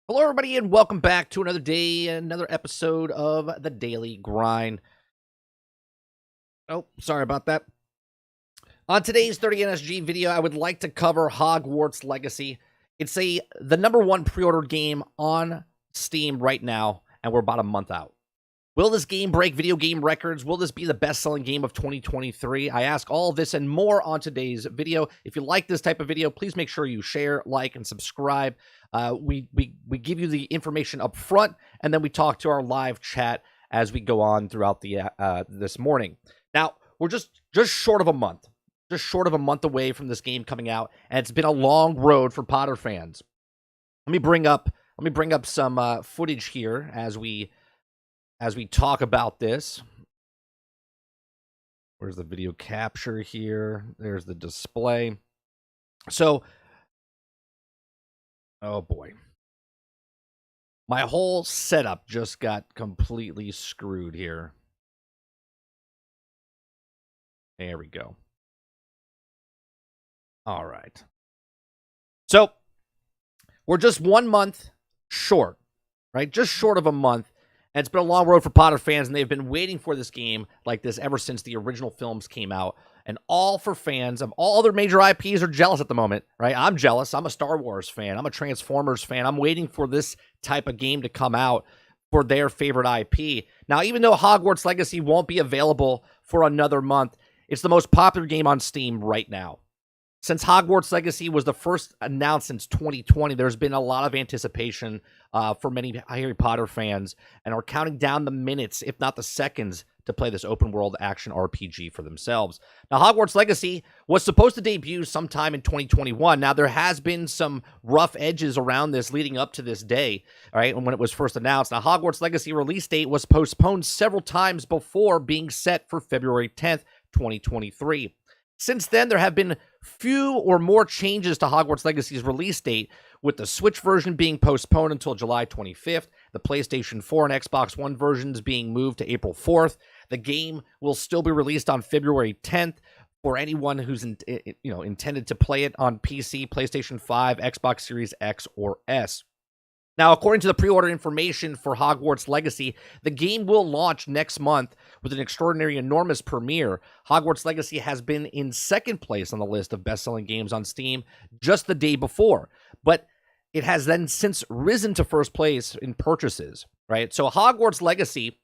Hello, everybody, and welcome back to another day, another episode of the Daily Grind. Oh, sorry about that. On today's 30 NSG video, I would like to cover Hogwarts Legacy. It's the number one pre-ordered game on Steam right now, and we're about a month out. Will this game break video game records? Will this be the best-selling game of 2023? I ask all of this and more on today's video. If you like this type of video, please make sure you share, like, and subscribe. We give you the information up front, and then we talk to our live chat as we go on throughout the this morning. Now, we're just short of a month. Just short of a month away from this game coming out, and it's been a long road for Potter fans. Let me bring up some footage here as we talk about this. Where's the video capture here? There's the display. So, oh boy. My whole setup just got completely screwed here. There we go. All right. So, we're just 1 month short, right? Just short of a month. And it's been a long road for Potter fans, and they've been waiting for this game like this ever since the original films came out. And all for fans of all other major IPs are jealous at the moment, right? I'm jealous. I'm a Star Wars fan. I'm a Transformers fan. I'm waiting for this type of game to come out for their favorite IP. Now, even though Hogwarts Legacy won't be available for another month, it's the most popular game on Steam right now. Since Hogwarts Legacy was the first announced since 2020, there's been a lot of anticipation for many Harry Potter fans, and are counting down the minutes, if not the seconds, to play this open-world action RPG for themselves. Now, Hogwarts Legacy was supposed to debut sometime in 2021. Now, there has been some rough edges around this leading up to this day, all right, when it was first announced. Now, Hogwarts Legacy release date was postponed several times before being set for February 10th, 2023. Since then, there have been few or more changes to Hogwarts Legacy's release date, with the Switch version being postponed until July 25th, the PlayStation 4 and Xbox One versions being moved to April 4th. The game will still be released on February 10th for anyone who's intended to play it on PC, PlayStation 5, Xbox Series X, or S. Now, according to the pre-order information for Hogwarts Legacy, the game will launch next month with an extraordinary, enormous premiere. Hogwarts Legacy has been in second place on the list of best-selling games on Steam just the day before, but it has then since risen to first place in purchases, right? So Hogwarts Legacy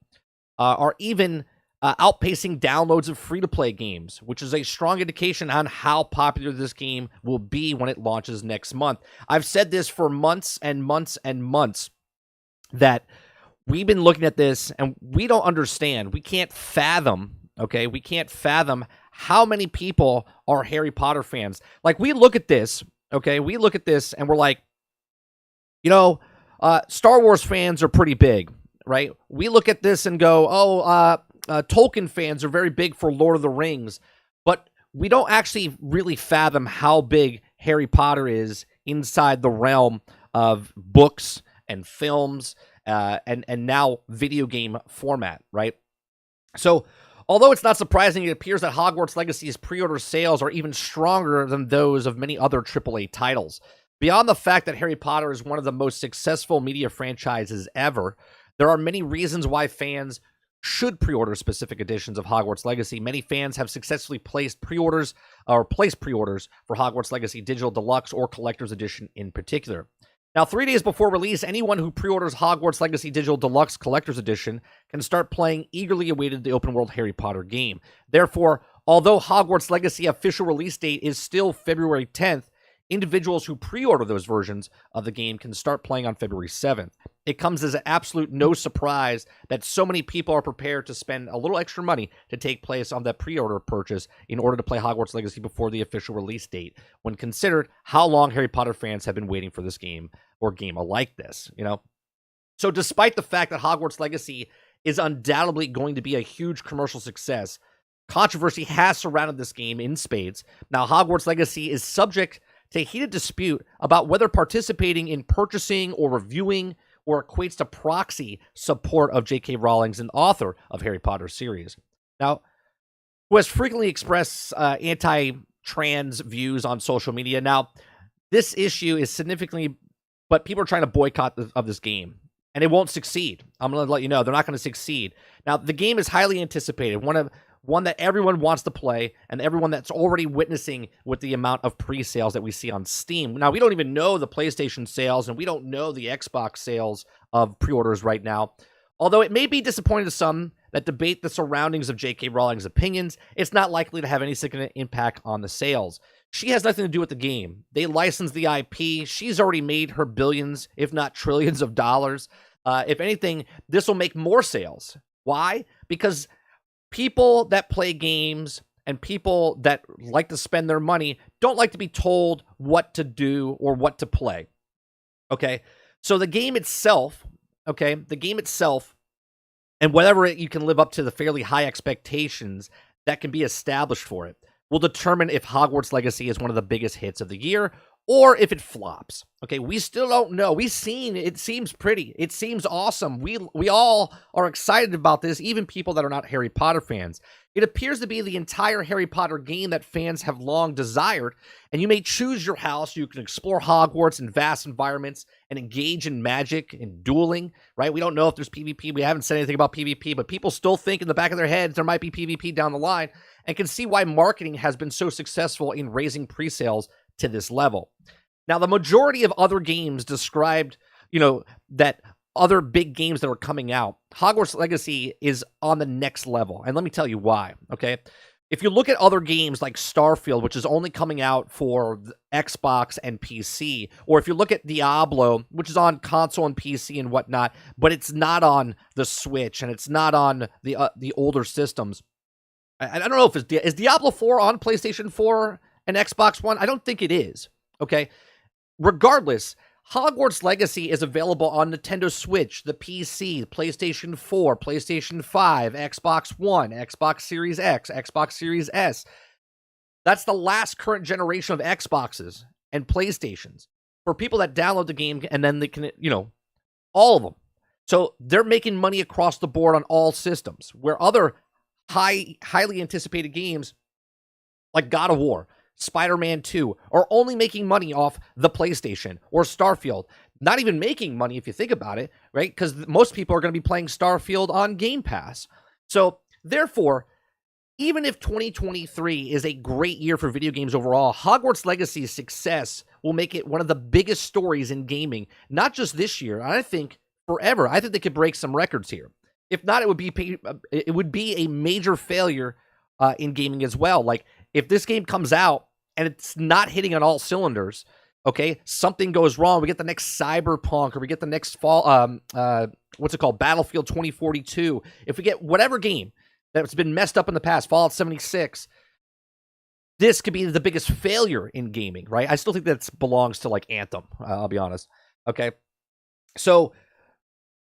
are even outpacing downloads of free-to-play games, which is a strong indication on how popular this game will be when it launches next month. I've said this for months and months and months, that we've been looking at this and we don't understand. We can't fathom, okay? We can't fathom how many people are Harry Potter fans. Like, we look at this, okay? We look at this and we're like, Star Wars fans are pretty big, right? We look at this and go, Tolkien fans are very big for Lord of the Rings, but we don't actually really fathom how big Harry Potter is inside the realm of books and films and now video game format, right? So, although it's not surprising, it appears that Hogwarts Legacy's pre-order sales are even stronger than those of many other AAA titles. Beyond the fact that Harry Potter is one of the most successful media franchises ever, there are many reasons why fans should pre-order specific editions of Hogwarts Legacy. Many fans have successfully placed pre-orders for Hogwarts Legacy Digital Deluxe or Collector's Edition in particular. Now, 3 days before release, anyone who pre-orders Hogwarts Legacy Digital Deluxe Collector's Edition can start playing eagerly awaited the open-world Harry Potter game. Therefore, although Hogwarts Legacy official release date is still February 10th, individuals who pre-order those versions of the game can start playing on February 7th. It comes as an absolute no surprise that so many people are prepared to spend a little extra money to take place on that pre-order purchase in order to play Hogwarts Legacy before the official release date, when considered how long Harry Potter fans have been waiting for this game or game like this, So despite the fact that Hogwarts Legacy is undoubtedly going to be a huge commercial success, controversy has surrounded this game in spades. Now, Hogwarts Legacy is subject to a heated dispute about whether participating in purchasing or reviewing or equates to proxy support of J.K. Rowling, an author of Harry Potter series. Now, who has frequently expressed anti-trans views on social media. Now, this issue is significantly but people are trying to boycott of this game, and it won't succeed. I'm going to let you know they're not going to succeed. Now, the game is highly anticipated, one that everyone wants to play, and everyone that's already witnessing with the amount of pre-sales that we see on Steam. Now, we don't even know the PlayStation sales, and we don't know the Xbox sales of pre-orders right now. Although it may be disappointing to some that debate the surroundings of J.K. Rowling's opinions, it's not likely to have any significant impact on the sales. She has nothing to do with the game. They licensed the IP. She's already made her billions, if not trillions of dollars. If anything, this will make more sales. Why? Because people that play games and people that like to spend their money don't like to be told what to do or what to play. Okay? So the game itself, and whatever you can live up to the fairly high expectations that can be established for it, will determine if Hogwarts Legacy is one of the biggest hits of the year or if it flops. Okay, we still don't know. We've seen it seems pretty. It seems awesome. We all are excited about this, even people that are not Harry Potter fans. It appears to be the entire Harry Potter game that fans have long desired, and you may choose your house. You can explore Hogwarts in vast environments and engage in magic and dueling, right? We don't know if there's PvP. We haven't said anything about PvP, but people still think in the back of their heads there might be PvP down the line, and can see why marketing has been so successful in raising pre-sales to this level. Now, the majority of other games described, that other big games that are coming out, Hogwarts Legacy is on the next level. And let me tell you why, okay? If you look at other games like Starfield, which is only coming out for Xbox and PC, or if you look at Diablo, which is on console and PC and whatnot, but it's not on the Switch and it's not on the older systems. I don't know if is Diablo 4 on PlayStation 4 and Xbox One? I don't think it is, okay? Regardless, Hogwarts Legacy is available on Nintendo Switch, the PC, PlayStation 4, PlayStation 5, Xbox One, Xbox Series X, Xbox Series S. That's the last current generation of Xboxes and PlayStations for people that download the game, and then they can, all of them. So they're making money across the board on all systems, where other highly anticipated games like God of War, Spider-Man 2 are only making money off the PlayStation, or Starfield. Not even making money if you think about it, right? Because most people are going to be playing Starfield on Game Pass. So therefore, even if 2023 is a great year for video games overall, Hogwarts Legacy's success will make it one of the biggest stories in gaming, not just this year, I think forever. I think they could break some records here. If not, it would be a major failure in gaming as well. Like, if this game comes out and it's not hitting on all cylinders, okay, something goes wrong. We get the next Cyberpunk, or we get the next Battlefield 2042. If we get whatever game that's been messed up in the past, Fallout 76, this could be the biggest failure in gaming, right? I still think that belongs to, like, Anthem, I'll be honest, okay? So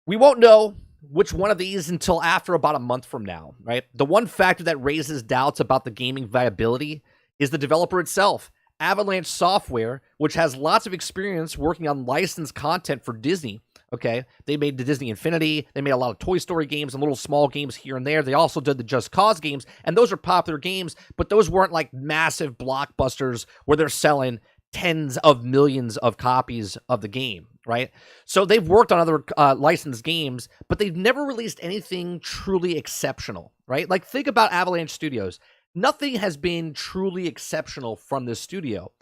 we won't know which one of these until after about a month from now, right? The one factor that raises doubts about the gaming viability is the developer itself. Avalanche Software, which has lots of experience working on licensed content for Disney, okay? They made the Disney Infinity. They made a lot of Toy Story games and little small games here and there. They also did the Just Cause games, and those are popular games, but those weren't like massive blockbusters where they're selling tens of millions of copies of the game, right? So they've worked on other licensed games, but they've never released anything truly exceptional, right? Like, think about Avalanche Studios. Nothing has been truly exceptional from this studio.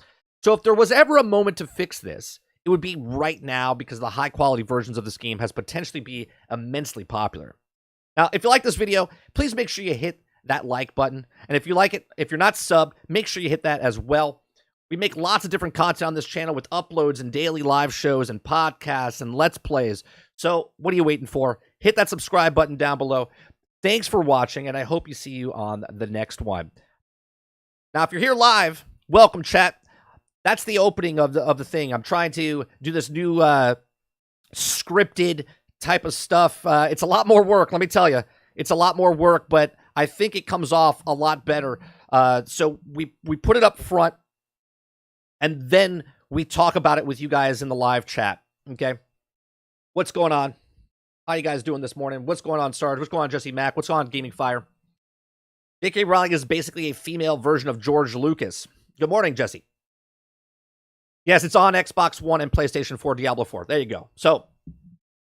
So if there was ever a moment to fix this, it would be right now, because the high-quality versions of this game has potentially be immensely popular. Now, if you like this video, please make sure you hit that like button. And if you like it, if you're not subbed, make sure you hit that as well. We make lots of different content on this channel with uploads and daily live shows and podcasts and Let's Plays. So what are you waiting for? Hit that subscribe button down below. Thanks for watching, and I hope you see you on the next one. Now, if you're here live, welcome, chat. That's the opening of the thing. I'm trying to do this new scripted type of stuff. It's a lot more work, let me tell you. It's a lot more work, but I think it comes off a lot better. So we put it up front, and then we talk about it with you guys in the live chat, okay? What's going on? How you guys doing this morning? What's going on, Sarge? What's going on, Jesse Mack? What's going on, Gaming Fire? J.K. Rowling is basically a female version of George Lucas. Good morning, Jesse. Yes, it's on Xbox One and PlayStation 4, Diablo 4. There you go. So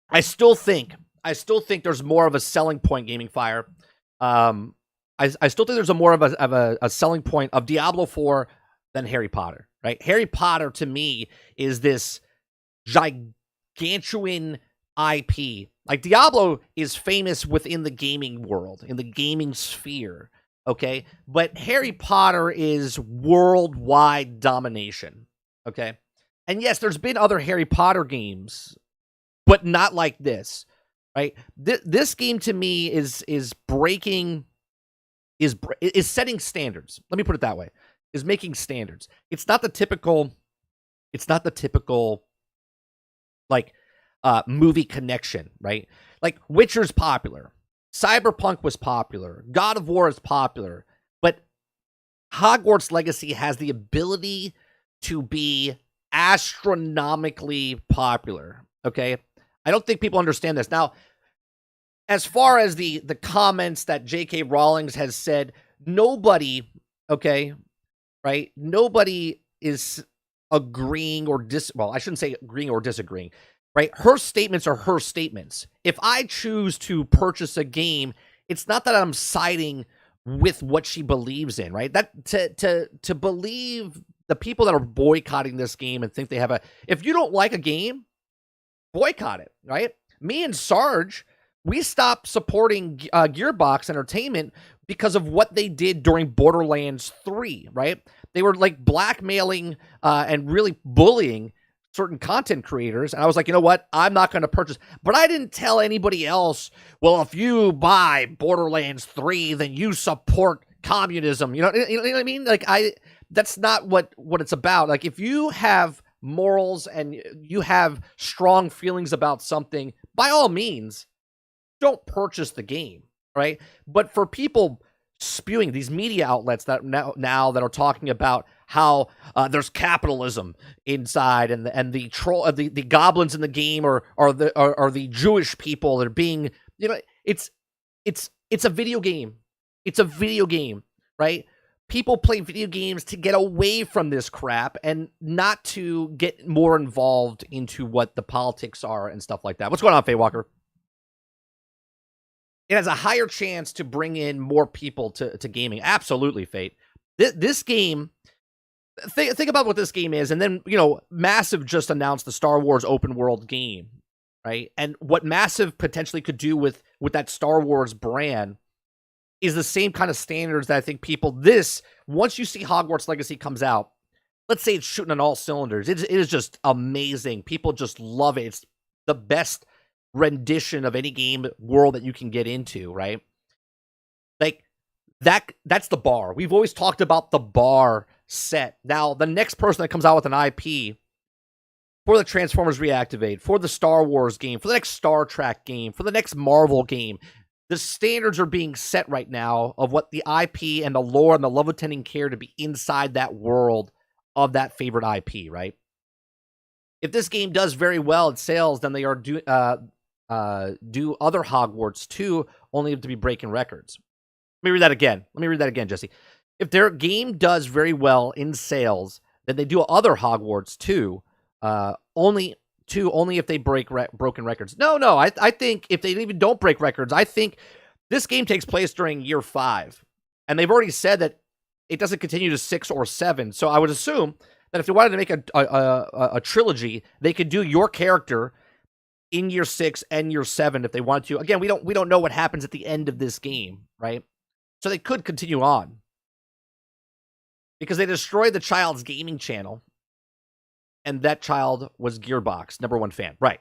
I still think there's more of a selling point, Gaming Fire. I still think there's a more of a selling point of Diablo 4 than Harry Potter, right? Harry Potter to me is this gigantuan IP. Like Diablo is famous within the gaming world, in the gaming sphere, okay? But Harry Potter is worldwide domination, okay? And yes, there's been other Harry Potter games, but not like this, right? This game to me is breaking, is setting standards. Let me put it that way. Is making standards. It's not the typical like movie connection, right? Like Witcher's popular, Cyberpunk was popular, God of War is popular, but Hogwarts Legacy has the ability to be astronomically popular, okay? I don't think people understand this. Now, as far as the comments that J.K. Rowling has said, nobody, okay, right? Nobody is agreeing or well, I shouldn't say agreeing or disagreeing, right? Her statements are her statements. If I choose to purchase a game, it's not that I'm siding with what she believes in, right? That to believe the people that are boycotting this game and think they have if you don't like a game, boycott it, right? Me and Sarge, we stopped supporting Gearbox Entertainment because of what they did during Borderlands 3, right? They were like blackmailing and really bullying certain content creators. And I was like, you know what? I'm not going to purchase. But I didn't tell anybody else, well, if you buy Borderlands 3, then you support communism. You know what I mean? Like, that's not what it's about. Like, if you have morals and you have strong feelings about something, by all means, don't purchase the game, right? But for people spewing these media outlets that now that are talking about how there's capitalism inside and the troll the goblins in the game are the Jewish people that are being, you know, it's a video game. It's a video game, right? People play video games to get away from this crap and not to get more involved into what the politics are and stuff like that. What's going on, Faye Walker? It has a higher chance to bring in more people to gaming. Absolutely, Fate. This game, think about what this game is, and then, you know, Massive just announced the Star Wars open world game, right? And what Massive potentially could do with that Star Wars brand is the same kind of standards that I think people, once you see Hogwarts Legacy comes out, let's say it's shooting on all cylinders. It is just amazing. People just love it. It's the best rendition of any game world that you can get into, right? Like that's the bar. We've always talked about the bar set. Now, the next person that comes out with an IP for the Transformers Reactivate, for the Star Wars game, for the next Star Trek game, for the next Marvel game, the standards are being set right now of what the IP and the lore and the love attending care to be inside that world of that favorite IP, right? If this game does very well at sales, then they are do other Hogwarts too, only to be breaking records. Let me read that again, Jesse. If their game does very well in sales, then they do other Hogwarts too, only if they break broken records. No, I think if they even don't break records, I think this game takes place during year 5, and they've already said that it doesn't continue to 6 or 7. So I would assume that if they wanted to make a trilogy, they could do your character in year 6 and year 7 if they wanted to. Again, we don't know what happens at the end of this game, right? So they could continue on because they destroyed the child's gaming channel, and that child was Gearbox #1 fan, right?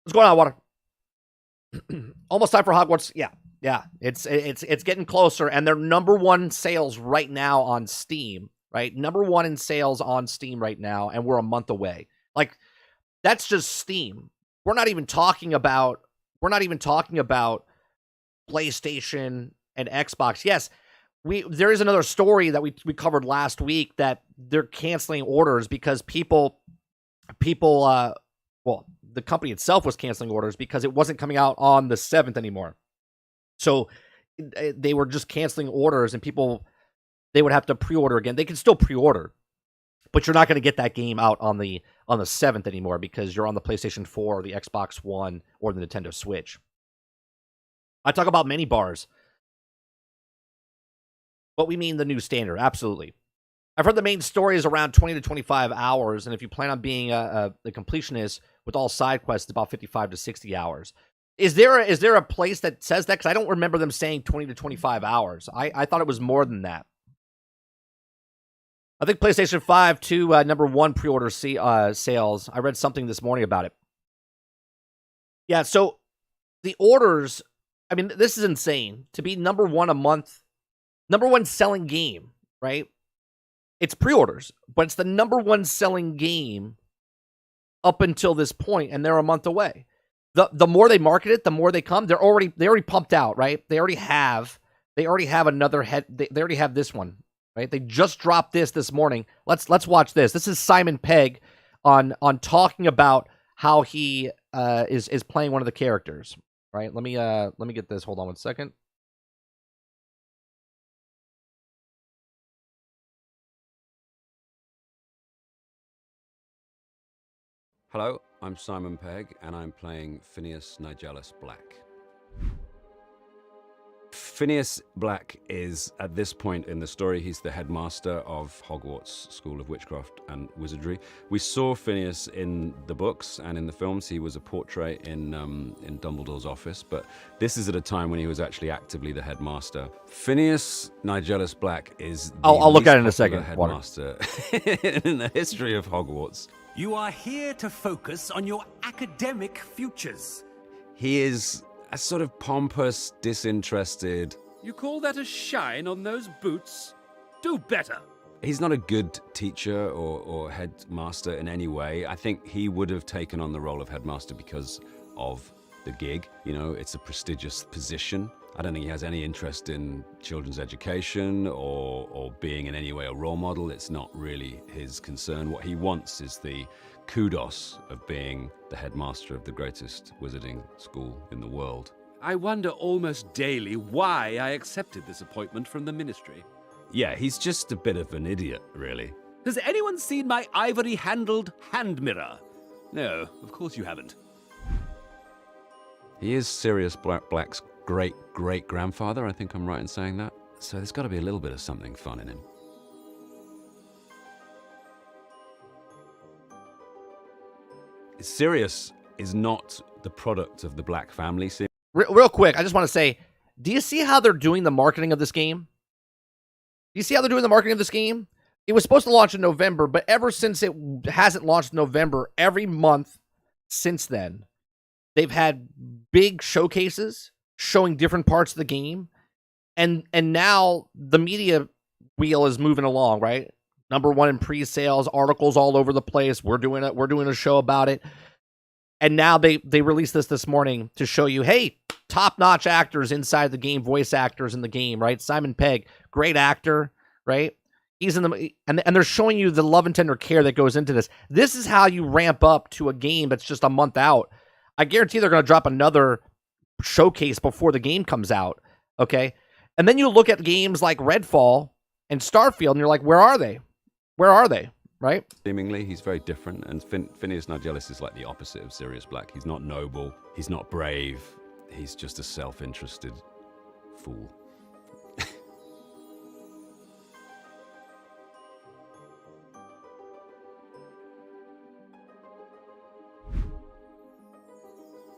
What's going on, Water? Almost time for Hogwarts. Yeah, it's getting closer, and they're #1 sales right now on Steam, right? #1 in sales on Steam right now, and we're a month away. Like, that's just Steam. We're not even talking about PlayStation and Xbox. Yes, there is another story that we covered last week that they're canceling orders because people the company itself was canceling orders because it wasn't coming out on the 7th anymore. So they were just canceling orders, and people, they would have to pre-order again. They can still pre-order, but you're not going to get that game out on the 7th anymore because you're on the PlayStation 4 or the Xbox One or the Nintendo Switch. I talk about mini bars, but we mean the new standard. Absolutely. I've heard the main story is around 20 to 25 hours, and if you plan on being the completionist with all side quests, about 55 to 60 hours. Is there a place that says that? Because I don't remember them saying 20 to 25 hours. I thought it was more than that. I think PlayStation 5 to number 1 pre-order sales. I read something this morning about it. Yeah, so the orders, I mean, this is insane. To be number 1 a month, number 1 selling game, right? It's pre-orders, but it's the number 1 selling game up until this point, and they're a month away. The more they market it, the more they come. They already pumped out, right? They already have another head. They already have this one, right? They just dropped this morning. Let's watch this. This is Simon Pegg on talking about how he is playing one of the characters, right? Let me get this. Hold on one second. Hello, I'm Simon Pegg, and I'm playing Phineas Nigellus Black. Phineas Black is, at this point in the story, he's the headmaster of Hogwarts School of Witchcraft and Wizardry. We saw Phineas in the books and in the films. He was a portrait in Dumbledore's office, but this is at a time when he was actually actively the headmaster. Phineas Nigellus Black is the I'll look at it in a least popular second. headmaster in the history of Hogwarts. You are here to focus on your academic futures. He is a sort of pompous, disinterested. You call that a shine on those boots? Do better. He's not a good teacher or headmaster in any way. I think he would have taken on the role of headmaster because of the gig. You know, it's a prestigious position. I don't think he has any interest in children's education or being in any way a role model. It's not really his concern. What he wants is the kudos of being the headmaster of the greatest wizarding school in the world. I wonder almost daily why I accepted this appointment from the ministry. Yeah, he's just a bit of an idiot, really. Has anyone seen my ivory-handled hand mirror? No, of course you haven't. He is Sirius Black's great-great-grandfather, I think I'm right in saying that. So there's got to be a little bit of something fun in him. Sirius is not the product of the Black family. Real quick, I just want to say, do you see how they're doing the marketing of this game? Do you see how they're doing the marketing of this game? It was supposed to launch in November, but ever since it hasn't launched in November, every month since then, they've had big showcases showing different parts of the game. And now the media wheel is moving along, right? Number 1 in pre-sales, articles all over the place. We're doing a show about it. And now they released this morning to show you, hey, top-notch actors inside the game, voice actors in the game, right? Simon Pegg, great actor, right? He's in the and they're showing you the love and tender care that goes into this. This is how you ramp up to a game that's just a month out. I guarantee they're going to drop another showcase before the game comes out, okay? And then you look at games like Redfall and Starfield, and you're like, where are they? Where are they, right? Seemingly, he's very different, and Phineas Nigellus is like the opposite of Sirius Black. He's not noble, he's not brave, he's just a self-interested fool.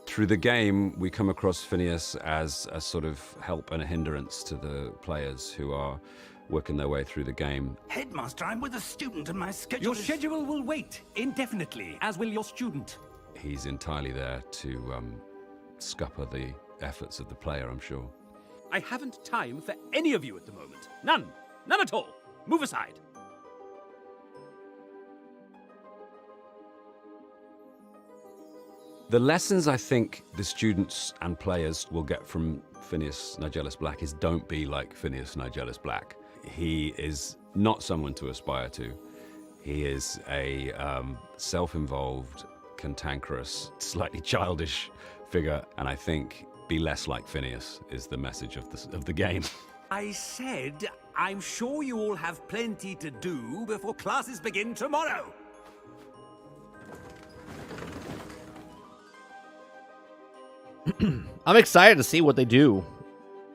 Through the game, we come across Phineas as a sort of help and a hindrance to the players who are working their way through the game. Headmaster, I'm with a student and my schedule Your schedule will wait indefinitely, as will your student. He's entirely there to scupper the efforts of the player, I'm sure. I haven't time for any of you at the moment. None. None at all. Move aside. The lessons I think the students and players will get from Phineas Nigellus Black is don't be like Phineas Nigellus Black. He is not someone to aspire to. He is a self-involved, cantankerous, slightly childish figure, and I think be less like Phineas is the message of the game. I said I'm sure you all have plenty to do before classes begin tomorrow. I'm excited to see what they do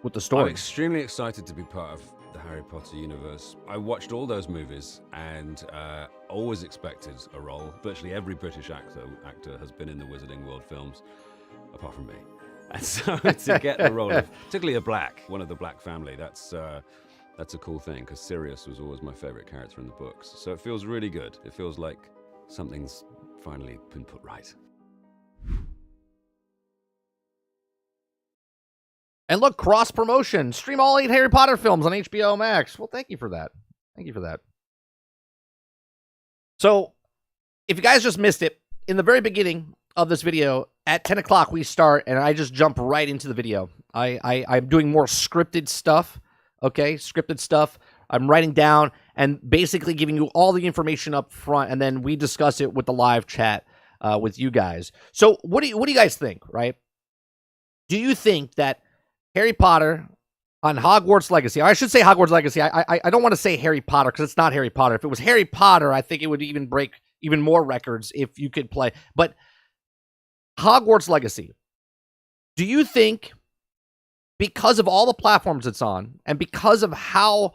with the I'm story. extremely excited to be part of the Harry Potter universe. I watched all those movies and always expected a role. Virtually every British actor has been in the Wizarding World films, apart from me. And so to get the role of, particularly a Black, one of the Black family, that's a cool thing, because Sirius was always my favorite character in the books. So it feels really good. It feels like something's finally been put right. And look, cross promotion. Stream all 8 Harry Potter films on HBO Max. Well, thank you for that. Thank you for that. So, if you guys just missed it, in the very beginning of this video, at 10 o'clock we start, and I just jump right into the video. I'm doing more scripted stuff, okay? Scripted stuff. I'm writing down and basically giving you all the information up front, and then we discuss it with the live chat with you guys. So, what do you guys think, right? Do you think that Harry Potter on Hogwarts Legacy, or I should say Hogwarts Legacy. I don't want to say Harry Potter because it's not Harry Potter. If it was Harry Potter, I think it would even break even more records if you could play. But Hogwarts Legacy, do you think because of all the platforms it's on and because of how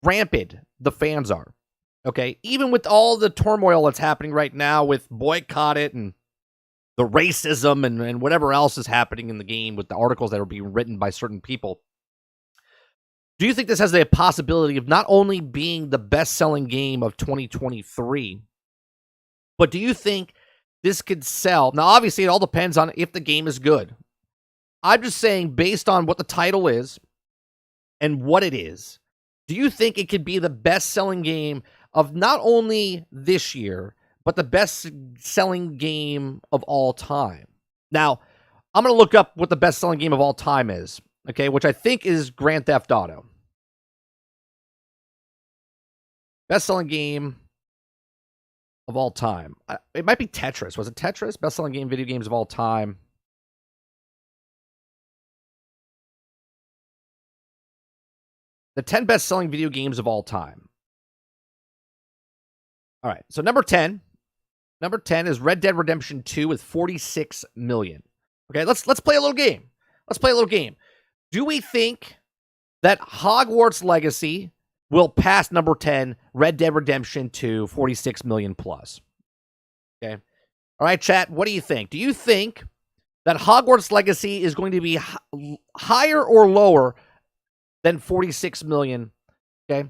rampant the fans are, okay, even with all the turmoil that's happening right now with boycott it and the racism and whatever else is happening in the game with the articles that are being written by certain people, do you think this has the possibility of not only being the best-selling game of 2023, but do you think this could sell? Now, obviously, it all depends on if the game is good. I'm just saying, based on what the title is and what it is, do you think it could be the best-selling game of not only this year, but the best-selling game of all time? Now, I'm going to look up what the best-selling game of all time is, okay, which I think is Grand Theft Auto. Best-selling game of all time. It might be Tetris. Was it Tetris? Best-selling game video games of all time. The 10 best-selling video games of all time. All right, so number 10 is Red Dead Redemption 2 with 46 million. Okay, let's play a little game. Let's play a little game. Do we think that Hogwarts Legacy will pass number 10, Red Dead Redemption 2, 46 million plus? Okay. All right, chat, what do you think? Do you think that Hogwarts Legacy is going to be higher or lower than 46 million? Okay.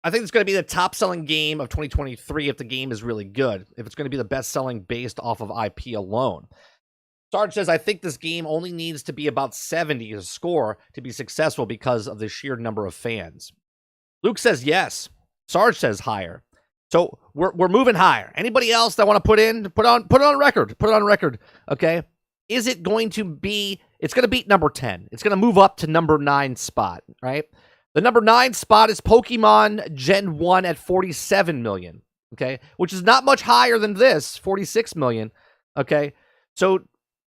I think it's going to be the top-selling game of 2023 if the game is really good. If it's going to be the best-selling based off of IP alone. Sarge says, I think this game only needs to be about 70 to score to be successful because of the sheer number of fans. Luke says yes. Sarge says higher. So we're moving higher. Anybody else that want to put it on record? Put it on record. Okay. Is it going to be? It's going to beat number 10. It's going to move up to number 9 spot. Right. The number 9 spot is Pokemon Gen 1 at 47 million. Okay. Which is not much higher than this, 46 million. Okay. So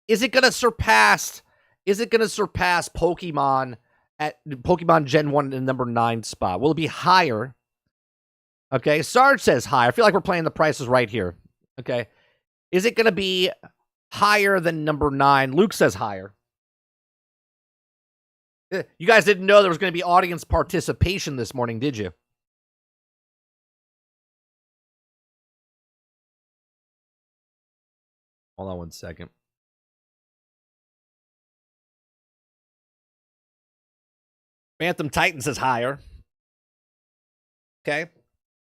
is it going to surpass Pokemon at Pokemon Gen 1 in the number 9 spot? Will it be higher? Okay. Sarge says higher. I feel like we're playing the prices right here. Okay. Is it going to be higher than number 9? Luke says higher. You guys didn't know there was going to be audience participation this morning, did you? Hold on one second. Phantom Titan says higher. Okay.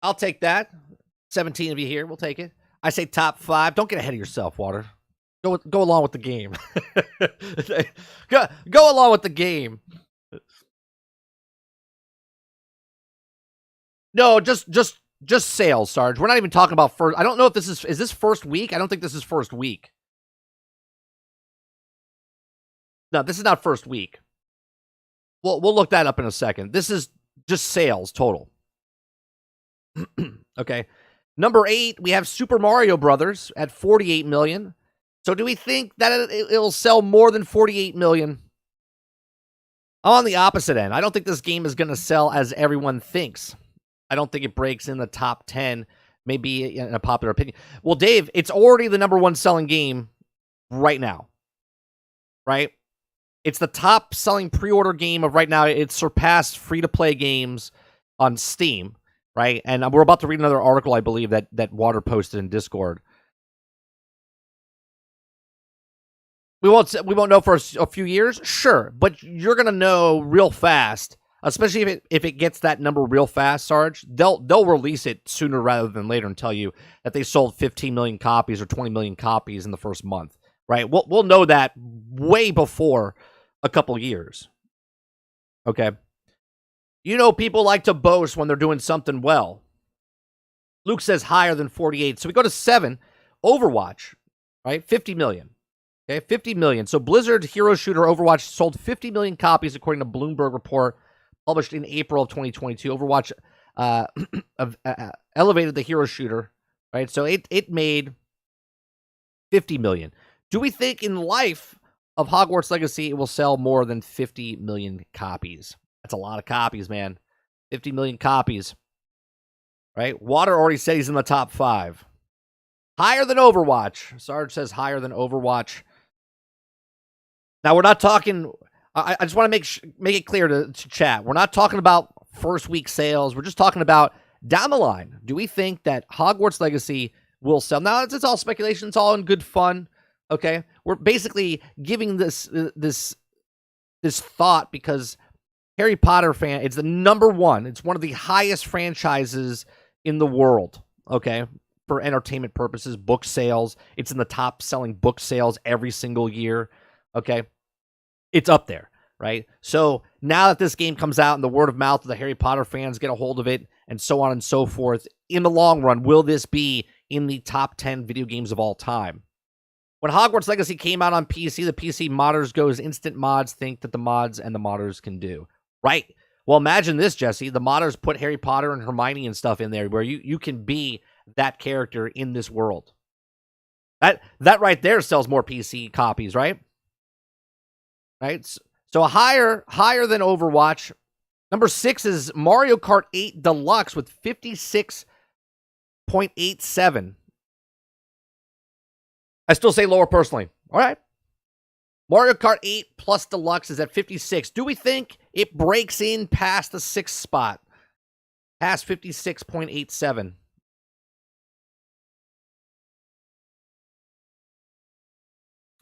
I'll take that. 17 of you here. We'll take it. I say top 5. Don't get ahead of yourself, Water. Go along with the game. go along with the game. No, just sales, Sarge. We're not even talking about first. I don't know if this is this first week? I don't think this is first week. No, this is not first week. We'll look that up in a second. This is just sales total. Okay. Number 8, we have Super Mario Brothers at 48 million. So do we think that it'll sell more than 48 million? I'm on the opposite end. I don't think this game is going to sell as everyone thinks. I don't think it breaks in the top 10, maybe in a popular opinion. Well, Dave, it's already the number 1 selling game right now, right? It's the top selling pre-order game of right now. It surpassed free-to-play games on Steam, right? And we're about to read another article, I believe, that Water posted in Discord. We won't know for a few years, sure, but you're gonna know real fast, especially if it gets that number real fast, Sarge. They'll release it sooner rather than later and tell you that they sold 15 million copies or 20 million copies in the first month, right? We'll know that way before a couple years. Okay, people like to boast when they're doing something well. Luke says higher than 48, so we go to 7. Overwatch, right? 50 million. Okay, 50 million. So Blizzard hero shooter Overwatch sold 50 million copies according to Bloomberg report published in April of 2022. Overwatch elevated the hero shooter, right? So it made 50 million. Do we think in life of Hogwarts Legacy it will sell more than 50 million copies? That's a lot of copies, man. 50 million copies, right? Water already said he's in the top 5. Higher than Overwatch. Sarge says higher than Overwatch. Now, we're not talking, I just want to make it clear to chat. We're not talking about first week sales. We're just talking about down the line. Do we think that Hogwarts Legacy will sell? Now, it's all speculation. It's all in good fun. Okay. We're basically giving this thought because Harry Potter fan, it's the number 1. It's one of the highest franchises in the world. Okay. For entertainment purposes, book sales. It's in the top selling book sales every single year. Okay. It's up there, right? So now that this game comes out and the word of mouth of the Harry Potter fans get a hold of it and so on and so forth, in the long run, will this be in the top 10 video games of all time? When Hogwarts Legacy came out on PC, the PC modders goes instant mods think that the mods and the modders can do, right? Well, imagine this, Jesse. The modders put Harry Potter and Hermione and stuff in there where you can be that character in this world. That right there sells more PC copies, right? Right? So higher than Overwatch. Number 6 is Mario Kart 8 Deluxe with 56.87. I still say lower personally. All right. Mario Kart 8 plus Deluxe is at 56. Do we think it breaks in past the 6th spot? Past 56.87.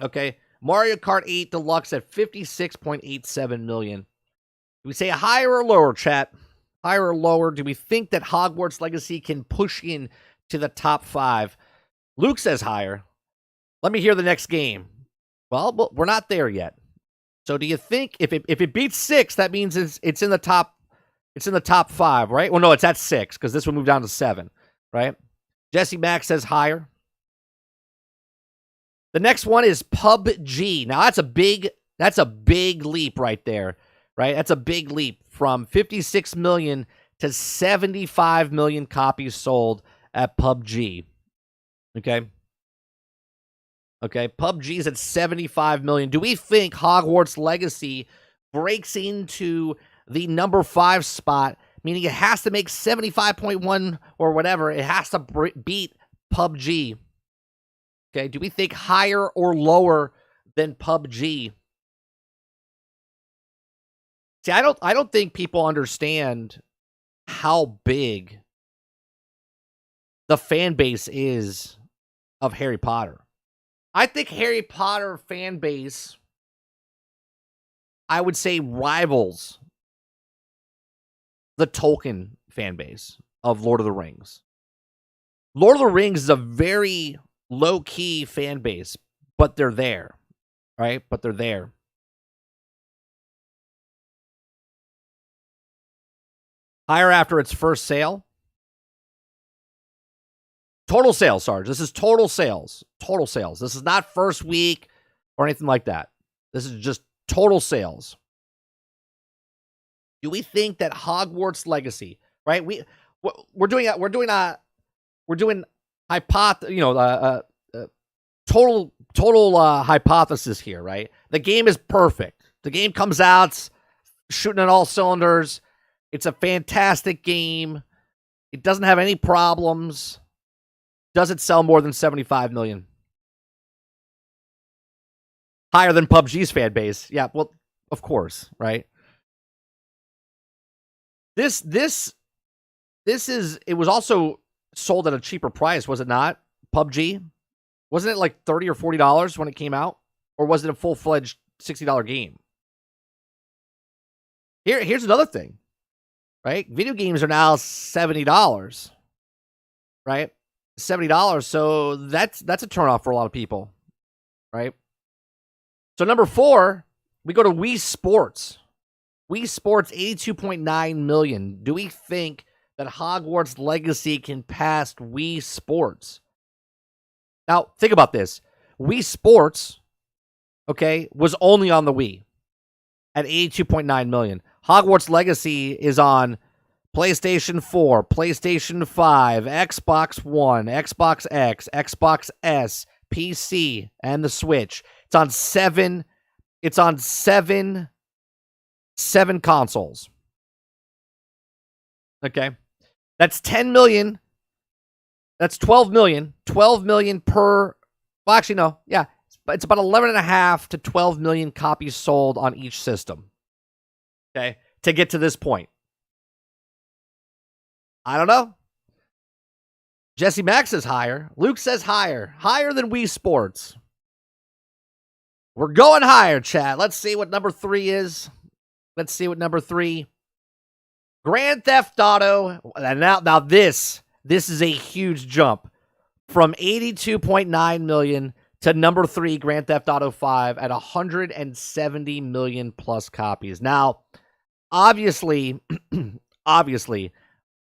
Okay. Mario Kart 8 Deluxe at 56.87 million. Do we say higher or lower, chat? Higher or lower? Do we think that Hogwarts Legacy can push in to the top 5? Luke says higher. Let me hear the next game. Well, we're not there yet. So do you think if it beats 6, that means it's in the top 5, right? Well, no, it's at 6 because this will move down to 7, right? Jesse Mack says higher. The next one is PUBG. Now that's a big leap right there, right? That's a big leap from 56 million to 75 million copies sold at PUBG. Okay, PUBG's at 75 million. Do we think Hogwarts Legacy breaks into the number 5 spot, meaning it has to make 75.1 or whatever? It has to beat PUBG. Okay, do we think higher or lower than PUBG? See, I don't think people understand how big the fan base is of Harry Potter. I think Harry Potter fan base, I would say, rivals the Tolkien fan base of Lord of the Rings. Lord of the Rings is a very low-key fan base, but they're there, right? But they're there. Higher after its first sale. Total sales, Sarge. This is total sales. Total sales. This is not first week or anything like that. This is just total sales. Do we think that Hogwarts Legacy, right? We're doing total hypothesis here, right? The game is perfect. The game comes out shooting on all cylinders. It's a fantastic game. It doesn't have any problems. Does it sell more than 75 million? Higher than PUBG's fan base. Yeah, well, of course, right? This is, it was also sold at a cheaper price, was it not? PUBG? Wasn't it like $30 or $40 when it came out? Or was it a full-fledged $60 game? Here's another thing, right? Video games are now $70, right? $70, so that's a turnoff for a lot of people, right? So number 4, we go to Wii Sports. Wii Sports, 82.9 million. Do we think that Hogwarts Legacy can pass Wii Sports? Now, think about this. Wii Sports, okay, was only on the Wii at 82.9 million. Hogwarts Legacy is on PlayStation 4, PlayStation 5, Xbox One, Xbox X, Xbox S, PC, and the Switch. It's on seven consoles. Okay. That's 10 million. That's 12 million. 12 million per. Well, actually, no. Yeah. It's about 11.5 to 12 million copies sold on each system. Okay. To get to this point. I don't know. Jesse Max says higher. Luke says higher. Higher than Wii Sports. We're going higher, chat. Let's see what number 3 is. Let's see what number 3. Grand Theft Auto. And now this is a huge jump from 82.9 million to number 3, Grand Theft Auto 5 at 170 million plus copies. Now, obviously,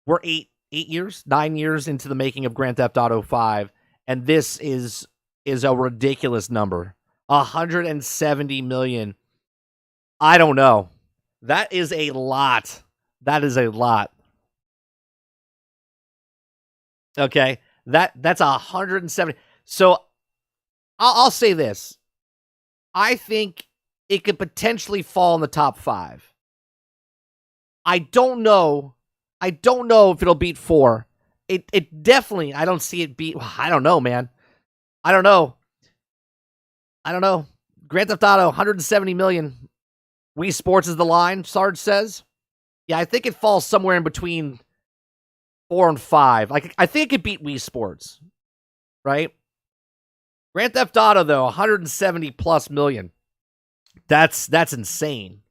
we're 9 years into the making of Grand Theft Auto 5, and this is a ridiculous number. 170 million. I don't know. That is a lot. That is a lot. Okay. That's 170. So I'll say this. I think it could potentially fall in the top 5. I don't know if it'll beat 4. It definitely, I don't see it beat. I don't know, man. I don't know. Grand Theft Auto, 170 million. Wii Sports is the line, Sarge says. Yeah, I think it falls somewhere in between 4 and 5. Like, I think it could beat Wii Sports, right? Grand Theft Auto, though, 170 plus million. That's insane.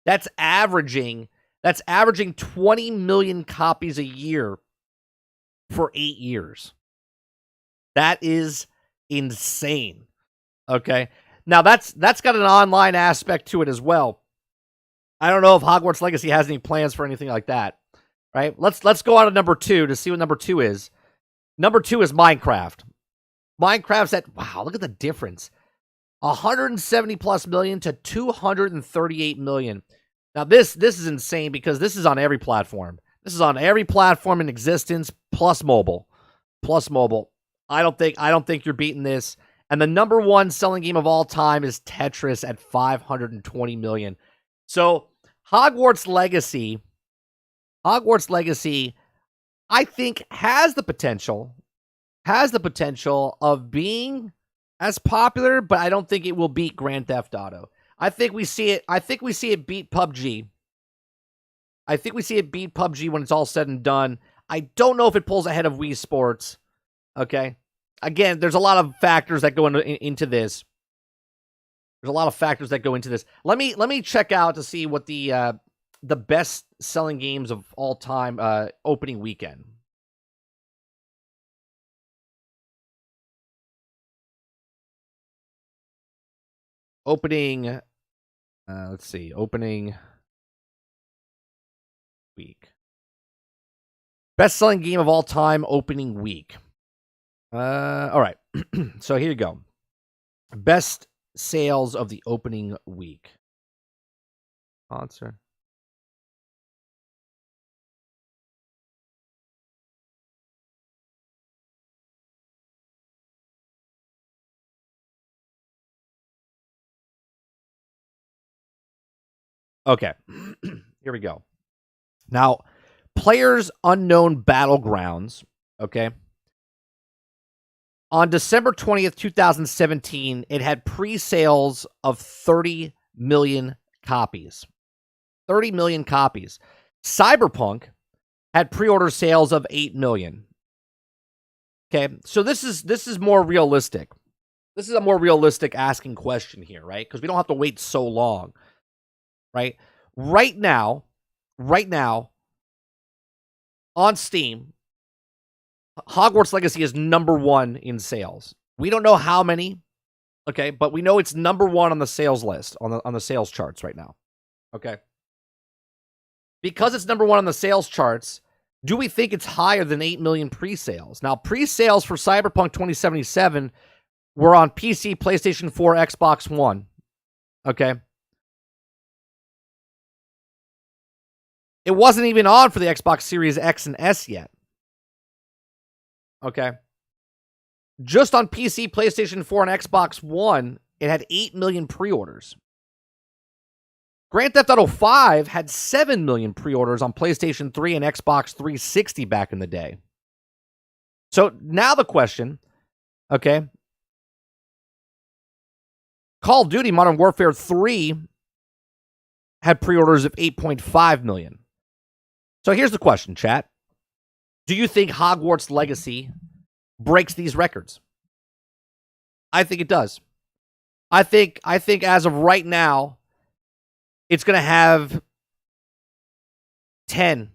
That's averaging 20 million copies a year for 8 years. That is insane. Okay. Now that's got an online aspect to it as well. I don't know if Hogwarts Legacy has any plans for anything like that. Right? Let's go on to number 2 to see what number 2 is. Number 2 is Minecraft. Minecraft's at, wow, look at the difference. 170 plus million to 238 million. Now this is insane because this is on every platform. This is on every platform in existence plus mobile. I don't think you're beating this. And the number 1 selling game of all time is Tetris at 520 million. So Hogwarts Legacy, I think has the potential of being as popular, but I don't think it will beat Grand Theft Auto. I think we see it beat PUBG. I think we see it beat PUBG when it's all said and done. I don't know if it pulls ahead of Wii Sports. Okay. Again, there's a lot of factors that go into this. There's a lot of factors that go into this. Let me check out to see what the best selling games of all time opening weekend. Opening, let's see, opening week. Best selling game of all time opening week. All right. So here you go. Best sales of the opening week. Sponsor. Okay. Here we go. Now, Players Unknown Battlegrounds, okay? On December 20th, 2017, it had pre-sales of 30 million copies. 30 million copies. Cyberpunk had pre-order sales of 8 million. Okay, so this is more realistic. This is a more realistic asking question here, right? Because we don't have to wait so long, right? Right now, on Steam, Hogwarts Legacy is number 1 in sales. We don't know how many, okay, but we know it's number 1 on the sales list, on the sales charts right now, okay? Because it's number 1 on the sales charts, do we think it's higher than 8 million pre-sales? Now, pre-sales for Cyberpunk 2077 were on PC, PlayStation 4, Xbox One, okay? It wasn't even on for the Xbox Series X and S yet. Okay. Just on PC, PlayStation 4, and Xbox One, it had 8 million pre-orders. Grand Theft Auto 5 had 7 million pre-orders on PlayStation 3 and Xbox 360 back in the day. So now the question, okay. Call of Duty Modern Warfare 3 had pre-orders of 8.5 million. So here's the question, chat. Do you think Hogwarts Legacy breaks these records? I think it does. I think as of right now, it's going to have 10,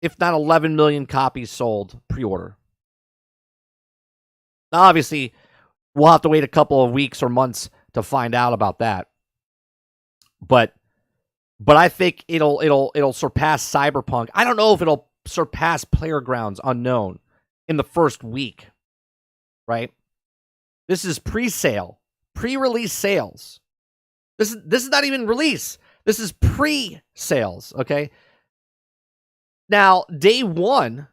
if not 11 million copies sold pre-order. Now, obviously, we'll have to wait a couple of weeks or months to find out about that. But I think it'll surpass Cyberpunk. I don't know if it'll surpass PlayerUnknown's Unknown in the first week, right? This is pre-sale, pre-release sales. This is not even release. This is pre-sales, okay? Now, day 1.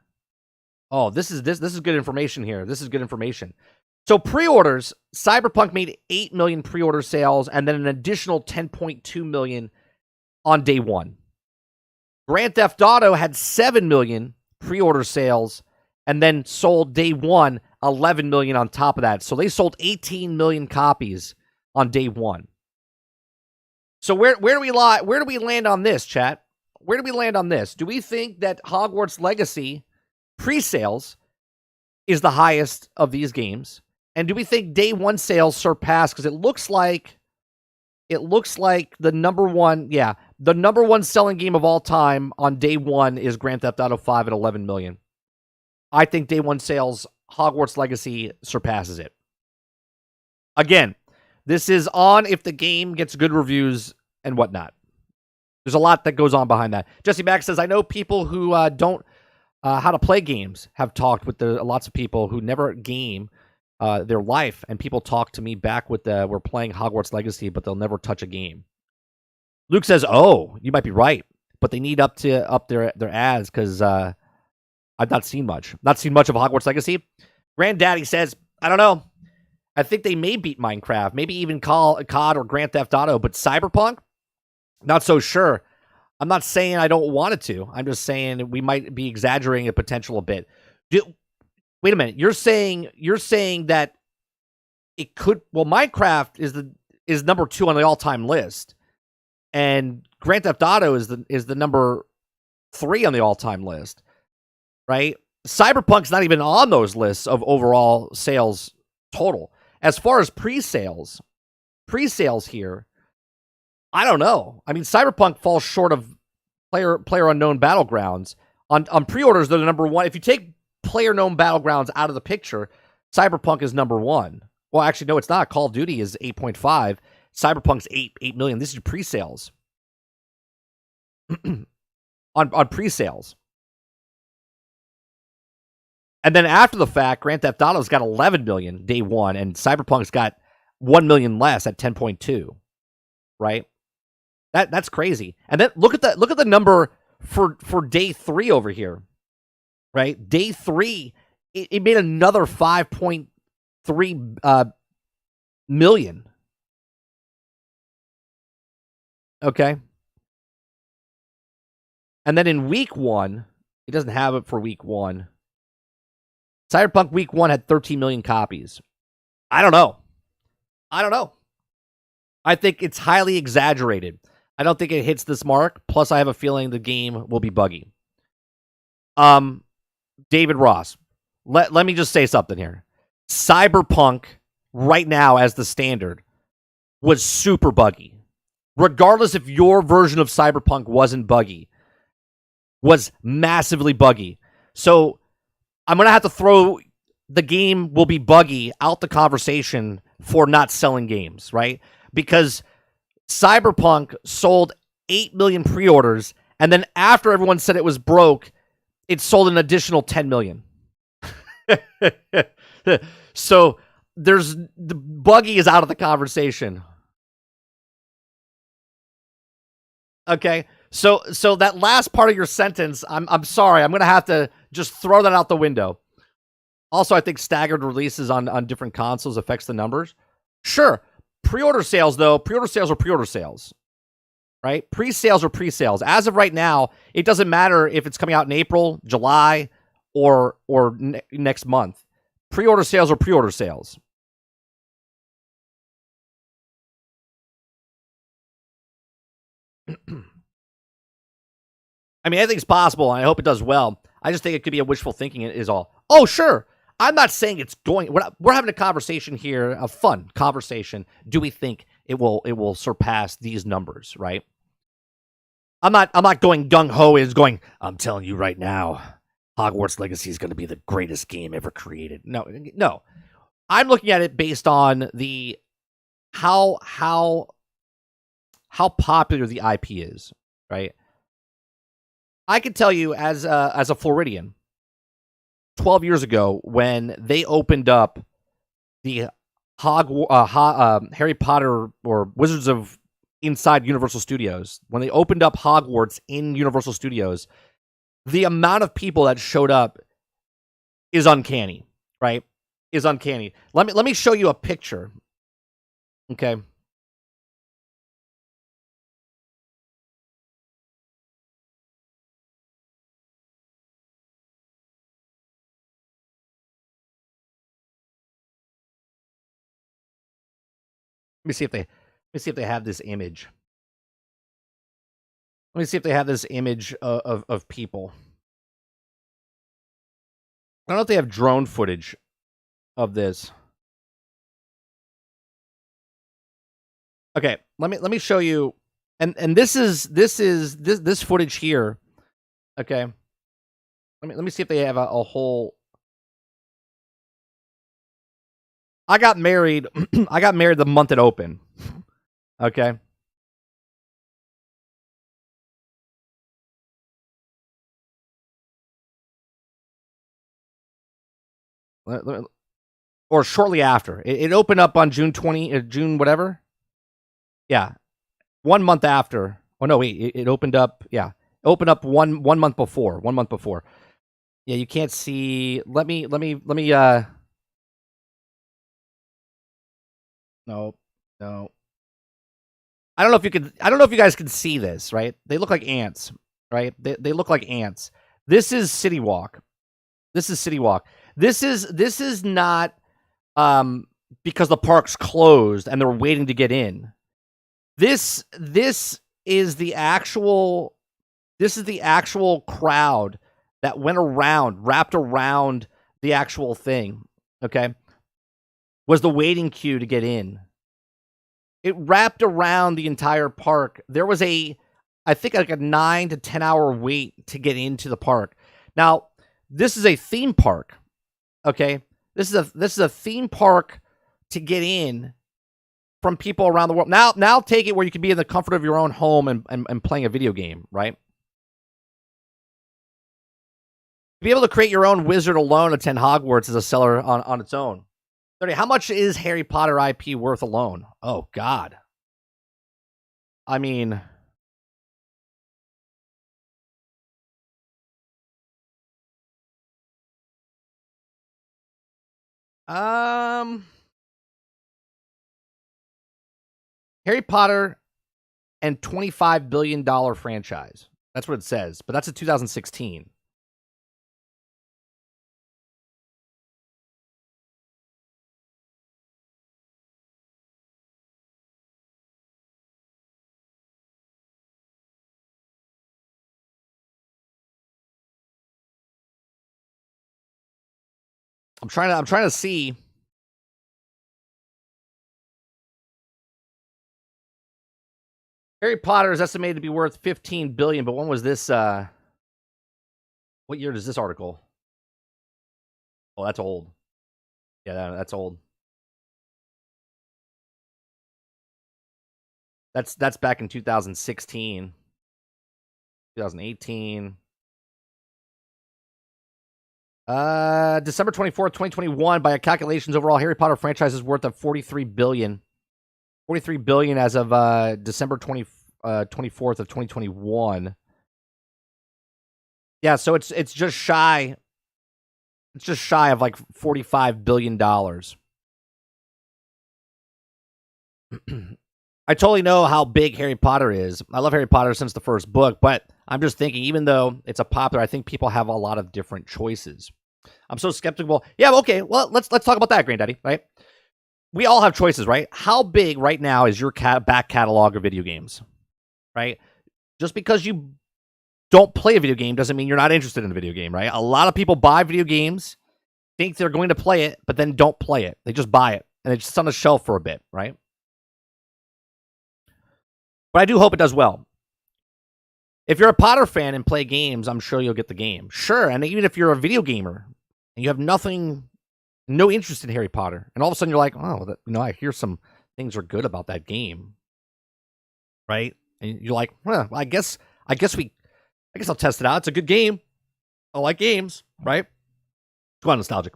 Oh, this is good information here. This is good information. So pre-orders, Cyberpunk made 8 million pre-order sales and then an additional 10.2 million on day 1. Grand Theft Auto had 7 million pre-order sales and then sold day 1 11 million on top of that. So they sold 18 million copies on day 1. So where do we lie? Where do we land on this, chat? Where do we land on this? Do we think that Hogwarts Legacy pre-sales is the highest of these games? And do we think day 1 sales surpass, because it looks like the number 1, the number 1 selling game of all time on day 1 is Grand Theft Auto 5 at 11 million. I think day 1 sales, Hogwarts Legacy surpasses it. Again, this is on if the game gets good reviews and whatnot. There's a lot that goes on behind that. Jesse Mack says, I know people who don't how to play games have talked with lots of people who never game their life, and people talk to me back with we're playing Hogwarts Legacy, but they'll never touch a game. Luke says, oh, you might be right, but they need up their ads because I've not seen much. Not seen much of Hogwarts Legacy. Granddaddy says, I don't know. I think they may beat Minecraft, maybe even COD or Grand Theft Auto, but Cyberpunk, not so sure. I'm not saying I don't want it to. I'm just saying we might be exaggerating the potential a bit. Wait a minute. You're saying that it could. Well, Minecraft is number 2 on the all-time list, and Grand Theft Auto is the number 3 on the all-time list, right? Cyberpunk's not even on those lists of overall sales total. As far as pre-sales here, I don't know. I mean, Cyberpunk falls short of PlayerUnknown Battlegrounds. On pre-orders, they're the number 1. If you take PlayerUnknown Battlegrounds out of the picture, Cyberpunk is number 1. Well, actually, no, it's not. Call of Duty is 8.5. Cyberpunk's 8 million. This is pre-sales. on pre-sales. And then after the fact, Grand Theft Auto's got 11 million day 1, and Cyberpunk's got 1 million less at 10.2. Right? That's crazy. And then look at the number for day 3 over here. Right? Day 3, it made another 5.3 million. Okay? And then in week 1, it doesn't have it for week 1. Cyberpunk week 1 had 13 million copies. I don't know. I think it's highly exaggerated. I don't think it hits this mark. Plus, I have a feeling the game will be buggy. David Ross, let me just say something here. Cyberpunk right now as the standard was super buggy. Regardless if your version of Cyberpunk wasn't buggy, was massively buggy. So I'm going to have to throw the game will be buggy out the conversation for not selling games, right? Because Cyberpunk sold 8 million pre-orders, and then after everyone said it was broke, it sold an additional 10 million. So the buggy is out of the conversation. Okay, so that last part of your sentence, I'm sorry, I'm gonna have to just throw that out the window. Also, I think staggered releases on different consoles affects the numbers. Sure, pre-order sales though, pre-order sales are pre-order sales, right? Pre-sales are pre-sales. As of right now, it doesn't matter if it's coming out in April, July, or next month. Pre-order sales are pre-order sales. I mean, anything's possible, and I hope it does well. I just think it could be a wishful thinking is all. Oh, sure. I'm not saying it's going. We're having a conversation here, a fun conversation. Do we think it will surpass these numbers, right? I'm not going gung-ho is going, I'm telling you right now, Hogwarts Legacy is going to be the greatest game ever created. No. I'm looking at it based on the how popular the IP is, right? I can tell you as a Floridian, 12 years ago when they opened up the Harry Potter or Wizards of inside Universal Studios, when they opened up Hogwarts in Universal Studios, the amount of people that showed up is uncanny, right? Is uncanny. Let me show you a picture. Okay. Let me see if they have this image. Let me see if they have this image of people. I don't know if they have drone footage of this. Okay, let me show you. And this footage here. Okay. Let me see if they have a whole. I got married. I got married the month it opened. Okay. Or shortly after. It opened up on June 20, June whatever. Yeah. 1 month after. Oh no, wait. It opened up. Yeah. Opened up one month before. 1 month before. Yeah, you can't see. Let me. No. I don't know if you could. I don't know if you guys can see this. Right? They look like ants. Right? They look like ants. This is City Walk. This is not because the park's closed and they're waiting to get in. This is the actual crowd that went around, wrapped around the actual thing. Okay, was the waiting queue to get in. It wrapped around the entire park. There was I think like a 9 to 10 hour wait to get into the park. Now, this is a theme park. Okay, this is a theme park to get in from people around the world. Now take it where you can be in the comfort of your own home and playing a video game, right? To be able to create your own wizard alone, attend Hogwarts as a seller on its own. 30. How much is Harry Potter IP worth alone? Oh God. I mean, Harry Potter and $25 billion franchise. That's what it says, but that's a 2016. I'm trying to see. Harry Potter is estimated to be worth $15 billion, but when was this? What year does this article? Oh, that's old. Yeah, that's old. That's back in 2016, 2018. December 24th, 2021, by calculations, overall Harry Potter franchise is worth of $43 billion. $43 billion as of December 24th of 2021. Yeah, so it's just shy. It's just shy of like $45 billion. I totally know how big Harry Potter is. I love Harry Potter since the first book, but I'm just thinking, even though it's a popular, I think people have a lot of different choices. I'm so skeptical. Yeah, okay. Well, let's talk about that, Granddaddy. Right? We all have choices, right? How big right now is your back catalog of video games? Right? Just because you don't play a video game doesn't mean you're not interested in a video game, right? A lot of people buy video games, think they're going to play it, but then don't play it. They just buy it, and it's just on the shelf for a bit, right? But I do hope it does well. If you're a Potter fan and play games, I'm sure you'll get the game. Sure, and even if you're a video gamer and you have no interest in Harry Potter, and all of a sudden you're like, oh, I hear some things are good about that game, right? And you're like, well, I guess I'll test it out. It's a good game. I like games, right? Come on, nostalgic.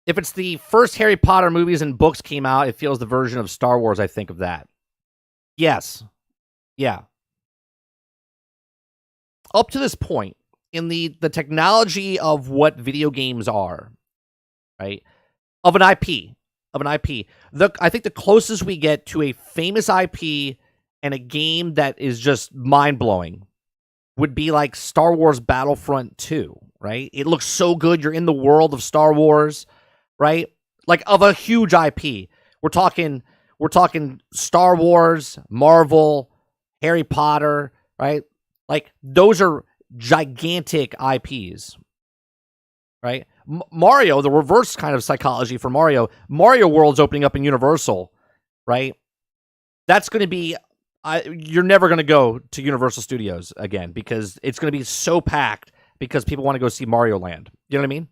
If it's the first Harry Potter movies and books came out, it feels the version of Star Wars I think of that. Yes. Yeah. Up to this point, in the technology of what video games are, right? Of an IP. I think the closest we get to a famous IP and a game that is just mind-blowing would be like Star Wars Battlefront 2, right? It looks so good. You're in the world of Star Wars, right? Like, of a huge IP. We're talking Star Wars, Marvel, Harry Potter, right? Like, those are gigantic IPs, right? Mario, the reverse kind of psychology for Mario World's opening up in Universal, right? That's going to be, you're never going to go to Universal Studios again because it's going to be so packed because people want to go see Mario Land. You know what I mean?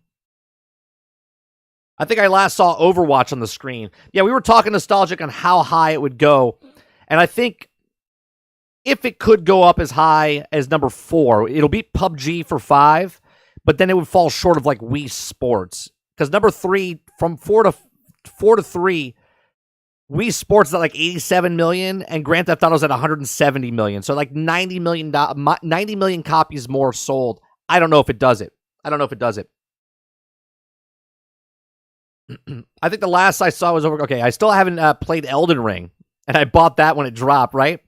I think I last saw Overwatch on the screen. Yeah, we were talking nostalgic on how high it would go. And I think if it could go up as high as number 4, it'll beat PUBG for 5, but then it would fall short of like Wii Sports. Because number 3, from 4 to 3, Wii Sports is at like 87 million, and Grand Theft Auto's at 170 million. So like 90 million copies more sold. I don't know if it does it. I think the last I saw was over. Okay, I still haven't played Elden Ring, and I bought that when it dropped, right?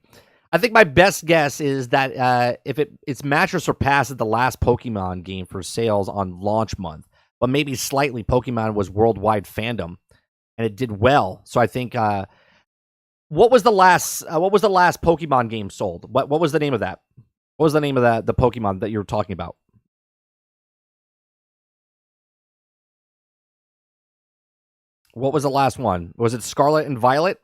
I think my best guess is that if its match or surpasses the last Pokemon game for sales on launch month, but maybe slightly. Pokemon was worldwide fandom, and it did well. So I think what was the last Pokemon game sold? What was the name of that? What was the name of the Pokemon that you were talking about? What was the last one? Was it Scarlet and Violet?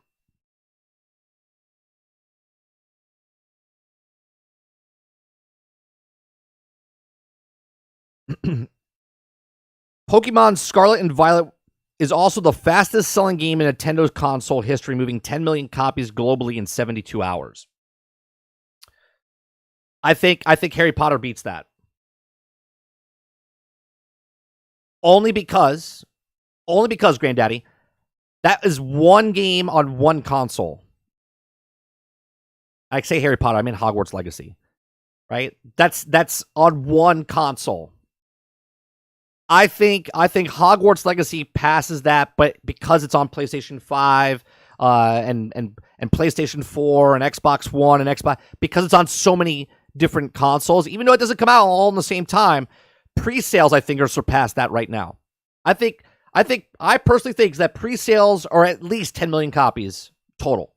Pokemon Scarlet and Violet is also the fastest selling game in Nintendo's console history, moving 10 million copies globally in 72 hours. I think Harry Potter beats that. Only because, Granddaddy, that is one game on one console. I say Harry Potter, I mean Hogwarts Legacy. Right? That's on one console. I think Hogwarts Legacy passes that, but because it's on PlayStation 5 and and PlayStation 4 and Xbox One and Xbox, because it's on so many different consoles, even though it doesn't come out all in the same time, pre-sales, I think, are surpassed that right now. I personally think that pre-sales are at least 10 million copies total.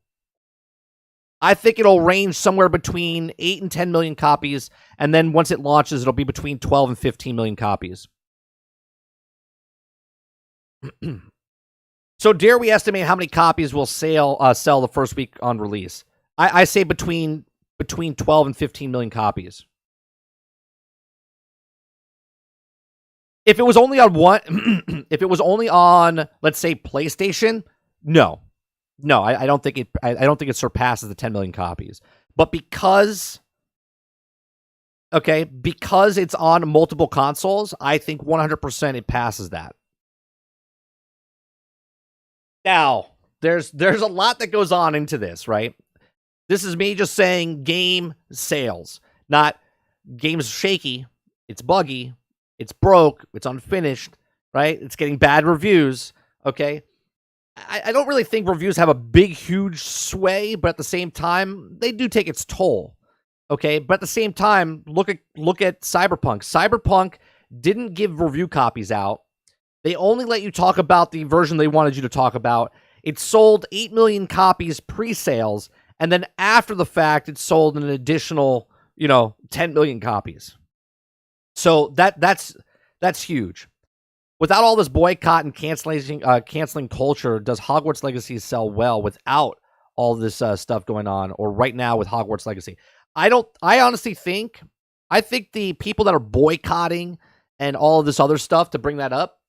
I think it'll range somewhere between 8 and 10 million copies, and then once it launches, it'll be between 12 and 15 million copies. So dare we estimate how many copies will sell the first week on release? I say between 12 and 15 million copies. If it was only on one, if it was only on, let's say, PlayStation, no, I don't think it. I don't think it surpasses the 10 million copies. But because it's on multiple consoles, I think 100% it passes that. Now, there's a lot that goes on into this, right? This is me just saying game sales, not game's shaky, it's buggy, it's broke, it's unfinished, right? It's getting bad reviews, okay? I don't really think reviews have a big, huge sway, but at the same time, they do take its toll, okay? But at the same time, look at Cyberpunk. Cyberpunk didn't give review copies out. They only let you talk about the version they wanted you to talk about. It sold 8 million copies pre-sales, and then after the fact, it sold an additional, 10 million copies. So that's huge. Without all this boycott and canceling culture, does Hogwarts Legacy sell well without all this stuff going on, or right now with Hogwarts Legacy? I honestly think the people that are boycotting and all of this other stuff, to bring that up,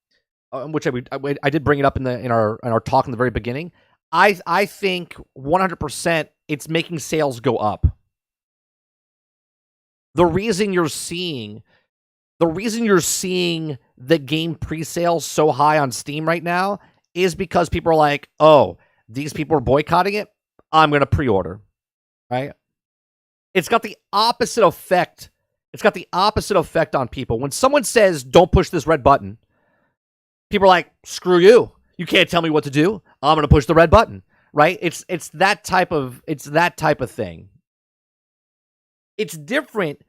which I did bring it up in our talk in the very beginning. I think 100% it's making sales go up. The reason you're seeing the game pre-sales so high on Steam right now is because people are like, oh, these people are boycotting it, I'm going to pre-order, right? It's got the opposite effect. It's got the opposite effect on people. When someone says, don't push this red button, people are like, screw you. You can't tell me what to do. I'm going to push the red button, right? It's that type of thing. It's different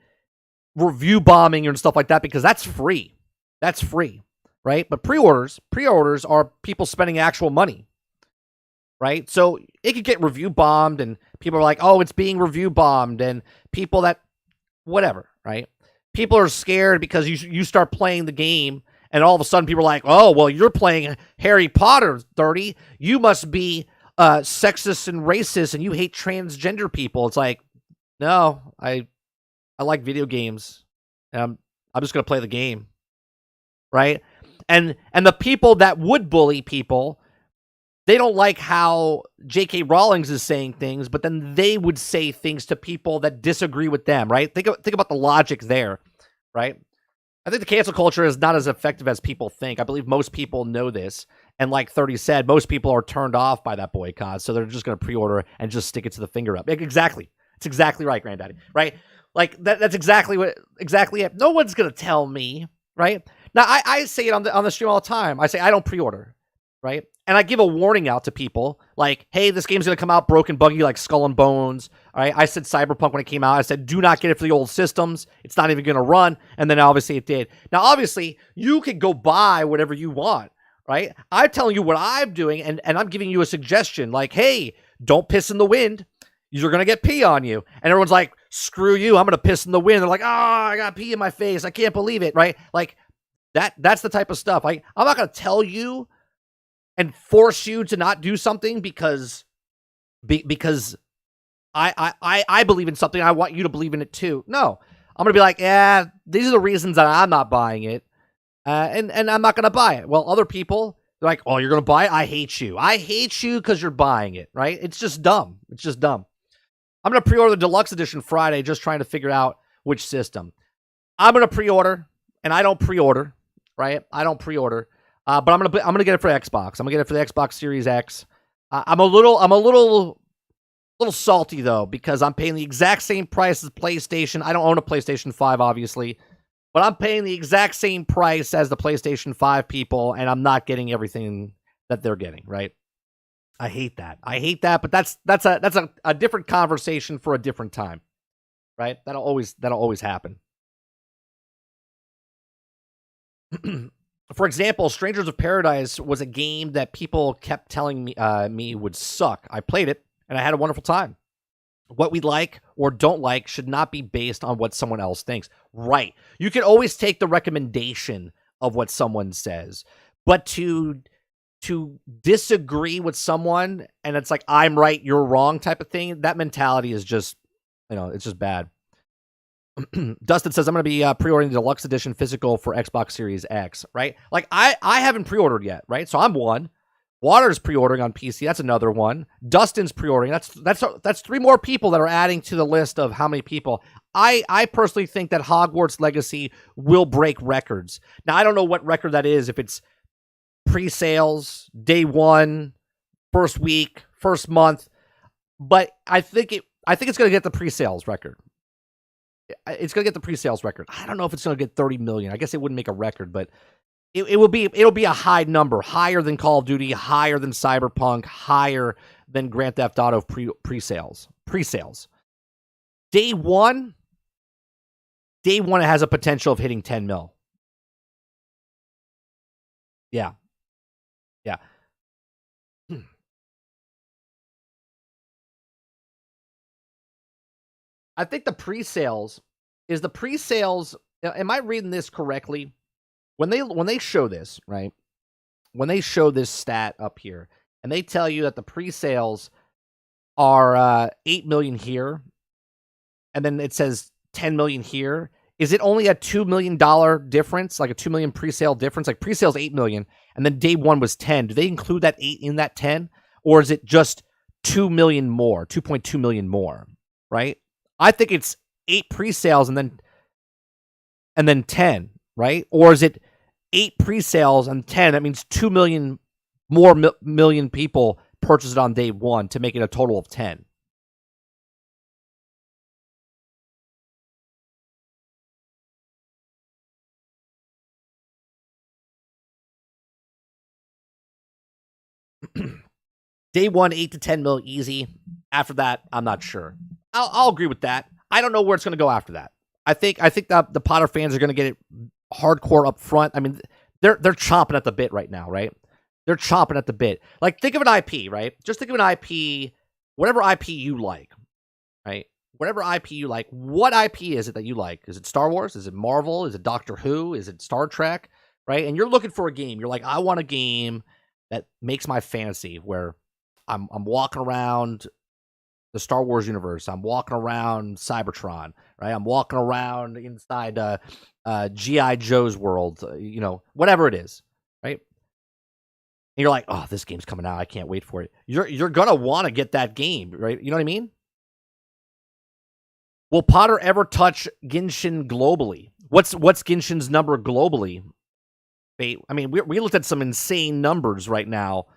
review bombing and stuff like that because that's free. That's free, right? But pre-orders are people spending actual money, right? So it could get review bombed and people are like, oh, it's being review bombed, and people that, whatever, right? People are scared because you start playing the game and all of a sudden people are like, oh, well, you're playing Harry Potter 30. You must be sexist and racist and you hate transgender people. It's like, no, I like video games. I'm just going to play the game, right? And the people that would bully people, they don't like how J.K. Rowling is saying things, but then they would say things to people that disagree with them, right? Think about the logic there, right? I think the cancel culture is not as effective as people think. I believe most people know this. And like 30 said, most people are turned off by that boycott, so they're just going to pre-order and just stick it to the finger up. Exactly. It's exactly right, Granddaddy, right? Like, that's exactly it. No one's going to tell me, right? Now, I say it on the stream all the time. I say I don't pre-order, right? And I give a warning out to people, like, hey, this game's going to come out broken, buggy, like Skull and Bones. All right, I said Cyberpunk when it came out. I said, do not get it for the old systems. It's not even going to run. And then obviously it did. Now, obviously, you can go buy whatever you want, right? I'm telling you what I'm doing, and I'm giving you a suggestion, like, hey, don't piss in the wind. You're going to get pee on you. And everyone's like, screw you, I'm going to piss in the wind. They're like, oh, I got pee in my face. I can't believe it, right? Like, that's the type of stuff. Like, I'm not going to tell you and force you to not do something because I believe in something. I want you to believe in it too. No, I'm going to be like, yeah, these are the reasons that I'm not buying it. And I'm not going to buy it. Well, other people, they're like, oh, you're going to buy it? I hate you. I hate you because you're buying it, right? It's just dumb. It's just dumb. I'm going to pre-order the deluxe edition Friday, just trying to figure out which system. I'm going to pre-order, and I don't pre-order, right? I don't pre-order. But I'm gonna get it for Xbox. I'm gonna get it for the Xbox Series X. I'm a little salty though because I'm paying the exact same price as PlayStation. I don't own a PlayStation 5, obviously, but I'm paying the exact same price as the PlayStation 5 people, and I'm not getting everything that they're getting. Right? I hate that. But that's a different conversation for a different time, right? That'll always happen. For example, Strangers of Paradise was a game that people kept telling me would suck. I played it, and I had a wonderful time. What we like or don't like should not be based on what someone else thinks. Right. You can always take the recommendation of what someone says, but to disagree with someone and it's like, I'm right, you're wrong type of thing, that mentality is just, it's just bad. Dustin says, I'm going to be pre-ordering the deluxe edition physical for Xbox Series X, right? Like, I haven't pre-ordered yet, right? So I'm one. Water's pre-ordering on PC. That's another one. Dustin's pre-ordering. That's 3 more people that are adding to the list of how many people. I personally think that Hogwarts Legacy will break records. Now, I don't know what record that is, if it's pre-sales, day 1, first week, first month, but I think it's going to get the pre-sales record. It's going to get the pre-sales record. I don't know if it's going to get 30 million. I guess it wouldn't make a record, but it'll be a high number, higher than Call of Duty, higher than Cyberpunk, higher than Grand Theft Auto pre-sales. Day one it has a potential of hitting 10 mil. Yeah. I think the pre-sales, am I reading this correctly? When they show this, right? When they show this stat up here and they tell you that the pre-sales are 8 million here and then it says 10 million here, is it only a $2 million difference, like a 2 million pre-sale difference? Like pre-sales 8 million and then day 1 was 10. Do they include that 8 in that 10? Or is it just 2 million more, 2.2 million more, right? I think it's 8 pre-sales and then 10, right? Or is it 8 pre-sales and 10? That means 2 million more million people purchase it on day 1 to make it a total of 10. Day 1, 8 to 10 mil easy. After that, I'm not sure. I'll agree with that. I don't know where it's going to go after that. I think that the Potter fans are going to get it hardcore up front. I mean, they're chomping at the bit right now, right? They're chomping at the bit. Like, think of an IP, right? Just think of an IP, whatever IP you like, right? Whatever IP you like. What IP is it that you like? Is it Star Wars? Is it Marvel? Is it Doctor Who? Is it Star Trek? Right? And you're looking for a game. You're like, I want a game that makes my fantasy, where I'm walking around the Star Wars universe. I'm walking around Cybertron, right? I'm walking around inside G.I. Joe's world, whatever it is, right? And you're like, oh, this game's coming out. I can't wait for it. You're going to want to get that game, right? You know what I mean? Will Potter ever touch Genshin globally? What's Genshin's number globally? I mean, we looked at some insane numbers right now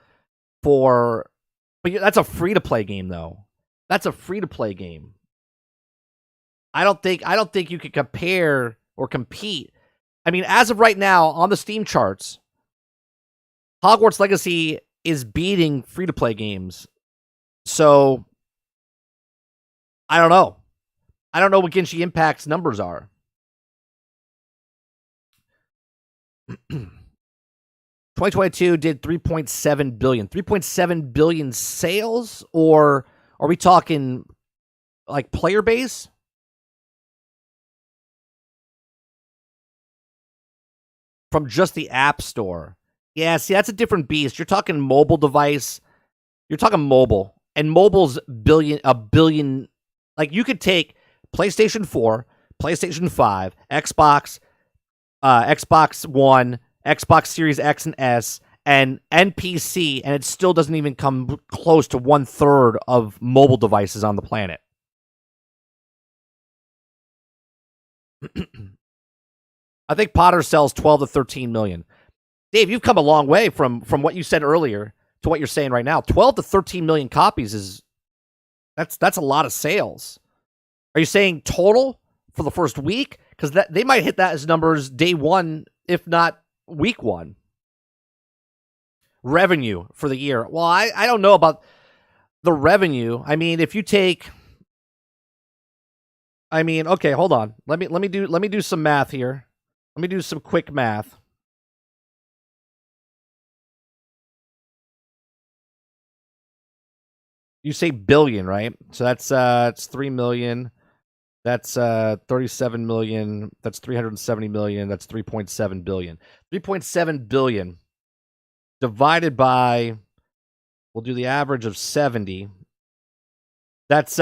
but that's a free-to-play game, though. That's a free-to-play game. I don't think you could compare or compete. I mean, as of right now, on the Steam charts, Hogwarts Legacy is beating free-to-play games. So, I don't know. I don't know what Genshin Impact's numbers are. 2022 did 3.7 billion. 3.7 billion sales, or are we talking like player base? From just the App Store. Yeah, see, that's a different beast. You're talking mobile device. You're talking mobile. And mobile's a billion. Like, you could take PlayStation 4, PlayStation 5, Xbox One, Xbox Series X and S, and PC, and it still doesn't even come close to 1/3 of mobile devices on the planet. I think Potter sells 12 to 13 million. Dave, you've come a long way from what you said earlier to what you're saying right now. 12 to 13 million copies that's a lot of sales. Are you saying total for the first week? Because they might hit that as numbers day 1, if not week 1. revenue for the year. Well, I don't know about the revenue. I mean, if you take, okay, hold on. Let me do some math here. Let me do some quick math. You say billion, right? So that's it's 3 million. That's 37 million. That's 370 million. That's 3.7 billion. 3.7 billion divided by, we'll do the average of 70. That's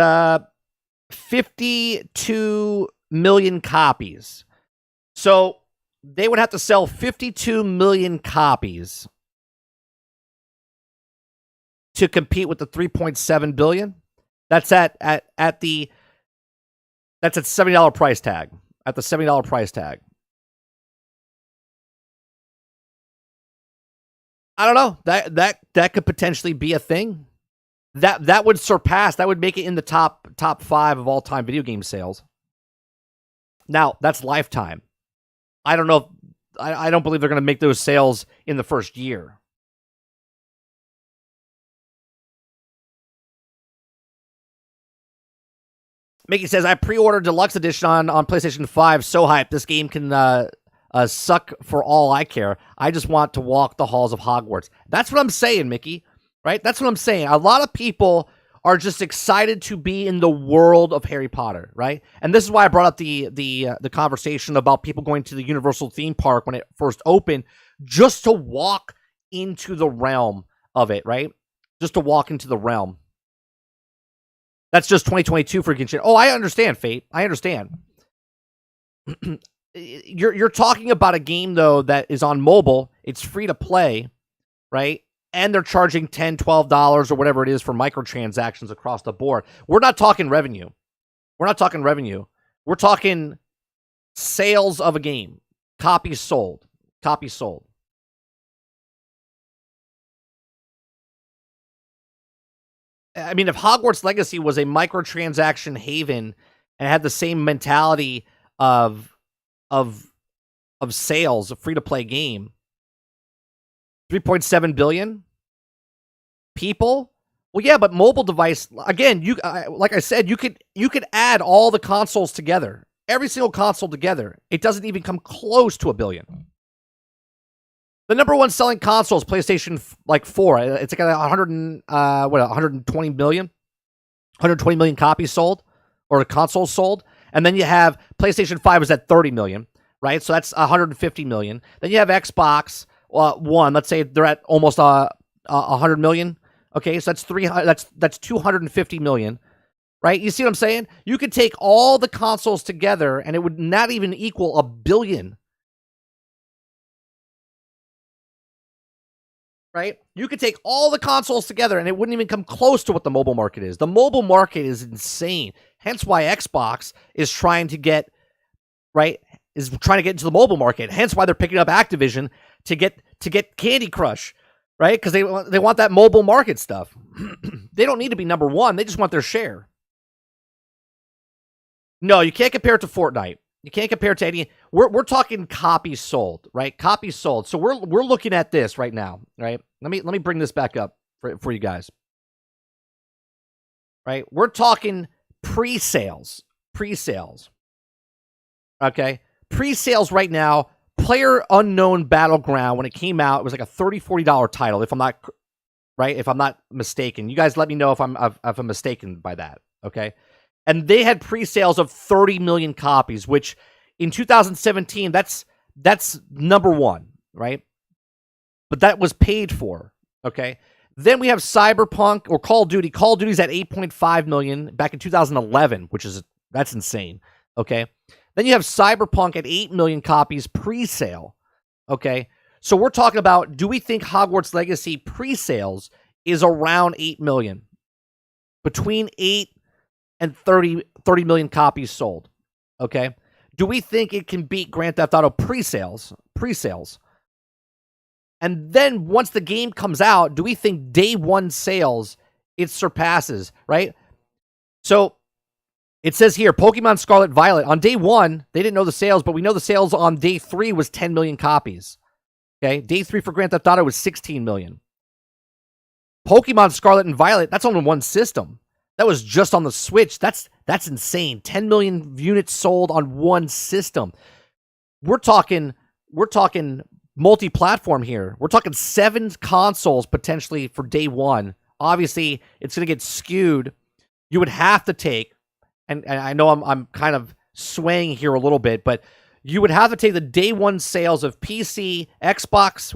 52 million copies. So they would have to sell 52 million copies to compete with the 3.7 billion. That's at the $70 price tag. At the $70 price tag. I don't know. That could potentially be a thing. That would surpass. That would make it in the top 5 of all time video game sales. Now that's lifetime. I don't know. I don't believe they're going to make those sales in the first year. Mickey says, I pre-ordered Deluxe Edition on PlayStation 5. So hyped. This game can suck for all I care. I just want to walk the halls of Hogwarts. That's what I'm saying, Mickey. Right? That's what I'm saying. A lot of people are just excited to be in the world of Harry Potter, right? And this is why I brought up the conversation about people going to the Universal theme park when it first opened, just to walk into the realm of it, right? Just to walk into the realm. That's just 2022 freaking shit. Oh, I understand, Fate. I understand. You're talking about a game, though, that is on mobile. It's free to play, right? And they're charging $10, $12 or whatever it is for microtransactions across the board. We're not talking revenue. We're not talking revenue. We're talking sales of a game. Copies sold. Copies sold. I mean, if Hogwarts Legacy was a microtransaction haven and had the same mentality of sales, a free-to-play game, 3.7 billion people? Well, yeah, but mobile device, again, like I said, you could add all the consoles together. Every single console together. It doesn't even come close to a billion. The number one selling console is PlayStation 4. It's like 120 million? 120 million copies sold, or consoles sold. And then you have PlayStation 5 is at 30 million, right? So that's 150 million. Then you have Xbox One. Let's say they're at almost 100 million. Okay, so that's 250 million, right? You see what I'm saying? You could take all the consoles together, and it would not even equal a billion. Right? You could take all the consoles together and it wouldn't even come close to what the mobile market is. The mobile market is insane. Hence why Xbox is trying to get, right, is trying to get into the mobile market. Hence why they're picking up Activision to get Candy Crush, right? Because they want that mobile market stuff. They don't need to be number one. They just want their share. No, you can't compare it to Fortnite. You can't compare it to any. We're talking copies sold, right? Copies sold. So we're looking at this right now, right? Let me bring this back up for you guys. Right? We're talking pre-sales. Okay? Pre-sales right now. Player Unknown Battleground, when it came out, it was like a $30, $40 title, if I'm not mistaken. You guys let me know if I'm mistaken by that, okay? And they had pre-sales of 30 million copies, which in 2017, that's number one, right? But that was paid for, okay? Then we have Cyberpunk or Call of Duty. Call of Duty's at 8.5 million back in 2011, that's insane, okay? Then you have Cyberpunk at 8 million copies pre-sale, okay? So we're talking about, do we think Hogwarts Legacy pre-sales is around 8 million? Between 8 and 30 million copies sold, okay? Do we think it can beat Grand Theft Auto pre-sales? And then once the game comes out, do we think day one sales, it surpasses, right? So it says here, Pokemon Scarlet Violet, on day one, they didn't know the sales, but we know the sales on day 3 was 10 million copies, okay? Day 3 for Grand Theft Auto was 16 million, Pokemon Scarlet and Violet, that's only one system. That was just on the Switch. That's insane. 10 million units sold on one system. We're talking multi-platform here. We're talking 7 consoles potentially for day one. Obviously, it's going to get skewed. You would have to take, and I know I'm kind of swaying here a little bit, but you would have to take the day one sales of PC, Xbox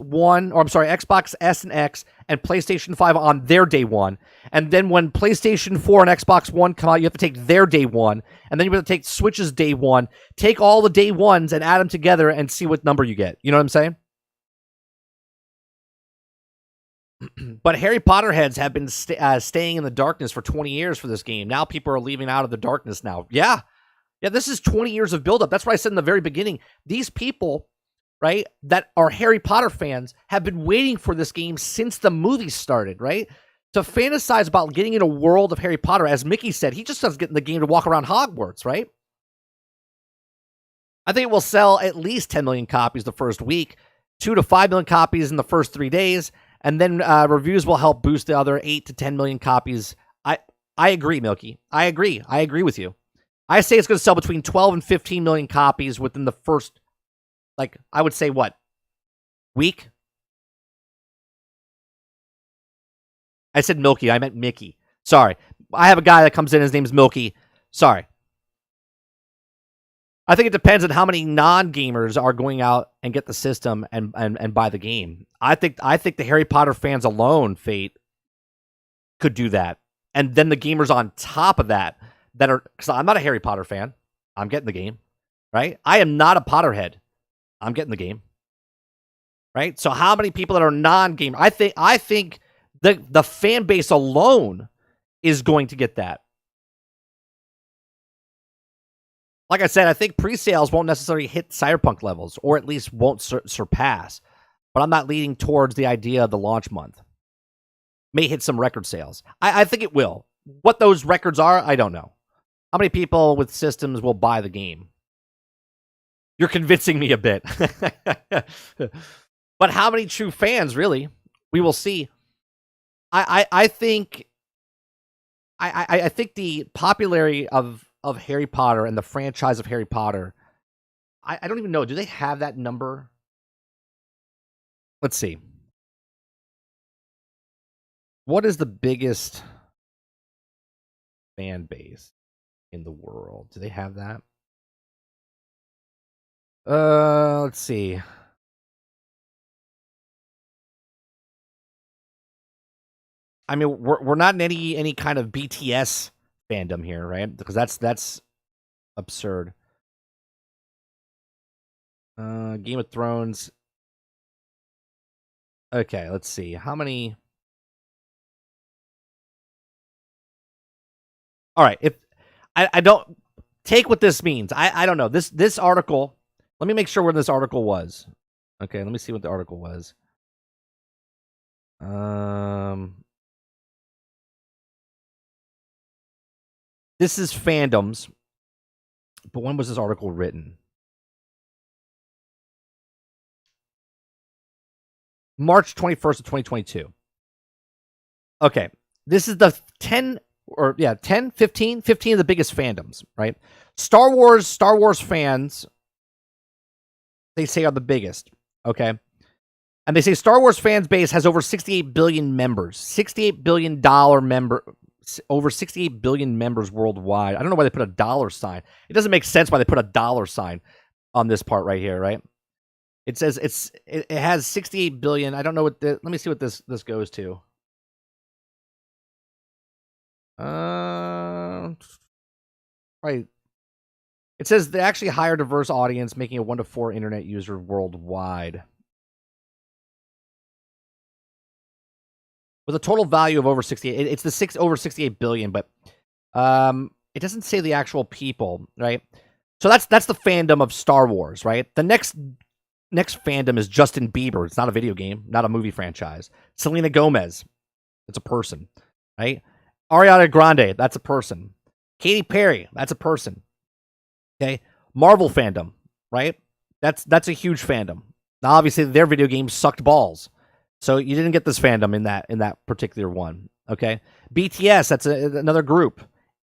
S and X, and PlayStation 5 on their day one. And then when PlayStation 4 and Xbox One come out, you have to take their day one. And then you have to take Switch's day one. Take all the day ones and add them together and see what number you get. You know what I'm saying? But Harry Potter heads have been staying in the darkness for 20 years for this game. Now people are leaving out of the darkness now. Yeah, this is 20 years of buildup. That's what I said in the very beginning. These people, right, that are Harry Potter fans have been waiting for this game since the movie started, right? To fantasize about getting in a world of Harry Potter, as Mickey said, he just doesn't get in the game to walk around Hogwarts, right? I think it will sell at least 10 million copies the first week, 2 to 5 million copies in the first 3 days, and then reviews will help boost the other 8 to 10 million copies. I agree, Milky. I agree with you. I say it's going to sell between 12 and 15 million copies within the first, I would say, what, week? I said Milky. I meant Mickey. Sorry. I have a guy that comes in. His name's Milky. Sorry. I think it depends on how many non-gamers are going out and get the system and buy the game. I think the Harry Potter fans alone, Fate, could do that. And then the gamers on top of that are, because I'm not a Harry Potter fan. I'm getting the game, right? I am not a Potterhead. I'm getting the game, right? So how many people that are non-gamer? I think the fan base alone is going to get that. Like I said, I think pre-sales won't necessarily hit Cyberpunk levels, or at least won't surpass. But I'm not leaning towards the idea of the launch month. May hit some record sales. I think it will. What those records are, I don't know. How many people with systems will buy the game? You're convincing me a bit. But how many true fans, really? We will see. I think the popularity of Harry Potter and the franchise of Harry Potter, I don't even know. Do they have that number? Let's see. What is the biggest fan base in the world? Do they have that? Let's see. I mean, we're not in any kind of BTS fandom here, right? Because that's absurd. Game of Thrones. Okay, let's see. How many? All right, if I don't take what this means. I don't know. This article, let me make sure where this article was. Okay, let me see what the article was. This is Fandom's, but when was this article written? March 21st of 2022. Okay, this is the 10, 15 of the biggest fandoms, right? Star Wars fans, they say, are the biggest, okay? And they say Star Wars fans base has over 68 billion members. $68 billion over 68 billion members worldwide. I don't know why they put a dollar sign. It doesn't make sense why they put a dollar sign on this part right here, right? It says it has 68 billion. I don't know what let me see what this goes to. Right. It says they actually hire a diverse audience, making a 1 to 4 internet user worldwide. With a total value of over 68, it's over 68 billion, but it doesn't say the actual people, right? So that's the fandom of Star Wars, right? The next fandom is Justin Bieber. It's not a video game, not a movie franchise. Selena Gomez, it's a person, right? Ariana Grande, that's a person. Katy Perry, that's a person. Okay, Marvel fandom, right? That's a huge fandom. Now, obviously, their video games sucked balls. So you didn't get this fandom in that particular one. Okay. BTS, that's another group.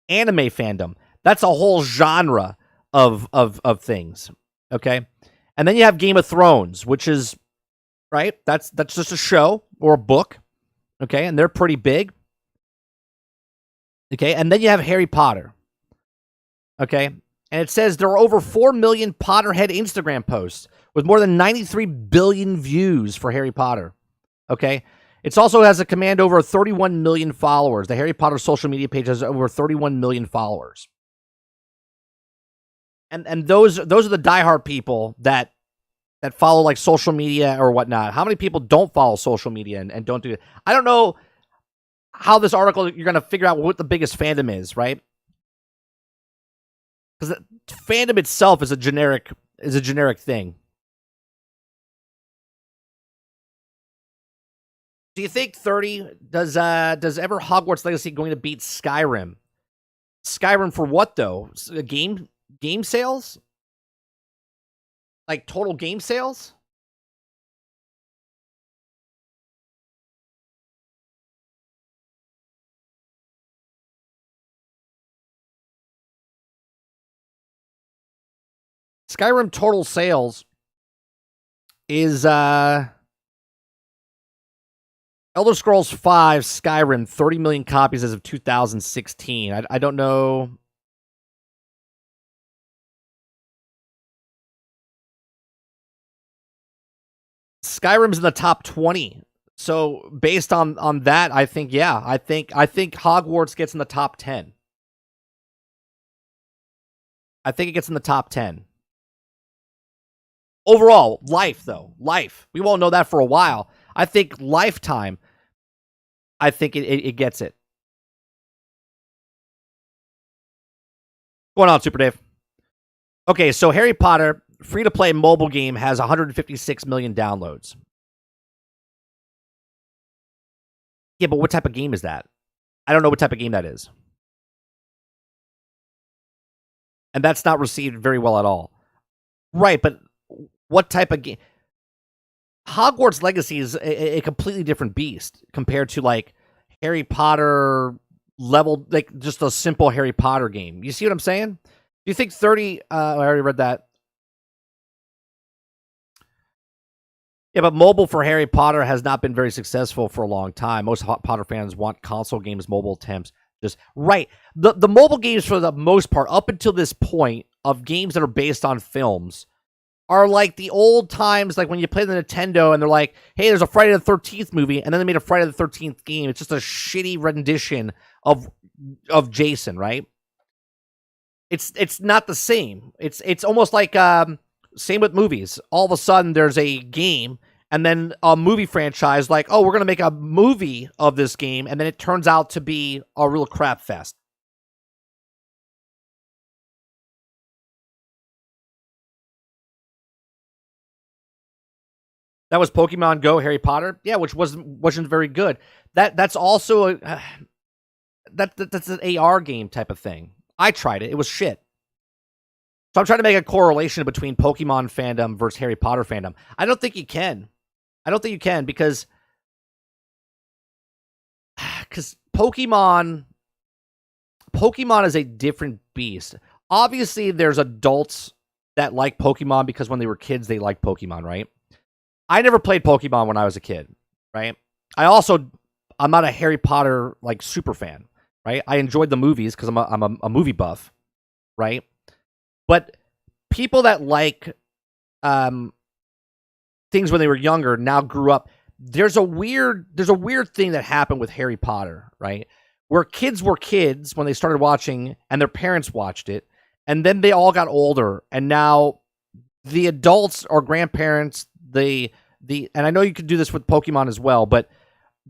Anime fandom, that's a whole genre of things. Okay. And then you have Game of Thrones, which is right. That's just a show or a book. Okay. And they're pretty big. Okay. And then you have Harry Potter. Okay. And it says there are over 4 million Potterhead Instagram posts with more than 93 billion views for Harry Potter. Okay. It also has a command over 31 million followers. The Harry Potter social media page has over 31 million followers. And those are the diehard people that follow like social media or whatnot. How many people don't follow social media and don't do it? I don't know how this article, you're going to figure out what the biggest fandom is, right? Because fandom itself is a generic thing. Do you think 30 does ever Hogwarts Legacy going to beat Skyrim? Skyrim for what though? Game sales? Like total game sales? Skyrim total sales is Elder Scrolls 5 Skyrim 30 million copies as of 2016. I don't know. Skyrim's in the top 20. So based on that, I think I think Hogwarts gets in the top 10. I think it gets in the top 10. Overall, life. We won't know that for a while. I think lifetime, I think it gets it. What's going on, Super Dave? Okay, so Harry Potter, free-to-play mobile game, has 156 million downloads. Yeah, but what type of game is that? I don't know what type of game that is. And that's not received very well at all. Right, but what type of game? Hogwarts Legacy is a completely different beast compared to like Harry Potter level, like just a simple Harry Potter game. You see what I'm saying? Do you think 30? I already read that. Yeah, but mobile for Harry Potter has not been very successful for a long time. Most Potter fans want console games, mobile attempts. Just right. The mobile games, for the most part, up until this point, of games that are based on films, are like the old times, like when you play the Nintendo and they're like, hey, there's a Friday the 13th movie, and then they made a Friday the 13th game. It's just a shitty rendition of Jason, right? It's not the same. It's almost like same with movies. All of a sudden there's a game and then a movie franchise like, oh, we're going to make a movie of this game, and then it turns out to be a real crap fest. That was Pokemon Go Harry Potter. Yeah, which wasn't very good. That's also that's an AR game type of thing. I tried it. It was shit. So I'm trying to make a correlation between Pokemon fandom versus Harry Potter fandom. I don't think you can. Because Pokemon is a different beast. Obviously, there's adults that like Pokemon because when they were kids, they liked Pokemon, right? I never played Pokemon when I was a kid, right? I'm not a Harry Potter like super fan, right? I enjoyed the movies because I'm a movie buff, right? But people that like things when they were younger now grew up. There's a weird thing that happened with Harry Potter, right? Where kids were kids when they started watching and their parents watched it, and then they all got older, and now the adults or grandparents, and I know you could do this with Pokemon as well, but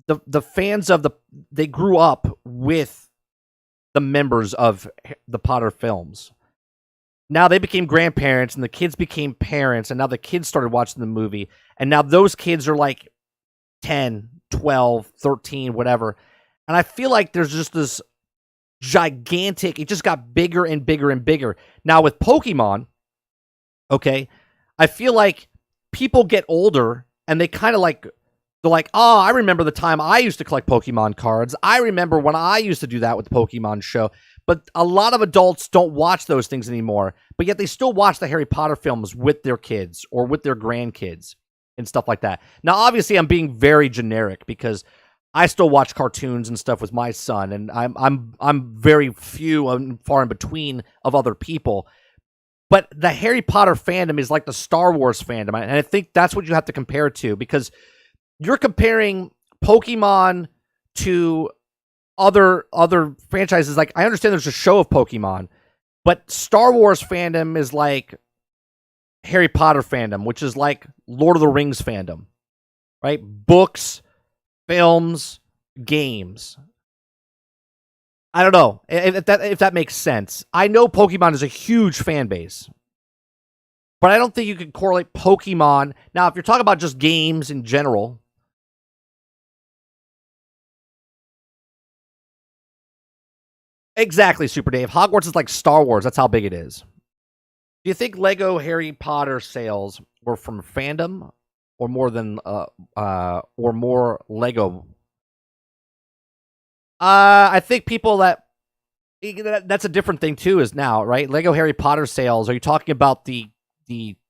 the fans they grew up with the members of the Potter films. Now they became grandparents, and the kids became parents, and now the kids started watching the movie, and now those kids are like 10, 12, 13, whatever. And I feel like there's just this gigantic, it just got bigger and bigger and bigger. Now with Pokemon, okay, I feel like people get older and they kind of like They're like, oh, I remember the time I used to collect Pokemon cards. I remember when I used to do that with the Pokemon show. But a lot of adults don't watch those things anymore, but yet they still watch the Harry Potter films with their kids or with their grandkids and stuff like that. Now, obviously, I'm being very generic because I still watch cartoons and stuff with my son, and I'm very few and far in between of other people. But the Harry Potter fandom is like the Star Wars fandom, and I think that's what you have to compare it to, because you're comparing Pokemon to other franchises. Like, I understand there's a show of Pokemon, but Star Wars fandom is like Harry Potter fandom, which is like Lord of the Rings fandom, right? Books, films, games. I don't know if that makes sense. I know Pokemon is a huge fan base, but I don't think you can correlate Pokemon. Now, if you're talking about just games in general, exactly, Super Dave. Hogwarts is like Star Wars. That's how big it is. Do you think Lego Harry Potter sales were from fandom or more than or more Lego? I think people that's a different thing too, is now, right? Lego Harry Potter sales. Are you talking about the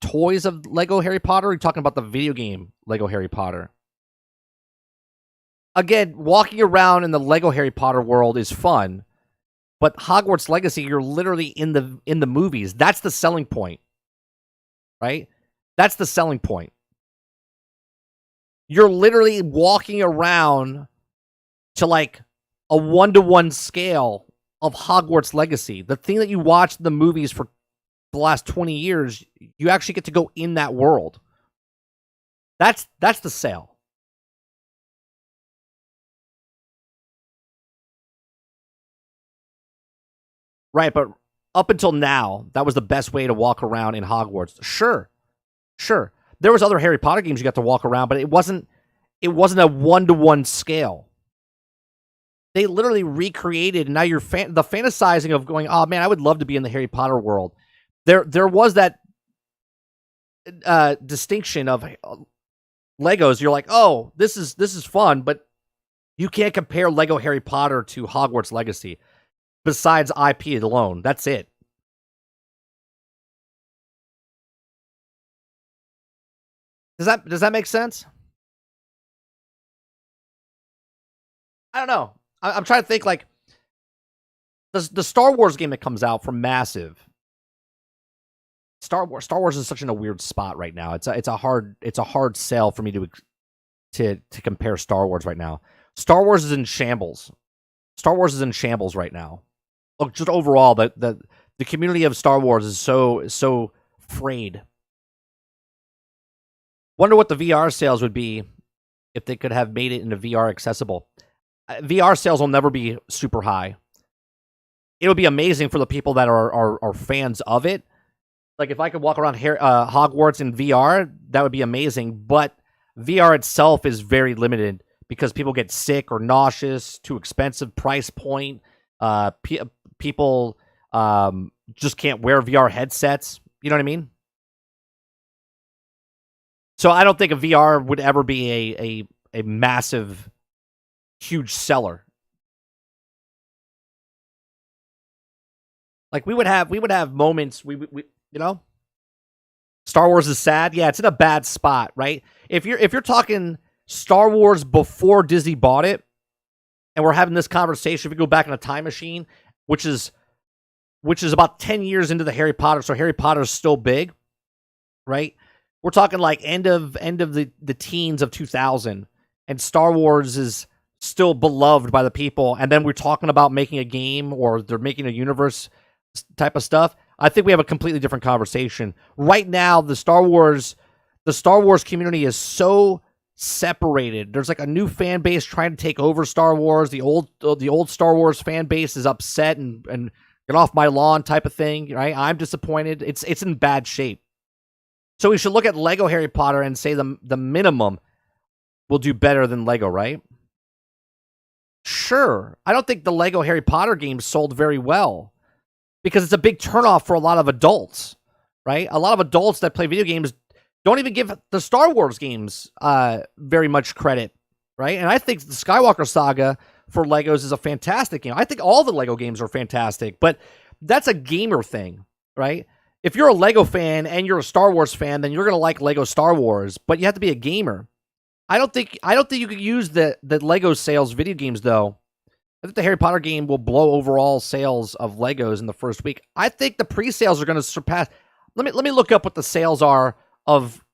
toys of Lego Harry Potter? Or are you talking about the video game Lego Harry Potter? Again, walking around in the Lego Harry Potter world is fun, but Hogwarts Legacy, you're literally in the movies. That's the selling point, right? That's the selling point. You're literally walking around to like a 1-to-1 scale of Hogwarts Legacy. The thing that you watch in the movies for the last 20 years, you actually get to go in that world. That's the sale. Right, but up until now, that was the best way to walk around in Hogwarts. Sure. There was other Harry Potter games you got to walk around, but it wasn't a 1-to-1 scale. They literally recreated, and now you're the fantasizing of going, oh man, I would love to be in the Harry Potter world. There was that distinction of Legos. You're like, oh, this is fun, but you can't compare Lego Harry Potter to Hogwarts Legacy. Besides IP alone, that's it. Does that make sense? I don't know. I'm trying to think, like, the Star Wars game that comes out from Massive. Star Wars is such in a weird spot right now. It's a hard sell for me to compare Star Wars right now. Star Wars is in shambles. Star Wars is in shambles right now. Look, just overall, the community of Star Wars is so frayed. Wonder what the VR sales would be if they could have made it into VR accessible. VR sales will never be super high. It'll be amazing for the people that are fans of it. Like, if I could walk around Hogwarts in VR, that would be amazing. But VR itself is very limited because people get sick or nauseous, too expensive price point. People just can't wear VR headsets. You know what I mean? So I don't think a VR would ever be a massive, huge seller. Like, we would have moments. We you know, Star Wars is sad. Yeah, it's in a bad spot, right? If you're talking Star Wars before Disney bought it, and we're having this conversation, if we go back in a time machine, which is about 10 years into the Harry Potter, so Harry Potter is still big, right? We're talking like end of the teens of 2000, and Star Wars is still beloved by the people, and then we're talking about making a game, or they're making a universe type of stuff. I think we have a completely different conversation. Right now, the Star Wars community is so separated. There's like a new fan base trying to take over Star Wars. The old Star Wars fan base is upset and get off my lawn type of thing, right? I'm disappointed. It's in bad shape. So we should look at Lego Harry Potter and say the minimum will do better than Lego, right? Sure. I don't think the Lego Harry Potter game sold very well because it's a big turnoff for a lot of adults, right? A lot of adults that play video games Don't even give the Star Wars games very much credit, right? And I think the Skywalker Saga for Legos is a fantastic game. I think all the Lego games are fantastic, but that's a gamer thing, right? If you're a Lego fan and you're a Star Wars fan, then you're going to like Lego Star Wars, but you have to be a gamer. I don't think you could use the Lego sales video games though. I think the Harry Potter game will blow overall sales of Legos in the first week. I think the pre-sales are going to surpass. Let me look up what the sales are of,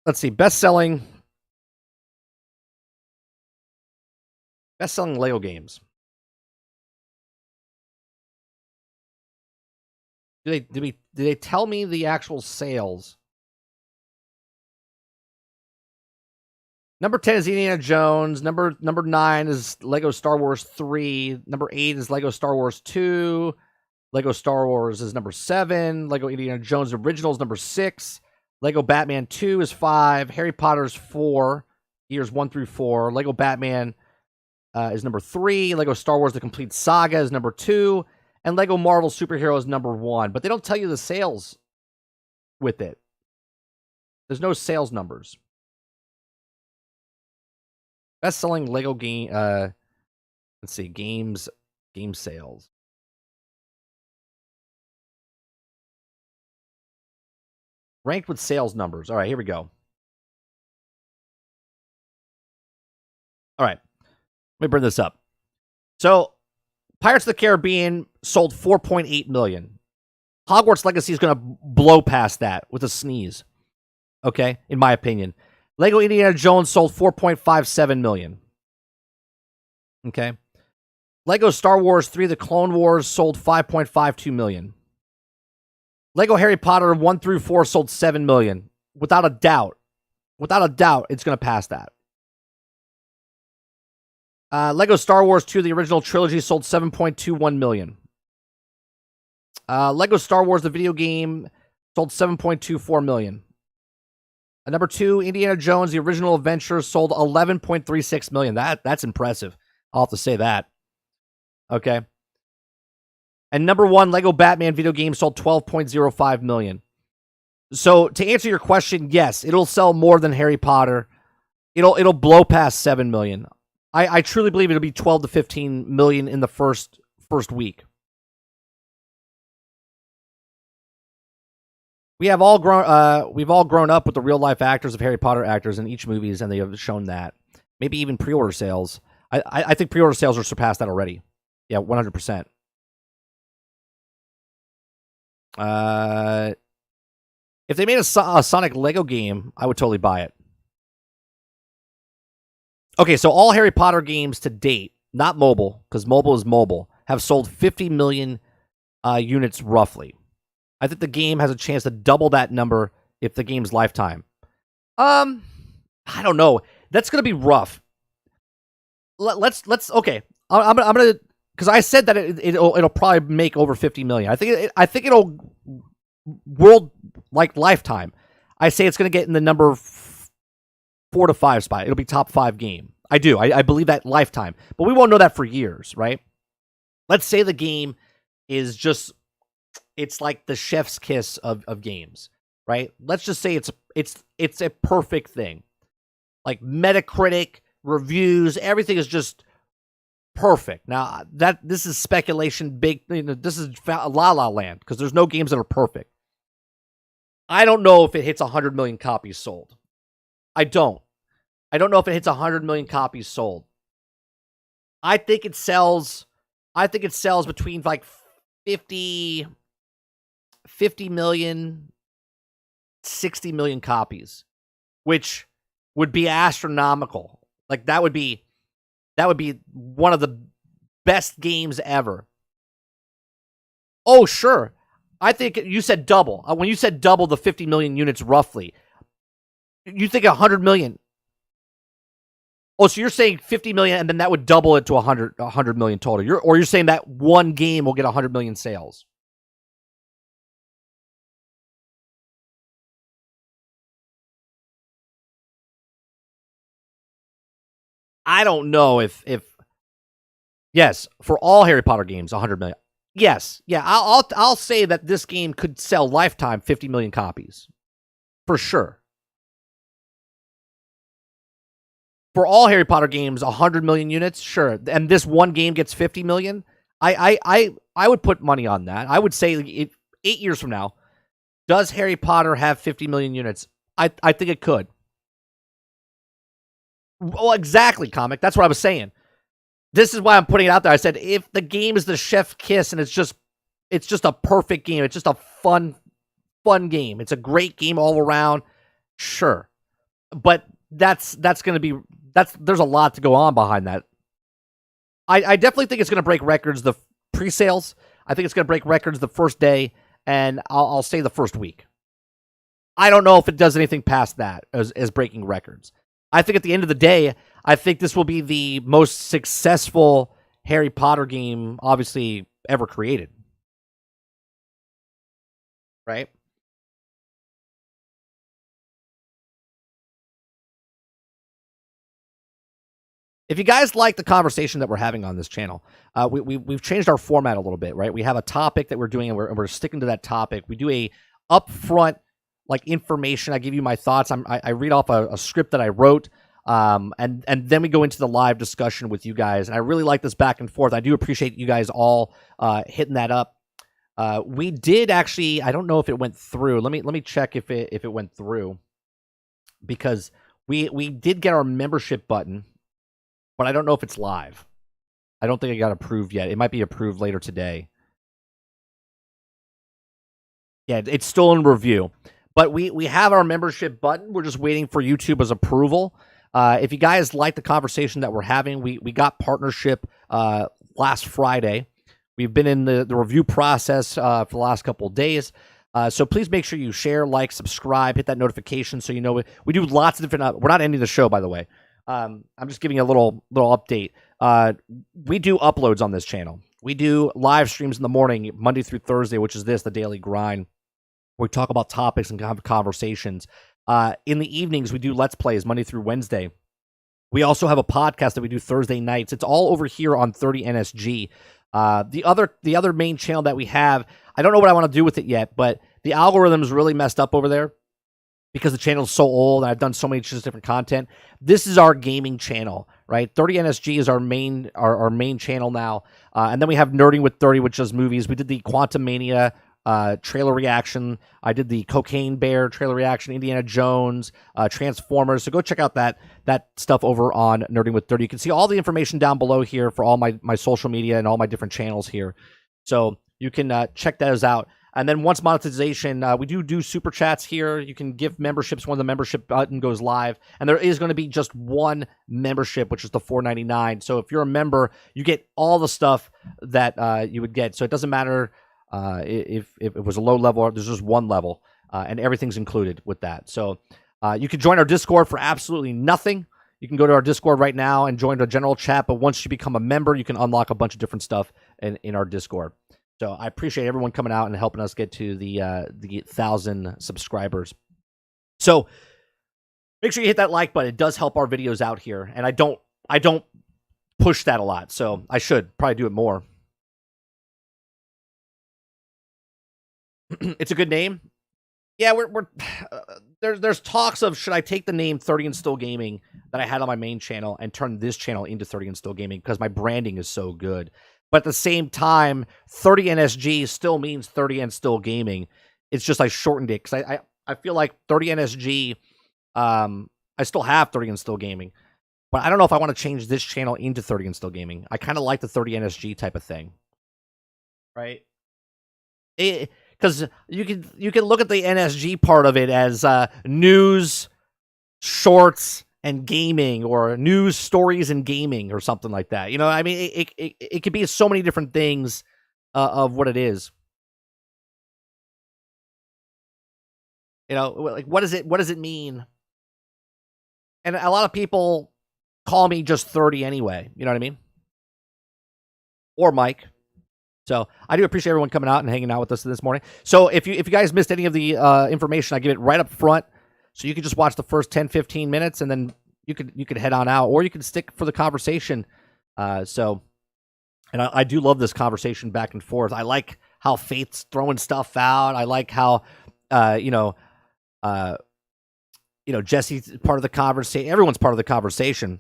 let's see, best-selling Lego games. Do they tell me the actual sales? Number 10 is Indiana Jones. Number 9 is Lego Star Wars 3. Number 8 is Lego Star Wars 2. Lego Star Wars is number 7. Lego Indiana Jones Original is number 6. Lego Batman 2 is 5. Harry Potter is 4. Years 1 through 4. Lego Batman is number 3. Lego Star Wars The Complete Saga is number 2. And Lego Marvel Superhero is number 1. But they don't tell you the sales with it. There's no sales numbers. Best-selling Lego game, let's see, game sales. Ranked with sales numbers. All right, here we go. All right, let me bring this up. So, Pirates of the Caribbean sold 4.8 million. Hogwarts Legacy is going to blow past that with a sneeze. Okay, in my opinion. Lego Indiana Jones sold 4.57 million. Okay. Lego Star Wars 3 The Clone Wars sold 5.52 million. Lego Harry Potter 1 through 4 sold 7 million. Without a doubt, it's going to pass that. Lego Star Wars 2 The Original Trilogy sold 7.21 million. Lego Star Wars The Video Game sold 7.24 million. Number 2, Indiana Jones, The Original Adventure, sold 11.36 million. That's impressive. I'll have to say that. Okay. And number 1, Lego Batman video game sold 12.05 million. So to answer your question, yes, it'll sell more than Harry Potter. It'll blow past 7 million. I truly believe it'll be 12 to 15 million in the first week. We've all grown up with the real life actors of Harry Potter actors in each movies, and they have shown that. Maybe even pre-order sales. I think pre-order sales are surpassed that already. Yeah, 100%. If they made a Sonic Lego game, I would totally buy it. Okay, so all Harry Potter games to date, not mobile, because mobile is mobile, have sold 50 million units roughly. I think the game has a chance to double that number if the game's lifetime. I don't know. That's gonna be rough. Let's okay. I'm gonna, because I said that it'll probably make over 50 million. I think it'll world like lifetime. I say it's gonna get in the number 4 to 5 spot. It'll be top 5 game. I do. I believe that lifetime, but we won't know that for years, right? Let's say the game is just. It's like the chef's kiss of games, right? Let's just say it's a perfect thing. Like Metacritic, reviews, everything is just perfect. Now, this is speculation, this is La La Land, because there's no games that are perfect. I don't know if it hits 100 million copies sold. I don't know if it hits 100 million copies sold. I think it sells between like 50 million, 60 million copies, which would be astronomical. Like that would be one of the best games ever. Oh, sure. I think you said double. When you said double the 50 million units roughly, you think 100 million. Oh, so you're saying 50 million and then that would double it to 100 million total. You're saying that one game will get 100 million sales. I don't know if yes, for all Harry Potter games, 100 million. Yes, yeah, I'll say that this game could sell lifetime 50 million copies. for sure. For all Harry Potter games, 100 million units, sure. And this one game gets 50 million. I would put money on that. I would say 8 years from now, does Harry Potter have 50 million units? I think it could. Well, exactly, comic. That's what I was saying. This is why I'm putting it out there. I said if the game is the chef kiss and it's just a perfect game, it's just a fun game. It's a great game all around. Sure, but there's a lot to go on behind that. I definitely think it's going to break records the pre-sales. I think it's going to break records the first day, and I'll say the first week. I don't know if it does anything past that as breaking records. I think at the end of the day, I think this will be the most successful Harry Potter game, obviously, ever created. Right? If you guys like the conversation that we're having on this channel, we've changed our format a little bit, right? We have a topic that we're doing, and we're sticking to that topic. We do a upfront information. I give you my thoughts. I read off a script that I wrote, and then we go into the live discussion with you guys. And I really like this back and forth. I do appreciate you guys all hitting that up. We did actually. I don't know if it went through. Let me check if it went through, because we did get our membership button. But I don't know if it's live. I don't think it got approved yet. It might be approved later today. Yeah, it's still in review. But we have our membership button. We're just waiting for YouTube's approval. If you guys like the conversation that we're having, we got partnership last Friday. We've been in the review process for the last couple of days. So please make sure you share, like, subscribe, hit that notification so you know we do lots of different... we're not ending the show, by the way. I'm just giving you a little update. We do uploads on this channel. We do live streams in the morning, Monday through Thursday, which is the daily grind. We talk about topics and have conversations. In the evenings, we do Let's Plays Monday through Wednesday. We also have a podcast that we do Thursday nights. It's all over here on 30NSG. The other main channel that we have, I don't know what I want to do with it yet, but the algorithm is really messed up over there, because the channel is so old and I've done so many just different content. This is our gaming channel, right? 30NSG is our main channel now. And then we have Nerding with 30, which does movies. We did the Quantum Mania trailer reaction. I did the Cocaine Bear trailer reaction, Indiana Jones, Transformers. So go check out that stuff over on Nerding with 30. You can see all the information down below here for all my social media and all my different channels here. So you can check those out. And then once monetization, we do super chats here. You can give memberships when the membership button goes live. And there is going to be just one membership, which is the $4.99. So if you're a member, you get all the stuff that you would get. So it doesn't matter if it was a low level or there's just one level. And everything's included with that. So you can join our Discord for absolutely nothing. You can go to our Discord right now and join the general chat. But once you become a member, you can unlock a bunch of different stuff in our Discord. So I appreciate everyone coming out and helping us get to the 1,000 subscribers. So make sure you hit that like button. It does help our videos out here, and I don't push that a lot, so I should probably do it more. It's a good name. Yeah, there's talks of should I take the name 30 and Still Gaming that I had on my main channel and turn this channel into 30 and Still Gaming, because my branding is so good. But at the same time, 30NSG still means 30 and Still Gaming. It's just I shortened it because I feel like 30NSG, I still have 30 and Still Gaming. But I don't know if I want to change this channel into 30 and Still Gaming. I kind of like the 30NSG type of thing. Right? Because you can look at the NSG part of it as news, shorts, and gaming, or news, stories, and gaming, or something like that. You know, I mean, it could be so many different things of what it is. You know, like what does it mean? And a lot of people call me just 30 anyway. You know what I mean? Or Mike. So I do appreciate everyone coming out and hanging out with us this morning. So if you guys missed any of the information, I give it right up front. So you can just watch the first 10, 15 minutes, and then you could head on out, or you can stick for the conversation. And I do love this conversation back and forth. I like how Faith's throwing stuff out. I like how, Jesse's part of the conversation. Everyone's part of the conversation.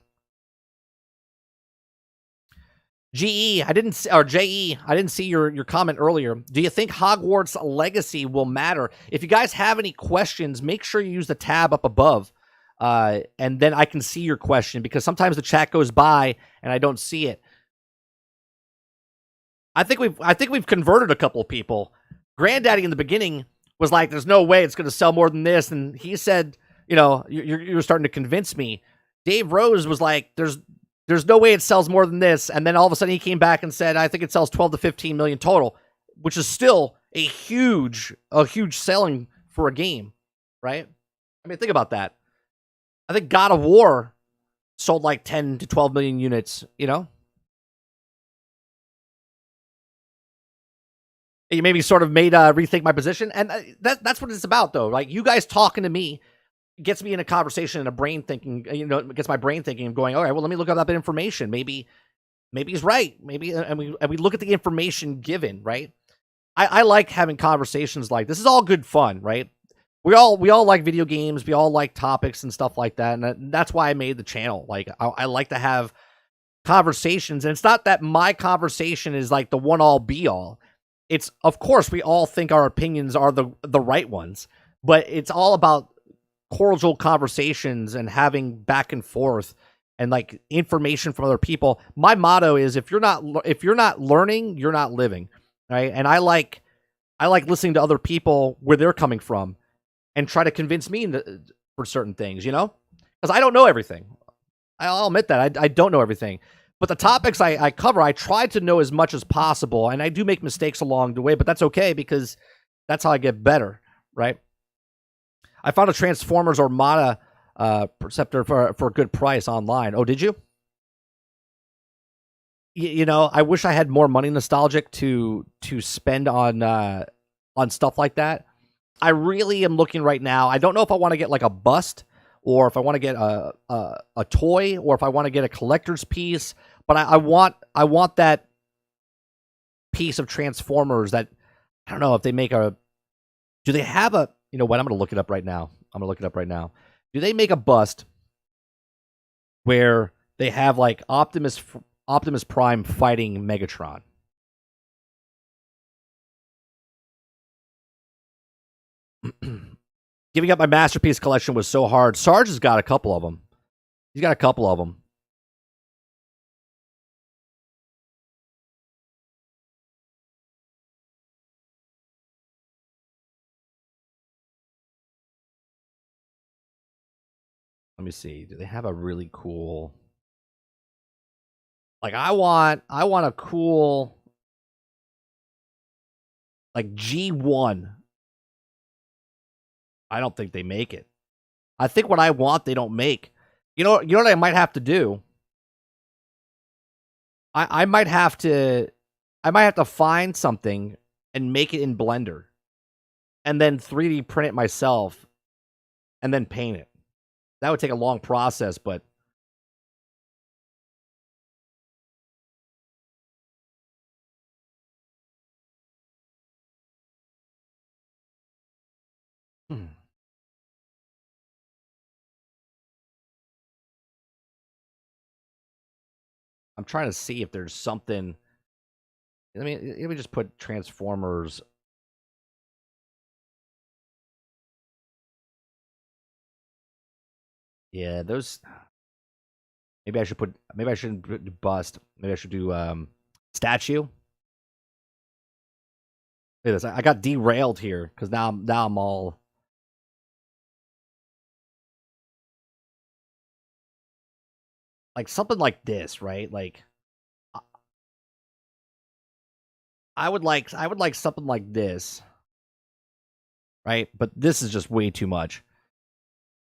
JE, I didn't see your comment earlier. Do you think Hogwarts Legacy will matter? If you guys have any questions, make sure you use the tab up above, and then I can see your question, because sometimes the chat goes by and I don't see it. I think we've converted a couple of people. Granddaddy in the beginning was like, "There's no way it's going to sell more than this," and he said, you're starting to convince me. Dave Rose was like, "There's no way it sells more than this," and then all of a sudden he came back and said, "I think it sells 12 to 15 million total," which is still a huge selling for a game, right? I mean, think about that. I think God of War sold like 10 to 12 million units, You maybe sort of made rethink my position, and that's what it's about, though. Like, you guys talking to me gets me in a conversation and a brain thinking. Gets my brain thinking and going, all right, well, let me look up that bit of information. Maybe he's right. Maybe, and we look at the information given, right? I like having conversations like this. Is all good fun, right? We all like video games. We all like topics and stuff like that, and that's why I made the channel. Like, I like to have conversations, and it's not that my conversation is like the one all be all. It's, of course, we all think our opinions are the right ones, but it's all about cordial conversations and having back and forth and like information from other people. My motto is, if you're not learning, you're not living, right? And I like listening to other people where they're coming from and try to convince me for certain things, because I don't know everything. I'll admit that I don't know everything. But the topics I cover, I try to know as much as possible, and I do make mistakes along the way, but that's okay, because that's how I get better, right? I found a Transformers Armada Perceptor for a good price online. Oh, did you? I wish I had more money nostalgic to spend on stuff like that. I really am looking right now. I don't know if I want to get like a bust, or if I want to get a toy, or if I want to get a collector's piece. But I want that piece of Transformers that, I don't know if they make do they have a, what, I'm going to look it up right now. Do they make a bust where they have like Optimus Prime fighting Megatron? Giving up my masterpiece collection was so hard. Sarge has got a couple of them. He's got a couple of them. Let me see. Do they have a really cool? Like, I want a cool, like, G1. I don't think they make it. I think what I want, they don't make. You know what I might have to do? I might have to find something and make it in Blender, and then 3D print it myself, and then paint it. That would take a long process, but I'm trying to see if there's something. Let me just put Transformers. Yeah, those. Maybe I shouldn't do bust. Maybe I should do statue. Look at this. I got derailed here because now I'm all. Like something like this, right? Like, I would like something like this, right? But this is just way too much.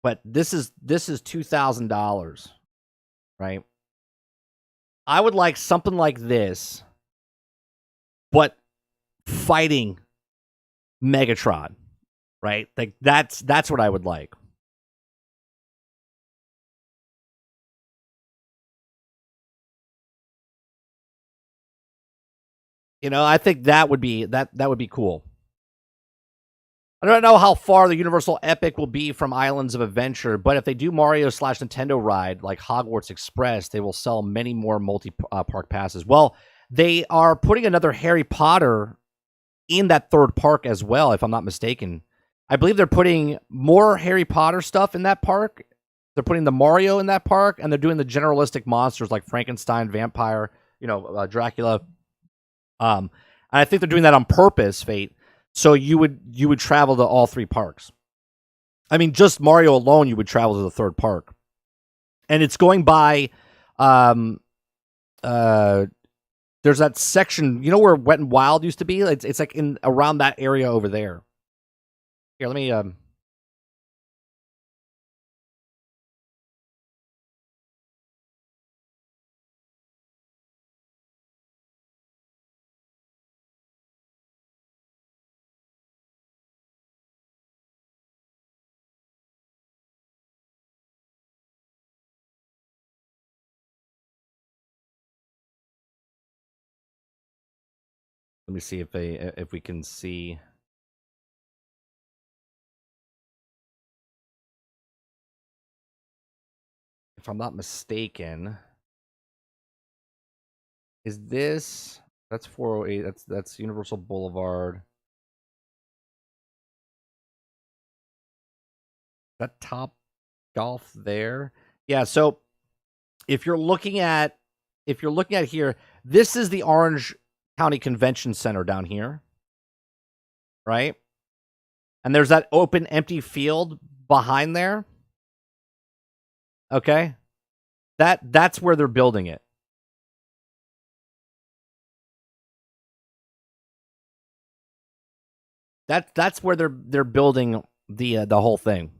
But this is $2,000, right? I would like something like this, but fighting Megatron, right? Like, that's what I would like. I think that would be cool. I don't know how far the Universal Epic will be from Islands of Adventure, but if they do Mario/Nintendo ride like Hogwarts Express, they will sell many more multi-park passes. Well, they are putting another Harry Potter in that third park as well, if I'm not mistaken. I believe they're putting more Harry Potter stuff in that park. They're putting the Mario in that park, and they're doing the generalistic monsters like Frankenstein, vampire, Dracula. And I think they're doing that on purpose, Fate. So you would travel to all three parks. I mean, just Mario alone, you would travel to the third park, and it's going by. There's that section, where Wet and Wild used to be. It's like in around that area over there. Here, let me. Let me see if we can see. If I'm not mistaken, is this that's 408? That's Universal Boulevard. That Top Golf there, yeah. So if you're looking at here, this is the Orange County Convention Center down here, right? And there's that open, empty field behind there. Okay, that's where they're building it. That's where they're building the whole thing.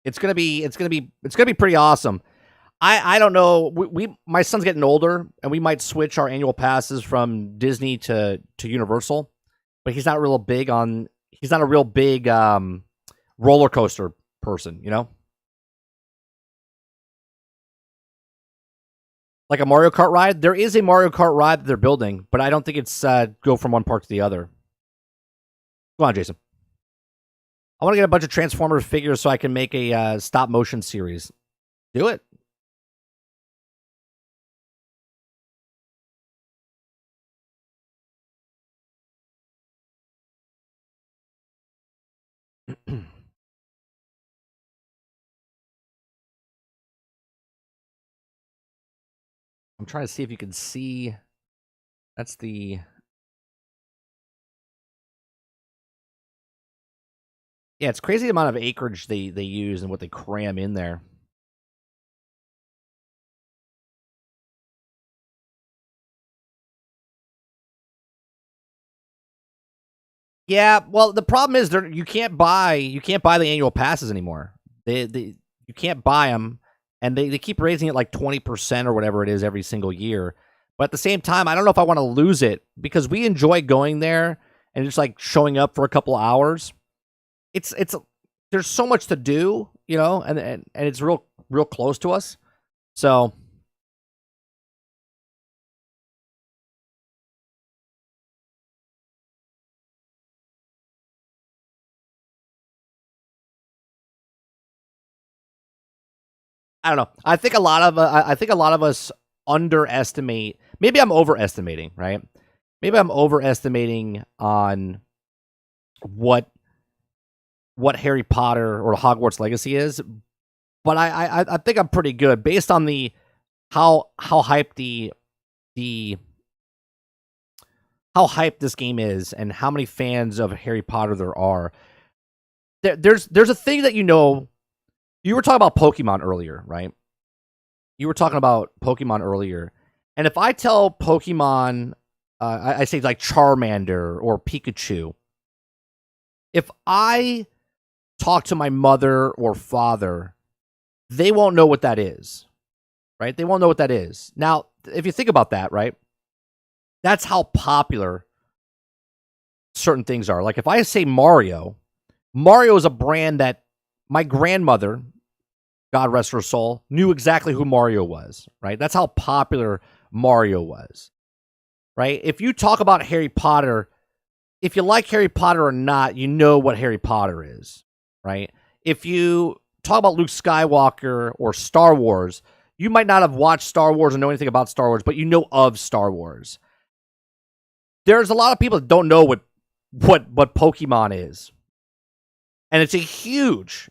It's gonna be pretty awesome. I don't know. My son's getting older, and we might switch our annual passes from Disney to Universal, but he's not a real big roller coaster person, Like a Mario Kart ride. There is a Mario Kart ride that they're building, but I don't think it's go from one park to the other. Go on, Jason. I want to get a bunch of Transformers figures so I can make a stop motion series. Do it. I'm trying to see if you can see. That's the. Yeah, it's crazy the amount of acreage they use and what they cram in there. Yeah, well, the problem is you can't buy the annual passes anymore. You can't buy them, and they keep raising it like 20% or whatever it is every single year. But at the same time, I don't know if I want to lose it because we enjoy going there and just like showing up for a couple of hours. It's there's so much to do, and it's real close to us. So I don't know. I think a lot of us underestimate. Maybe I'm overestimating, right? Maybe I'm overestimating on what Harry Potter or Hogwarts Legacy is, but I think I'm pretty good based on the how hyped how hyped this game is and how many fans of Harry Potter there are. There's a thing that you were talking about Pokemon earlier, right? You were talking about Pokemon earlier, and if I tell Pokemon, I say like Charmander or Pikachu, if I talk to my mother or father, they won't know what that is, right? They won't know what that is. Now, if you think about that, right? That's how popular certain things are. Like if I say Mario is a brand that my grandmother, God rest her soul, knew exactly who Mario was, right? That's how popular Mario was. right? If you talk about Harry Potter, if you like Harry Potter or not, you know what Harry Potter is, right? If you talk about Luke Skywalker or Star Wars, you might not have watched Star Wars or know anything about Star Wars, but you know of Star Wars. There's a lot of people that don't know what Pokemon is. And it's a huge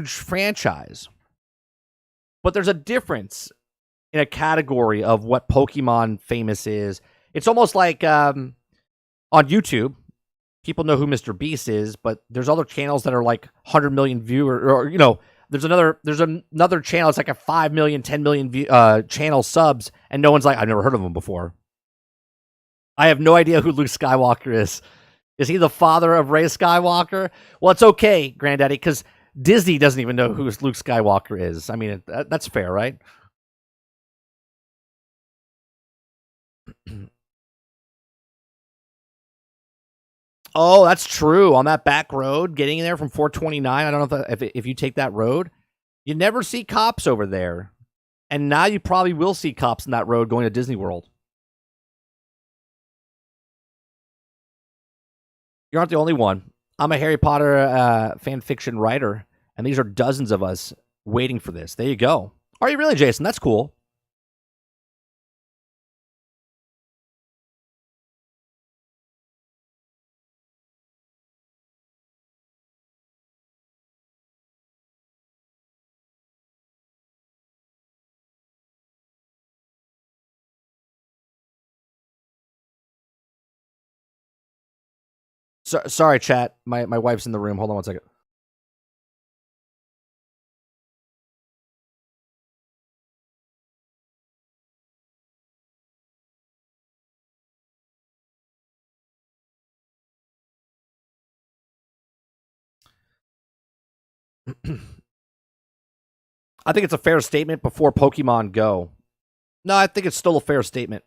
franchise. But there's a difference in a category of what Pokemon famous is. It's almost like on YouTube, people know who Mr. Beast is, but there's other channels that are like 100 million viewers, or there's another channel. It's like a 5 million, 10 million channel subs, and no one's like, I've never heard of him before. I have no idea who Luke Skywalker is. Is he the father of Rey Skywalker? Well, it's okay, Granddaddy, because Disney doesn't even know who Luke Skywalker is. I mean, that's fair, right? Oh, that's true. On that back road, getting in there from 429, I don't know if you take that road, you never see cops over there. And now you probably will see cops in that road going to Disney World. You aren't the only one. I'm a Harry Potter fan fiction writer, and these are dozens of us waiting for this. There you go. Are you really, Jason? That's cool. Sorry, chat. My wife's in the room. Hold on one second. I think it's a fair statement before Pokemon Go. No, I think it's still a fair statement.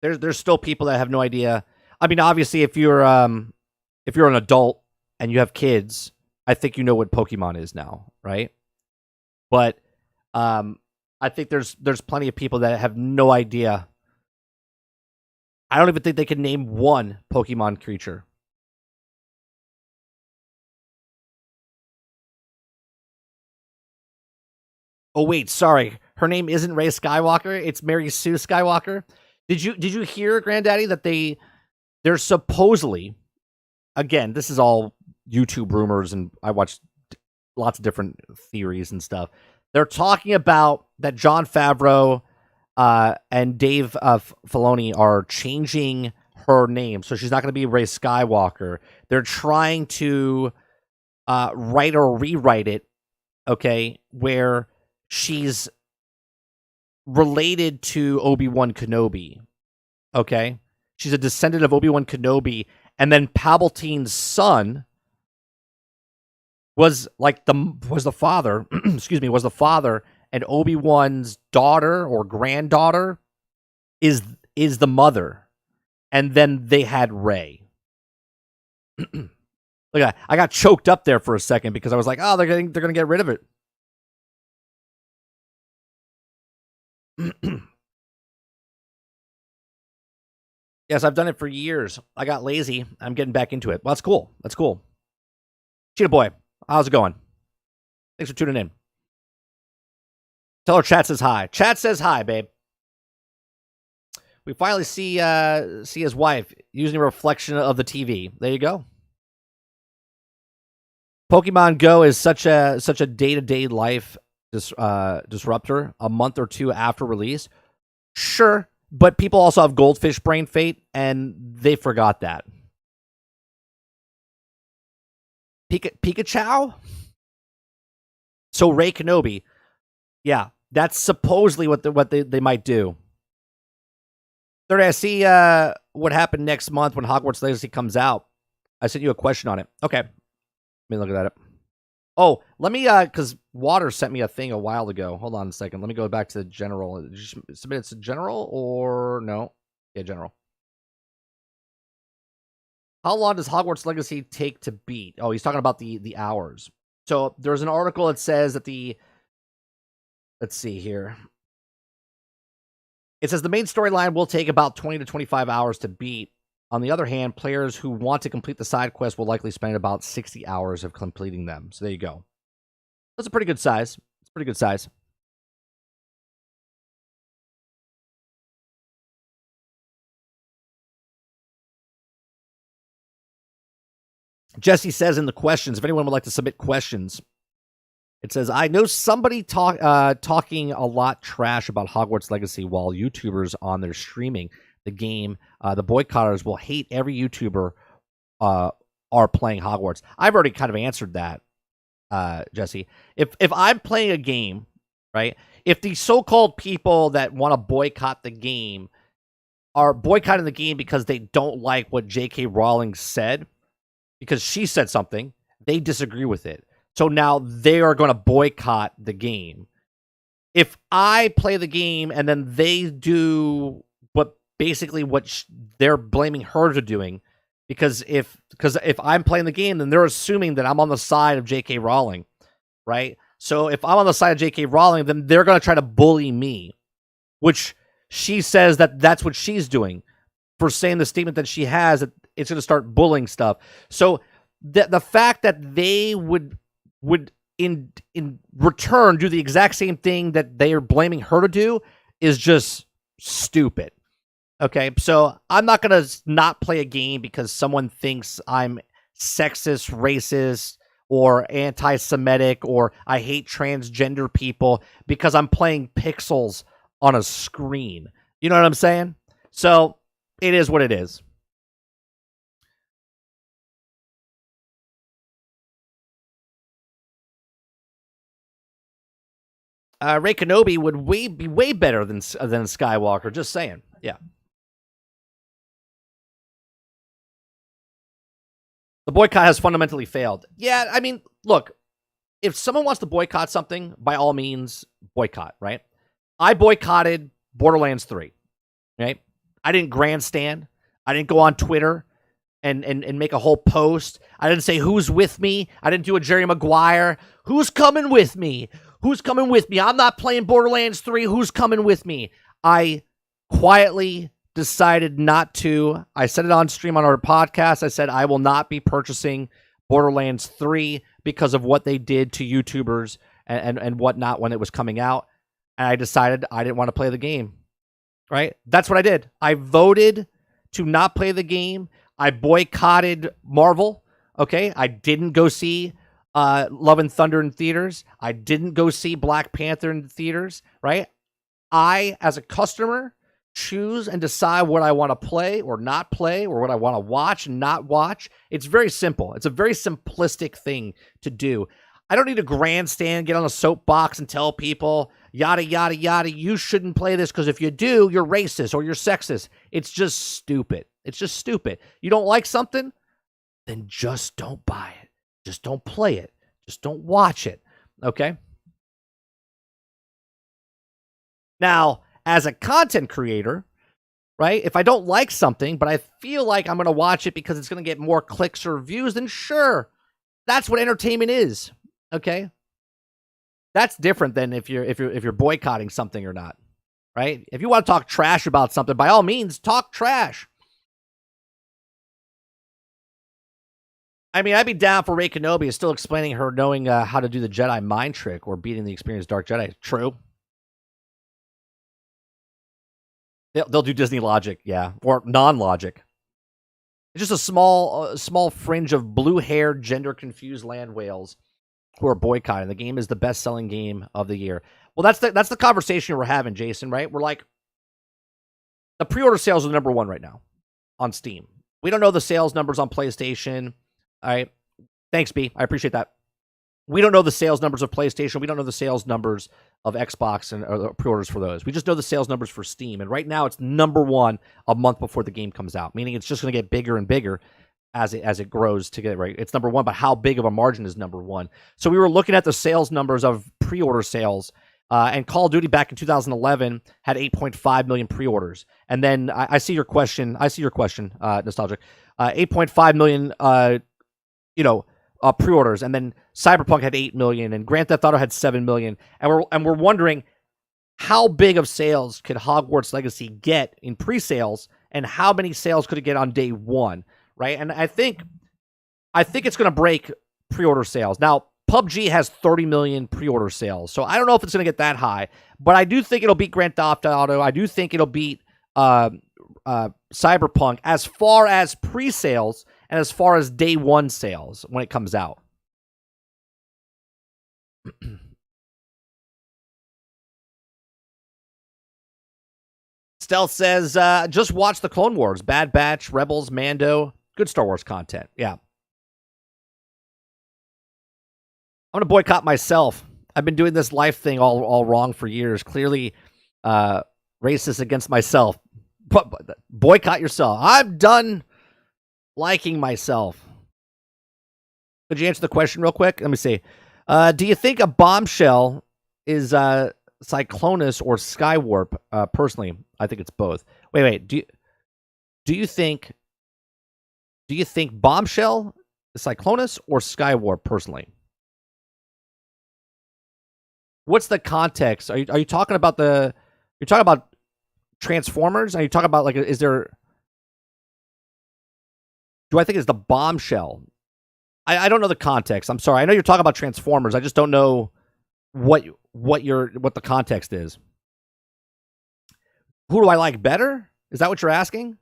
There's still people that have no idea. I mean, obviously, if you're an adult and you have kids, I think you know what Pokemon is now, right? But I think there's plenty of people that have no idea. I don't even think they can name one Pokemon creature. Oh wait, sorry. Her name isn't Rey Skywalker. It's Mary Sue Skywalker. Did you hear, Granddaddy, that they're supposedly, again, this is all YouTube rumors, and I watched lots of different theories and stuff. They're talking about that Jon Favreau and Dave Filoni are changing her name, so she's not going to be Rey Skywalker. They're trying to write or rewrite it, okay, where she's related to Obi-Wan Kenobi, okay? She's a descendant of Obi-Wan Kenobi, and then Palpatine's son was the father, excuse me, was the father, and Obi-Wan's daughter or granddaughter is the mother. And then they had Rey. Look, I got choked up there for a second because I was like, oh, they're going to get rid of it. Yes, I've done it for years. I got lazy. I'm getting back into it. Well, that's cool. That's cool. Cheetah Boy, how's it going? Thanks for tuning in. Tell her chat says hi. Chat says hi, babe. We finally see his wife using a reflection of the TV. There you go. Pokemon Go is such a day-to-day life disruptor a month or two after release. Sure, but people also have goldfish brain fate, and they forgot that. Pikachu? So Rey Kenobi. Yeah, that's supposedly what they might do. Third, I see what happened next month when Hogwarts Legacy comes out. I sent you a question on it. Okay. Let me look at that. Oh, let me, because Water sent me a thing a while ago. Hold on a second. Let me go back to the general. Did you submit it to general or no? Yeah, general. How long does Hogwarts Legacy take to beat? Oh, he's talking about the hours. So there's an article that says that let's see here. It says the main storyline will take about 20 to 25 hours to beat. On the other hand, players who want to complete the side quests will likely spend about 60 hours of completing them. So there you go. That's a pretty good size. It's a pretty good size. Jesse says in the questions, if anyone would like to submit questions, it says, I know somebody talking a lot trash about Hogwarts Legacy while YouTubers on their streaming the game, the boycotters will hate every YouTuber are playing Hogwarts. I've already kind of answered that, Jesse. If I'm playing a game, right, if the so-called people that want to boycott the game are boycotting the game because they don't like what J.K. Rowling said, because she said something, they disagree with it. So now they are going to boycott the game. If I play the game and then they do what they're blaming her to doing, because if I'm playing the game, then they're assuming that I'm on the side of J.K. Rowling, right? So if I'm on the side of J.K. Rowling, then they're going to try to bully me, which she says that's what she's doing for saying the statement that she has, that it's going to start bullying stuff. So the fact that they would in return do the exact same thing that they are blaming her to do is just stupid. Okay, so I'm not going to not play a game because someone thinks I'm sexist, racist, or anti-Semitic, or I hate transgender people because I'm playing pixels on a screen. You know what I'm saying? So it is what it is. Rey Kenobi would be way better than Skywalker. Just saying. Yeah. The boycott has fundamentally failed. Yeah, I mean, look, if someone wants to boycott something, by all means, boycott, right? I boycotted Borderlands 3, right? I didn't grandstand. I didn't go on Twitter and make a whole post. I didn't say, who's with me? I didn't do a Jerry Maguire. Who's coming with me? Who's coming with me? I'm not playing Borderlands 3. Who's coming with me? I quietly decided not to. I said it on stream on our podcast. I said I will not be purchasing Borderlands 3 because of what they did to YouTubers and whatnot when it was coming out. And I decided I didn't want to play the game. Right? That's what I did. I voted to not play the game. I boycotted Marvel. Okay? I didn't go see Love and Thunder in theaters. I didn't go see Black Panther in theaters. Right? I, as a customer, choose and decide what I want to play or not play, or what I want to watch and not watch. It's very simple. It's a very simplistic thing to do. I don't need a grandstand, get on a soapbox and tell people, yada, yada, yada, you shouldn't play this because if you do, you're racist or you're sexist. It's just stupid. It's just stupid. You don't like something? Then just don't buy it. Just don't play it. Just don't watch it. Okay? Now, as a content creator, right, if I don't like something, but I feel like I'm going to watch it because it's going to get more clicks or views, then sure, that's what entertainment is. Okay, that's different than if you're boycotting something or not, right? If you want to talk trash about something, by all means, talk trash. I mean, I'd be down for Rey Kenobi is still explaining her knowing how to do the Jedi mind trick or beating the experienced Dark Jedi. True. They'll do Disney logic, yeah, or non-logic. It's just a small fringe of blue-haired, gender-confused land whales who are boycotting. The game is the best-selling game of the year. Well, that's the conversation we're having, Jason, right? We're like, the pre-order sales are number one right now on Steam. We don't know the sales numbers on PlayStation. All right. Thanks, B. I appreciate that. We don't know the sales numbers of PlayStation. We don't know the sales numbers of Xbox and or pre-orders for those. We just know the sales numbers for Steam. And right now it's number one a month before the game comes out, meaning it's just going to get bigger and bigger as it grows to get right. It's number one, but how big of a margin is number one? So we were looking at the sales numbers of pre-order sales, and Call of Duty back in 2011 had 8.5 million pre-orders. And then I see your question. Nostalgic. 8.5 million, pre-orders, and then Cyberpunk had 8 million, and Grand Theft Auto had 7 million, and we're wondering how big of sales could Hogwarts Legacy get in pre-sales, and how many sales could it get on day one, right? And I think it's going to break pre-order sales. Now, PUBG has 30 million pre-order sales, so I don't know if it's going to get that high, but I do think it'll beat Grand Theft Auto. I do think it'll beat Cyberpunk as far as pre-sales and as far as day one sales when it comes out. Stealth says, just watch the Clone Wars. Bad Batch, Rebels, Mando. Good Star Wars content. Yeah. I'm going to boycott myself. I've been doing this life thing all wrong for years. Clearly racist against myself. But boycott yourself. I'm done liking myself. Could you answer the question real quick? Let me see. Do you think a bombshell is Cyclonus or Skywarp? Personally, I think it's both. Wait. Do you think bombshell is Cyclonus or Skywarp? Personally, what's the context? Are you talking about you're talking about Transformers? Are you talking about, like, is there? Do I think it's the bombshell? I don't know the context. I'm sorry. I know you're talking about Transformers. I just don't know what the context is. Who do I like better? Is that what you're asking?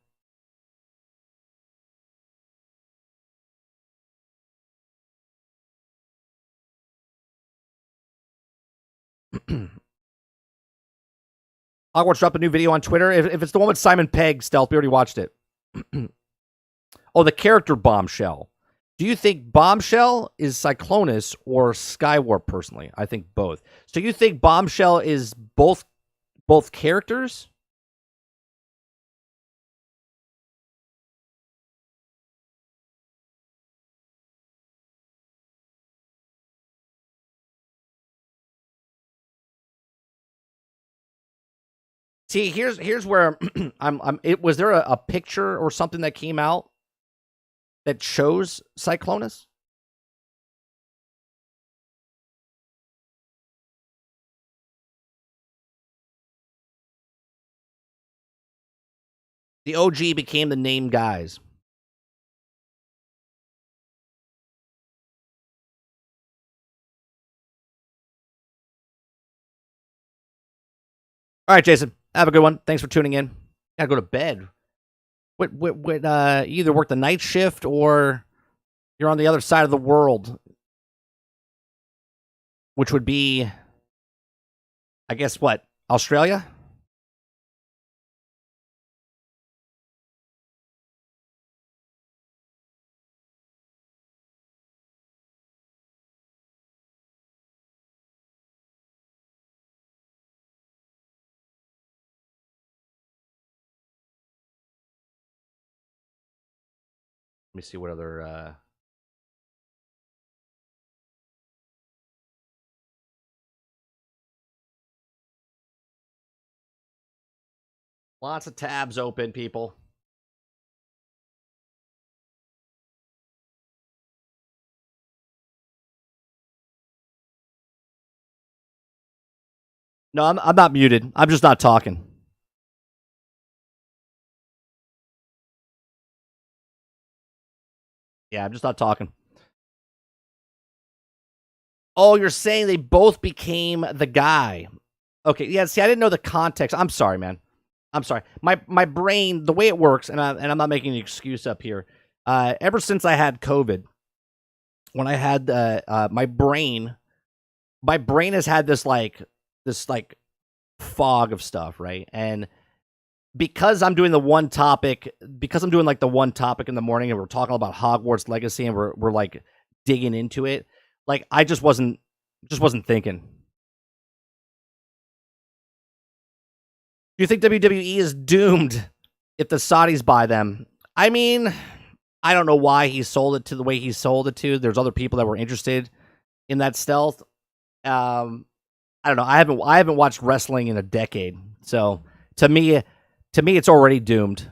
Hogwarts dropped a new video on Twitter. If it's the one with Simon Pegg, Stealth, we already watched it. Oh, the character Bombshell. Do you think Bombshell is Cyclonus or Skywarp? Personally, I think both. So you think Bombshell is both characters? See, here's where was there a picture or something that came out that shows Cyclonus? The OG became the name guys. All right, Jason. Have a good one. Thanks for tuning in. Gotta go to bed. You either work the night shift or you're on the other side of the world, which would be, I guess, what? Australia? Let me see what other lots of tabs open, people. No, I'm not muted. I'm just not talking. Yeah, I'm just not talking. Oh, you're saying they both became the guy. Okay, yeah, see, I didn't know the context. I'm sorry, man. I'm sorry. My brain, the way it works, and I'm not making an excuse up here. Ever since I had COVID, when I had my brain has had this fog of stuff, right? And because I'm doing the one topic in the morning, and we're talking about Hogwarts Legacy, and we're like digging into it, like I just wasn't thinking. Do you think WWE is doomed if the Saudis buy them? I mean, I don't know why he sold it to the way he sold it to. There's other people that were interested in that Stealth. I don't know. I haven't watched wrestling in a decade, so to me, it's already doomed.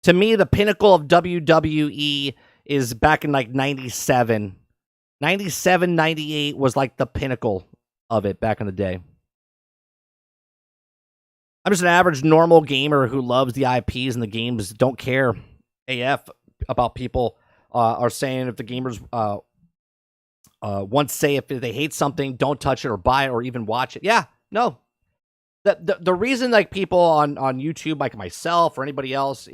To me, the pinnacle of WWE is back in like 97. 97, 98 was like the pinnacle of it back in the day. I'm just an average normal gamer who loves the IPs and the games, don't care AF about people are saying if the gamers once say if they hate something, don't touch it or buy it or even watch it. Yeah, no. The reason like people on YouTube, like myself or anybody else,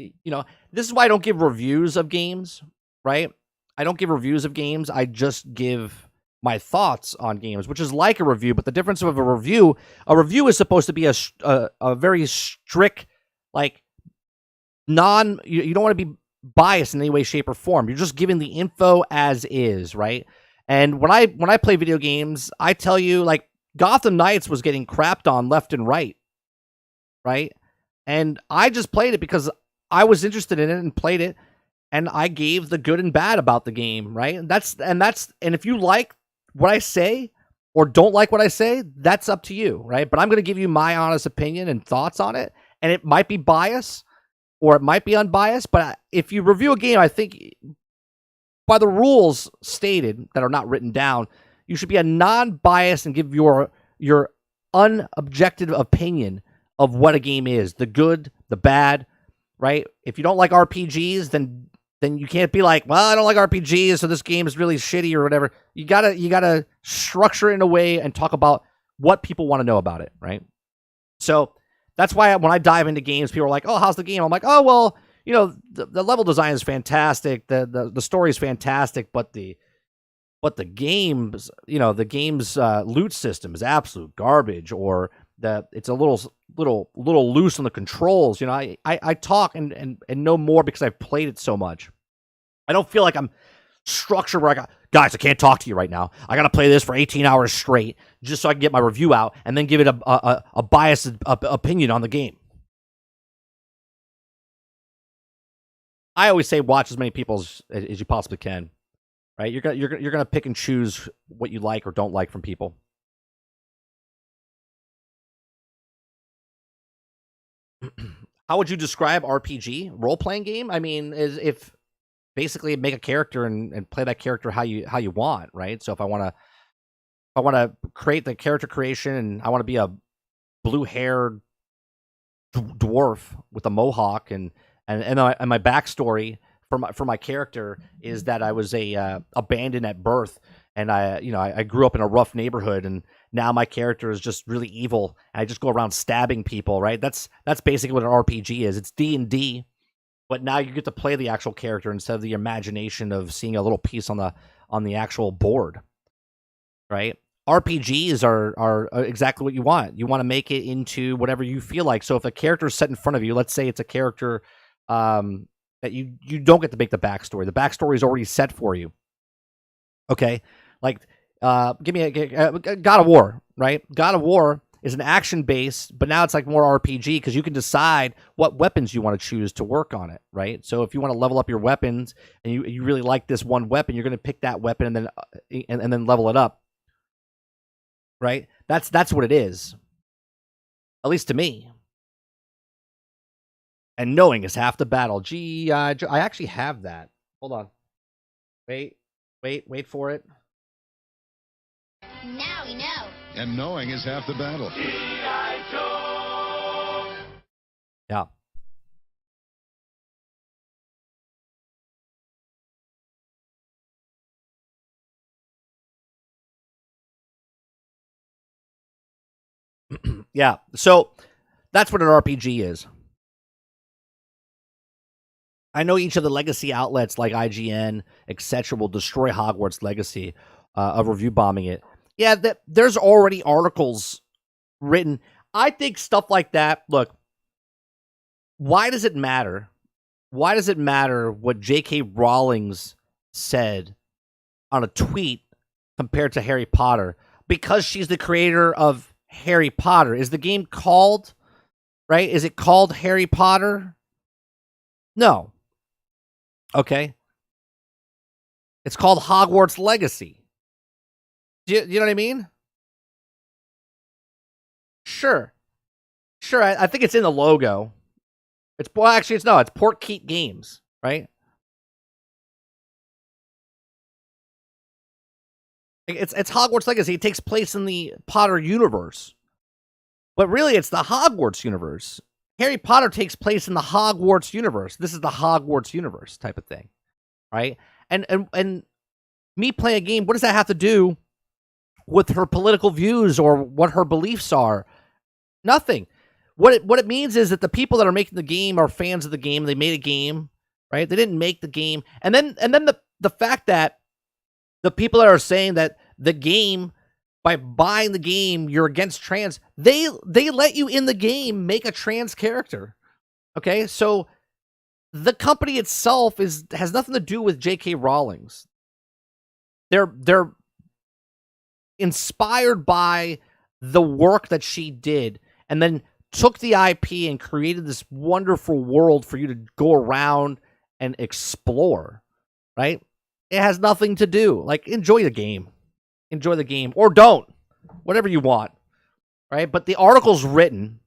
this is why I don't give reviews of games, right? I don't give reviews of games. I just give my thoughts on games, which is like a review. But the difference of a review is supposed to be a very strict, like you don't want to be biased in any way, shape, or form. You're just giving the info as is, right? And when I play video games, I tell you, like, Gotham Knights was getting crapped on left and right? And I just played it because I was interested in it and played it, and I gave the good and bad about the game, right? And if you like what I say or don't like what I say, that's up to you, right? But I'm going to give you my honest opinion and thoughts on it, and it might be biased or it might be unbiased, but if you review a game, I think by the rules stated that are not written down, you should be a non-biased and give your unobjective opinion of what a game is, the good, the bad, right? If you don't like RPGs, then you can't be like, well, I don't like RPGs, so this game is really shitty or whatever. You gotta structure it in a way and talk about what people want to know about it, right? So that's why when I dive into games, people are like, oh, how's the game? I'm like, oh, well, the level design is fantastic, the story is fantastic, but the game's loot system is absolute garbage, or it's a little loose on the controls. I talk and know more because I've played it so much. I don't feel like I'm structured where guys, I can't talk to you right now. I got to play this for 18 hours straight just so I can get my review out and then give it a biased opinion on the game. I always say watch as many people as you possibly can. Right, you're gonna pick and choose what you like or don't like from people. How would you describe RPG role playing game? I mean, is if basically make a character and play that character how you want, right? So if I want to create the character creation and I want to be a blue haired dwarf with a mohawk and my backstory for my character is that I was abandoned at birth, and I grew up in a rough neighborhood, and now my character is just really evil, and I just go around stabbing people, right? That's basically what an RPG is. It's D&D, but now you get to play the actual character instead of the imagination of seeing a little piece on the actual board, right? RPGs are exactly what you want. You want to make it into whatever you feel like. So if a character is set in front of you, let's say it's a character that you don't get to make the backstory. The backstory is already set for you. Okay, like give me a God of War, right? God of War is an action based, but now it's like more RPG because you can decide what weapons you want to choose to work on it, right? So if you want to level up your weapons and you really like this one weapon, you're going to pick that weapon and then level it up, right? That's what it is, at least to me. And knowing is half the battle. Gee, I actually have that. Hold on. Wait for it. Now we know. And knowing is half the battle. Yeah. Yeah. So that's what an RPG is. I know each of the legacy outlets like IGN, etc., will destroy Hogwarts Legacy of review bombing it. Yeah, there's already articles written. I think stuff like that, look, why does it matter? Why does it matter what J.K. Rowling's said on a tweet compared to Harry Potter? Because she's the creator of Harry Potter. Is the game called, right? Is it called Harry Potter? No. Okay. It's called Hogwarts Legacy. Do you know what I mean? Sure. I think it's in the logo. It's Portkeep Games, right? It's Hogwarts Legacy. It takes place in the Potter universe. But really, it's the Hogwarts universe. Harry Potter takes place in the Hogwarts universe. This is the Hogwarts universe type of thing, right? And me playing a game, what does that have to do with her political views or what her beliefs are? Nothing. What it means is that the people that are making the game are fans of the game. They made a game, right? They didn't make the game. And then the fact that the people that are saying that the game, by buying the game, you're against trans, they let you in the game make a trans character. Okay? So the company itself has nothing to do with J.K. Rowling's. They're inspired by the work that she did and then took the IP and created this wonderful world for you to go around and explore, right? It has nothing to do. Like, enjoy the game. Enjoy the game. Or don't. Whatever you want. Right? But the articles written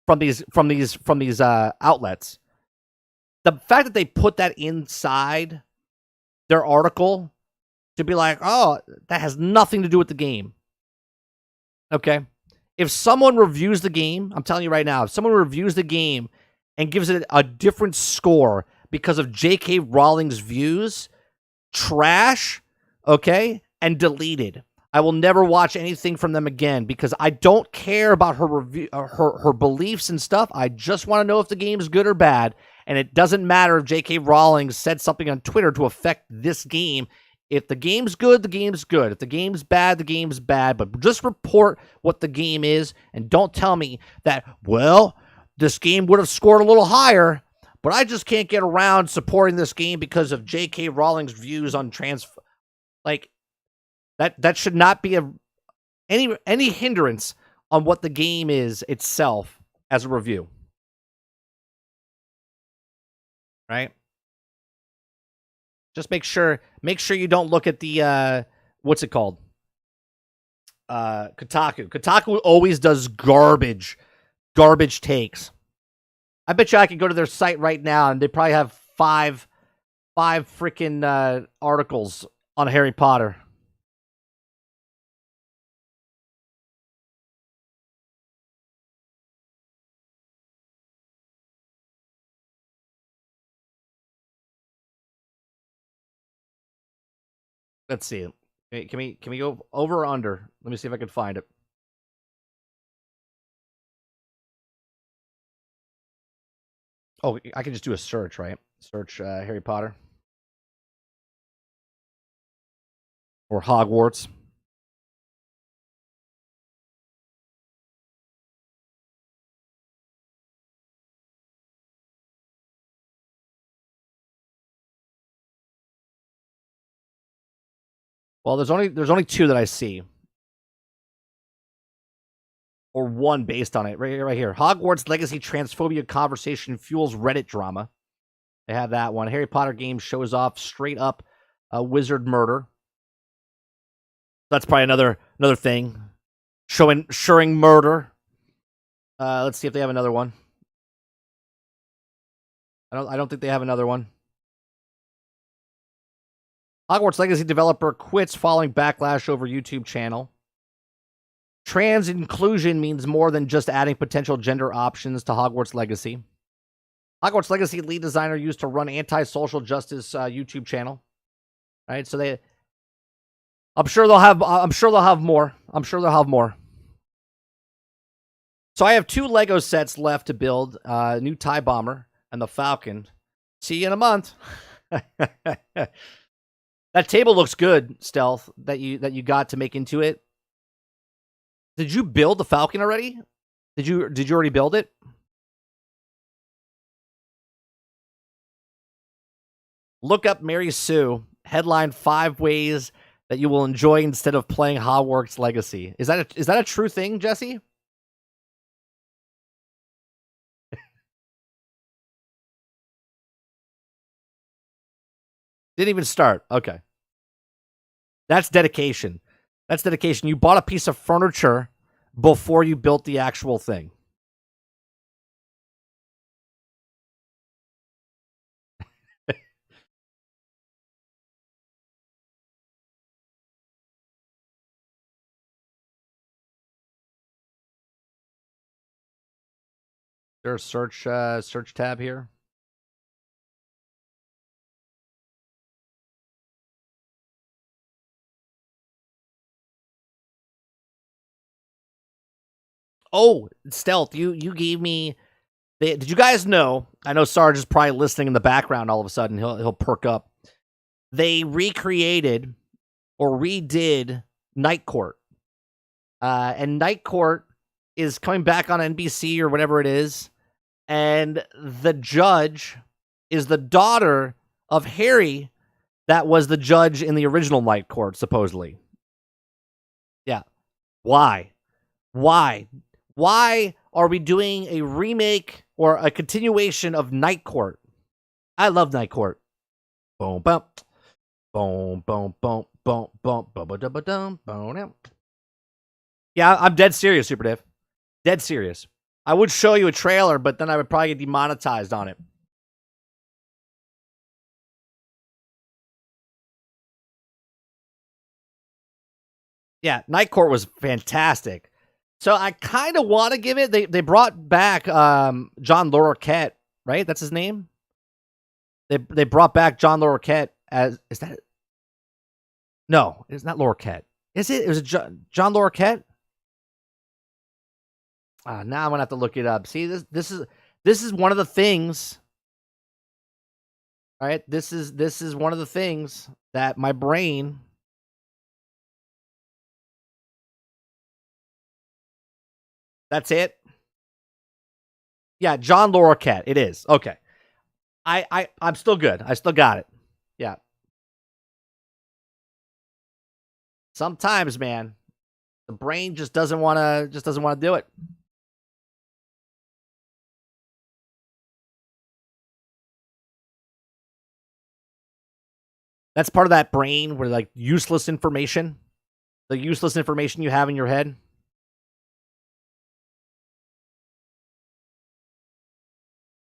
from these outlets, the fact that they put that inside their article to be like, oh, that has nothing to do with the game. Okay? If someone reviews the game, I'm telling you right now, if someone reviews the game and gives it a different score because of J.K. Rowling's views, trash, okay, and deleted. I will never watch anything from them again because I don't care about her review, her beliefs and stuff. I just want to know if the game is good or bad, and it doesn't matter if J.K. Rowling said something on Twitter to affect this game. If the game's good, the game's good. If the game's bad, the game's bad. But just report what the game is and don't tell me that, well, this game would have scored a little higher, but I just can't get around supporting this game because of J.K. Rowling's views on trans. Like, that should not be any hindrance on what the game is itself as a review. Right? Just make sure you don't look at the what's it called? Kotaku. Kotaku always does garbage takes. I bet you I could go to their site right now and they probably have five freaking articles on Harry Potter. Let's see. Can we go over or under? Let me see if I can find it. Oh, I can just do a search, right? Search Harry Potter or Hogwarts. Well, there's only two that I see. Or one based on it. Right here. Hogwarts Legacy Transphobia Conversation Fuels Reddit Drama. They have that one. Harry Potter game shows off straight up wizard murder. That's probably another thing. Showing murder. Let's see if they have another one. I don't think they have another one. Hogwarts Legacy developer quits following backlash over YouTube channel. Trans inclusion means more than just adding potential gender options to Hogwarts Legacy. Hogwarts Legacy lead designer used to run anti-social justice YouTube channel. Right? So I'm sure they'll have more. So I have 2 Lego sets left to build, new TIE Bomber and the Falcon. See you in a month. That table looks good, Stealth, that you got to make into it. Did you build the Falcon already? Did you already build it? Look up Mary Sue. Headline 5 ways that you will enjoy instead of playing Hogwarts Legacy. Is that a true thing, Jesse? Didn't even start. Okay. That's dedication. That's dedication. You bought a piece of furniture before you built the actual thing. there a search tab here? Oh, Stealth, you gave me. Did you guys know? I know Sarge is probably listening in the background. All of a sudden, he'll perk up. They recreated or redid Night Court, and Night Court is coming back on NBC or whatever it is, and the judge is the daughter of Harry, that was the judge in the original Night Court, supposedly. Yeah, why? Why are we doing a remake or a continuation of Night Court? I love Night Court. Boom, boom, boom, boom, boom, boom, boom, boom, boom, boom. Yeah, I'm dead serious, Super Div. Dead serious. I would show you a trailer, but then I would probably get demonetized on it. Yeah, Night Court was fantastic. So I kind of want to give it. They brought back John Larroquette, right? That's his name. They brought back John Larroquette as, is that it? No, it's not Larroquette. Is it? It was John Larroquette. Now I'm gonna have to look it up. See, this is one of the things. All right, this is one of the things that my brain. That's it. Yeah, John Larroquette. It is. Okay. I'm still good. I still got it. Yeah. Sometimes, man, the brain just doesn't want to do it. That's part of that brain where, like, useless information, the useless information you have in your head.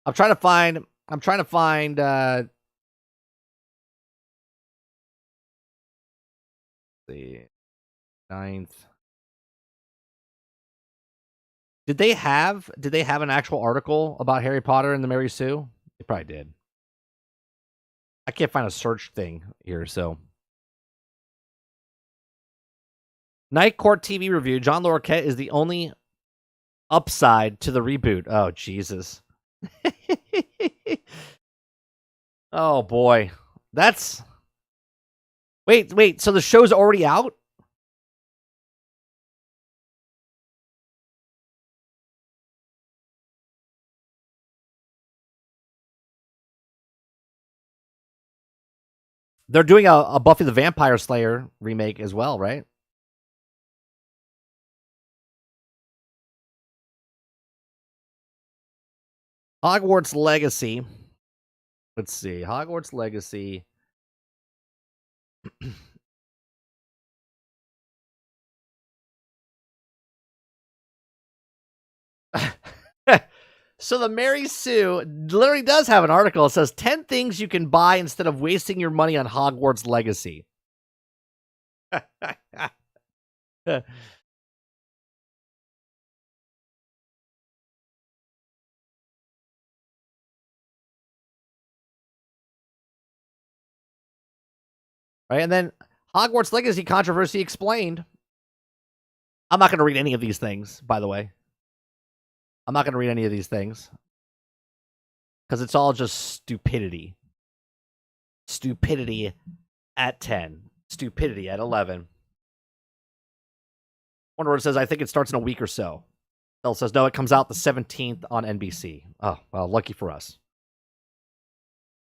I'm trying to find the 9th. Did they have an actual article about Harry Potter and the Mary Sue? They probably did. I can't find a search thing here, so. Night Court TV review. John Larroquette is the only upside to the reboot. Oh, Jesus. Oh, boy. That's... Wait, so the show's already out? They're doing a Buffy the Vampire Slayer remake as well, right? Hogwarts Legacy. Let's see. Hogwarts Legacy. So the Mary Sue literally does have an article. It says 10 things you can buy instead of wasting your money on Hogwarts Legacy. Right, and then Hogwarts Legacy controversy explained. I'm not going to read any of these things, by the way. I'm not going to read any of these things. Because it's all just stupidity. Stupidity at 10. Stupidity at 11. Wonder where it says, I think it starts in a week or so. Bill says, no, it comes out the 17th on NBC. Oh, well, lucky for us.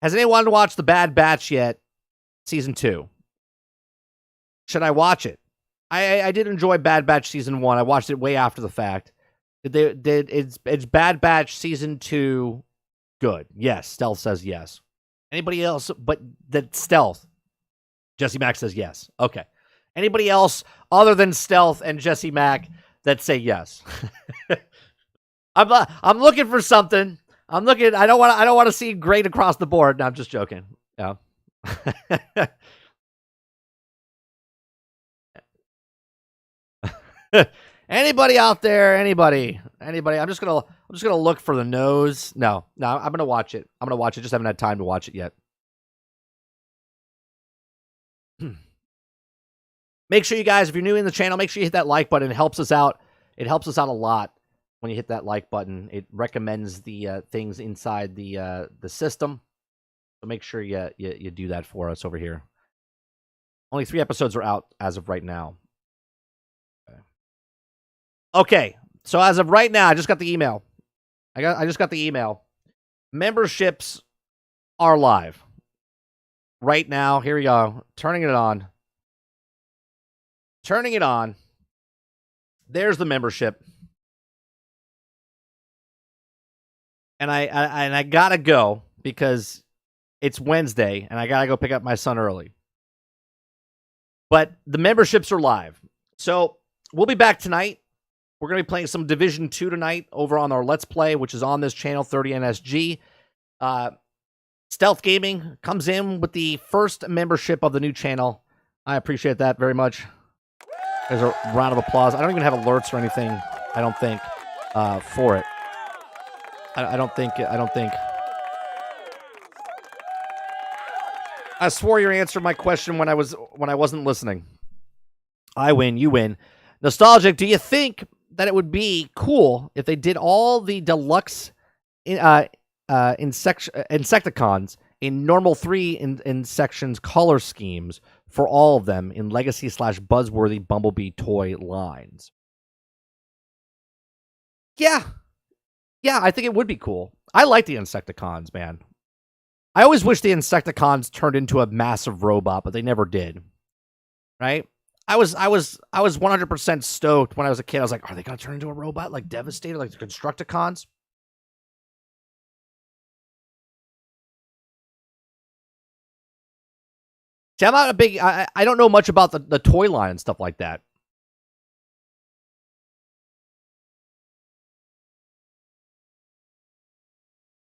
Has anyone watched The Bad Batch yet? Season 2. Should I watch it? I did enjoy Bad Batch Season 1. I watched it way after the fact. It's Bad Batch Season 2 good? Yes. Stealth says yes. Anybody else? But the Stealth. Jesse Mack says yes. Okay. Anybody else other than Stealth and Jesse Mack that say yes? I'm looking for something. I'm looking. I don't want to see great across the board. No, I'm just joking. Yeah. Anybody out there? Anybody? I'm just gonna look for the nose. No, I'm gonna watch it. Just haven't had time to watch it yet. Make sure you guys, if you're new in the channel, make sure you hit that like button. It helps us out. It helps us out a lot when you hit that like button. It recommends the things inside the system. So make sure you do that for us over here. Only 3 episodes are out as of right now. Okay, so as of right now, I just got the email. I just got the email. Memberships are live right now. Here we go. Turning it on. There's the membership. And I gotta go because it's Wednesday and I gotta go pick up my son early. But the memberships are live. So we'll be back tonight. We're going to be playing some Division 2 tonight over on our Let's Play, which is on this channel, 30NSG. Stealth Gaming comes in with the first membership of the new channel. I appreciate that very much. There's a round of applause. I don't even have alerts or anything, I don't think, for it. I don't think. I swore you answered my question when I wasn't listening. I win, you win. Nostalgic, do you think that it would be cool if they did all the deluxe Insecticons in normal 3 in sections color schemes for all of them in Legacy / Buzzworthy Bumblebee toy lines? Yeah, I think it would be cool. I like the Insecticons, man. I always wish the Insecticons turned into a massive robot, but they never did. Right? I was 100% stoked when I was a kid. I was like, are they going to turn into a robot like Devastator, like the Constructicons? See, I'm not a big... I don't know much about the toy line and stuff like that.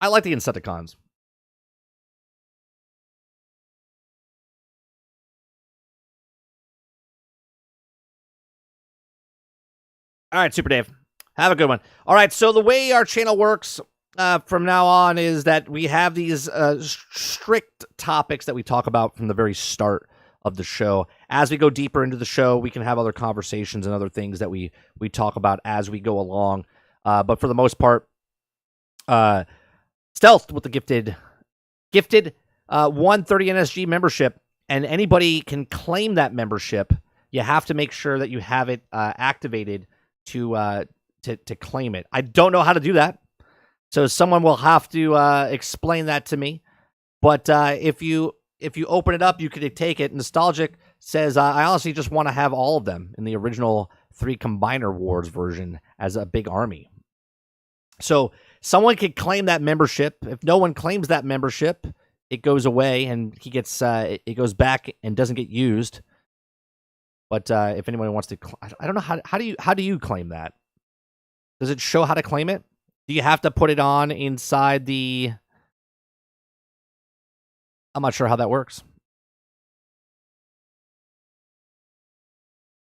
I like the Insecticons. All right, Super Dave. Have a good one. All right, so the way our channel works from now on is that we have these strict topics that we talk about from the very start of the show. As we go deeper into the show, we can have other conversations and other things that we talk about as we go along. But for the most part, Stealth with the gifted 130 NSG membership, and anybody can claim that membership. You have to make sure that you have it activated to claim it. I don't know how to do that, so someone will have to explain that to me. But if you open it up, you could take it. Nostalgic says, I honestly just want to have all of them in the original 3 Combiner Wars version as a big army. So someone could claim that membership. If no one claims that membership, it goes away and he gets it goes back and doesn't get used. But if anyone wants to, I don't know how do you claim that? Does it show how to claim it? Do you have to put it on inside the? I'm not sure how that works.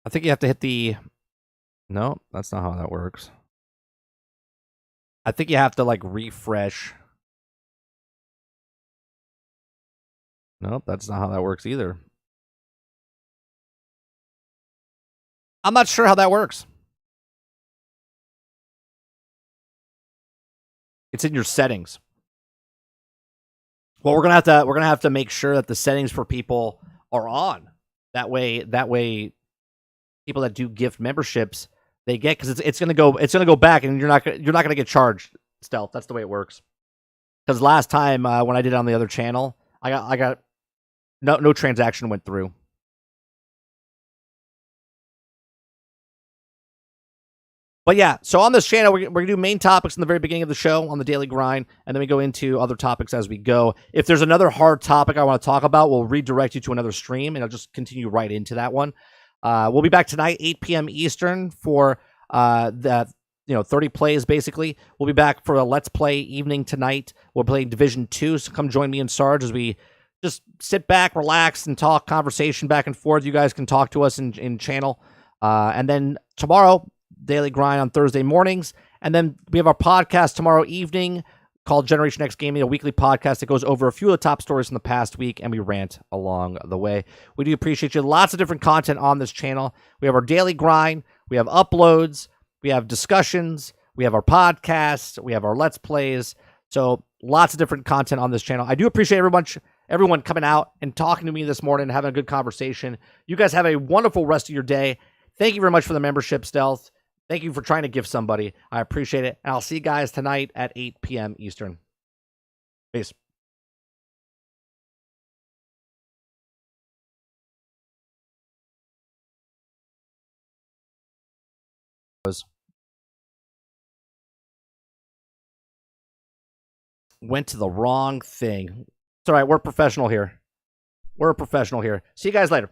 I think you have to hit the. No, that's not how that works. I think you have to like refresh. Nope, that's not how that works either. I'm not sure how that works. It's in your settings. Well, we're gonna have to make sure that the settings for people are on. That way, people that do gift memberships, they get, because it's gonna go back, and you're not gonna get charged. Stealth. That's the way it works. Because last time when I did it on the other channel, I got no transaction went through. But yeah, so on this channel, we're going to do main topics in the very beginning of the show on the Daily Grind, and then we go into other topics as we go. If there's another hard topic I want to talk about, we'll redirect you to another stream, and I'll just continue right into that one. We'll be back tonight, 8 p.m. Eastern, for the 30 plays, basically. We'll be back for a Let's Play evening tonight. We're playing Division 2, so come join me and Sarge as we just sit back, relax, and talk conversation back and forth. You guys can talk to us in channel. And then tomorrow, Daily Grind on Thursday mornings. And then we have our podcast tomorrow evening called Generation X Gaming, a weekly podcast that goes over a few of the top stories from the past week, and we rant along the way. We do appreciate you. Lots of different content on this channel. We have our Daily Grind. We have uploads. We have discussions. We have our podcasts. We have our Let's Plays. So lots of different content on this channel. I do appreciate everyone coming out and talking to me this morning and having a good conversation. You guys have a wonderful rest of your day. Thank you very much for the membership, Stealth. Thank you for trying to give somebody. I appreciate it. And I'll see you guys tonight at 8 p.m. Eastern. Peace. Went to the wrong thing. It's all right. We're professional here. See you guys later.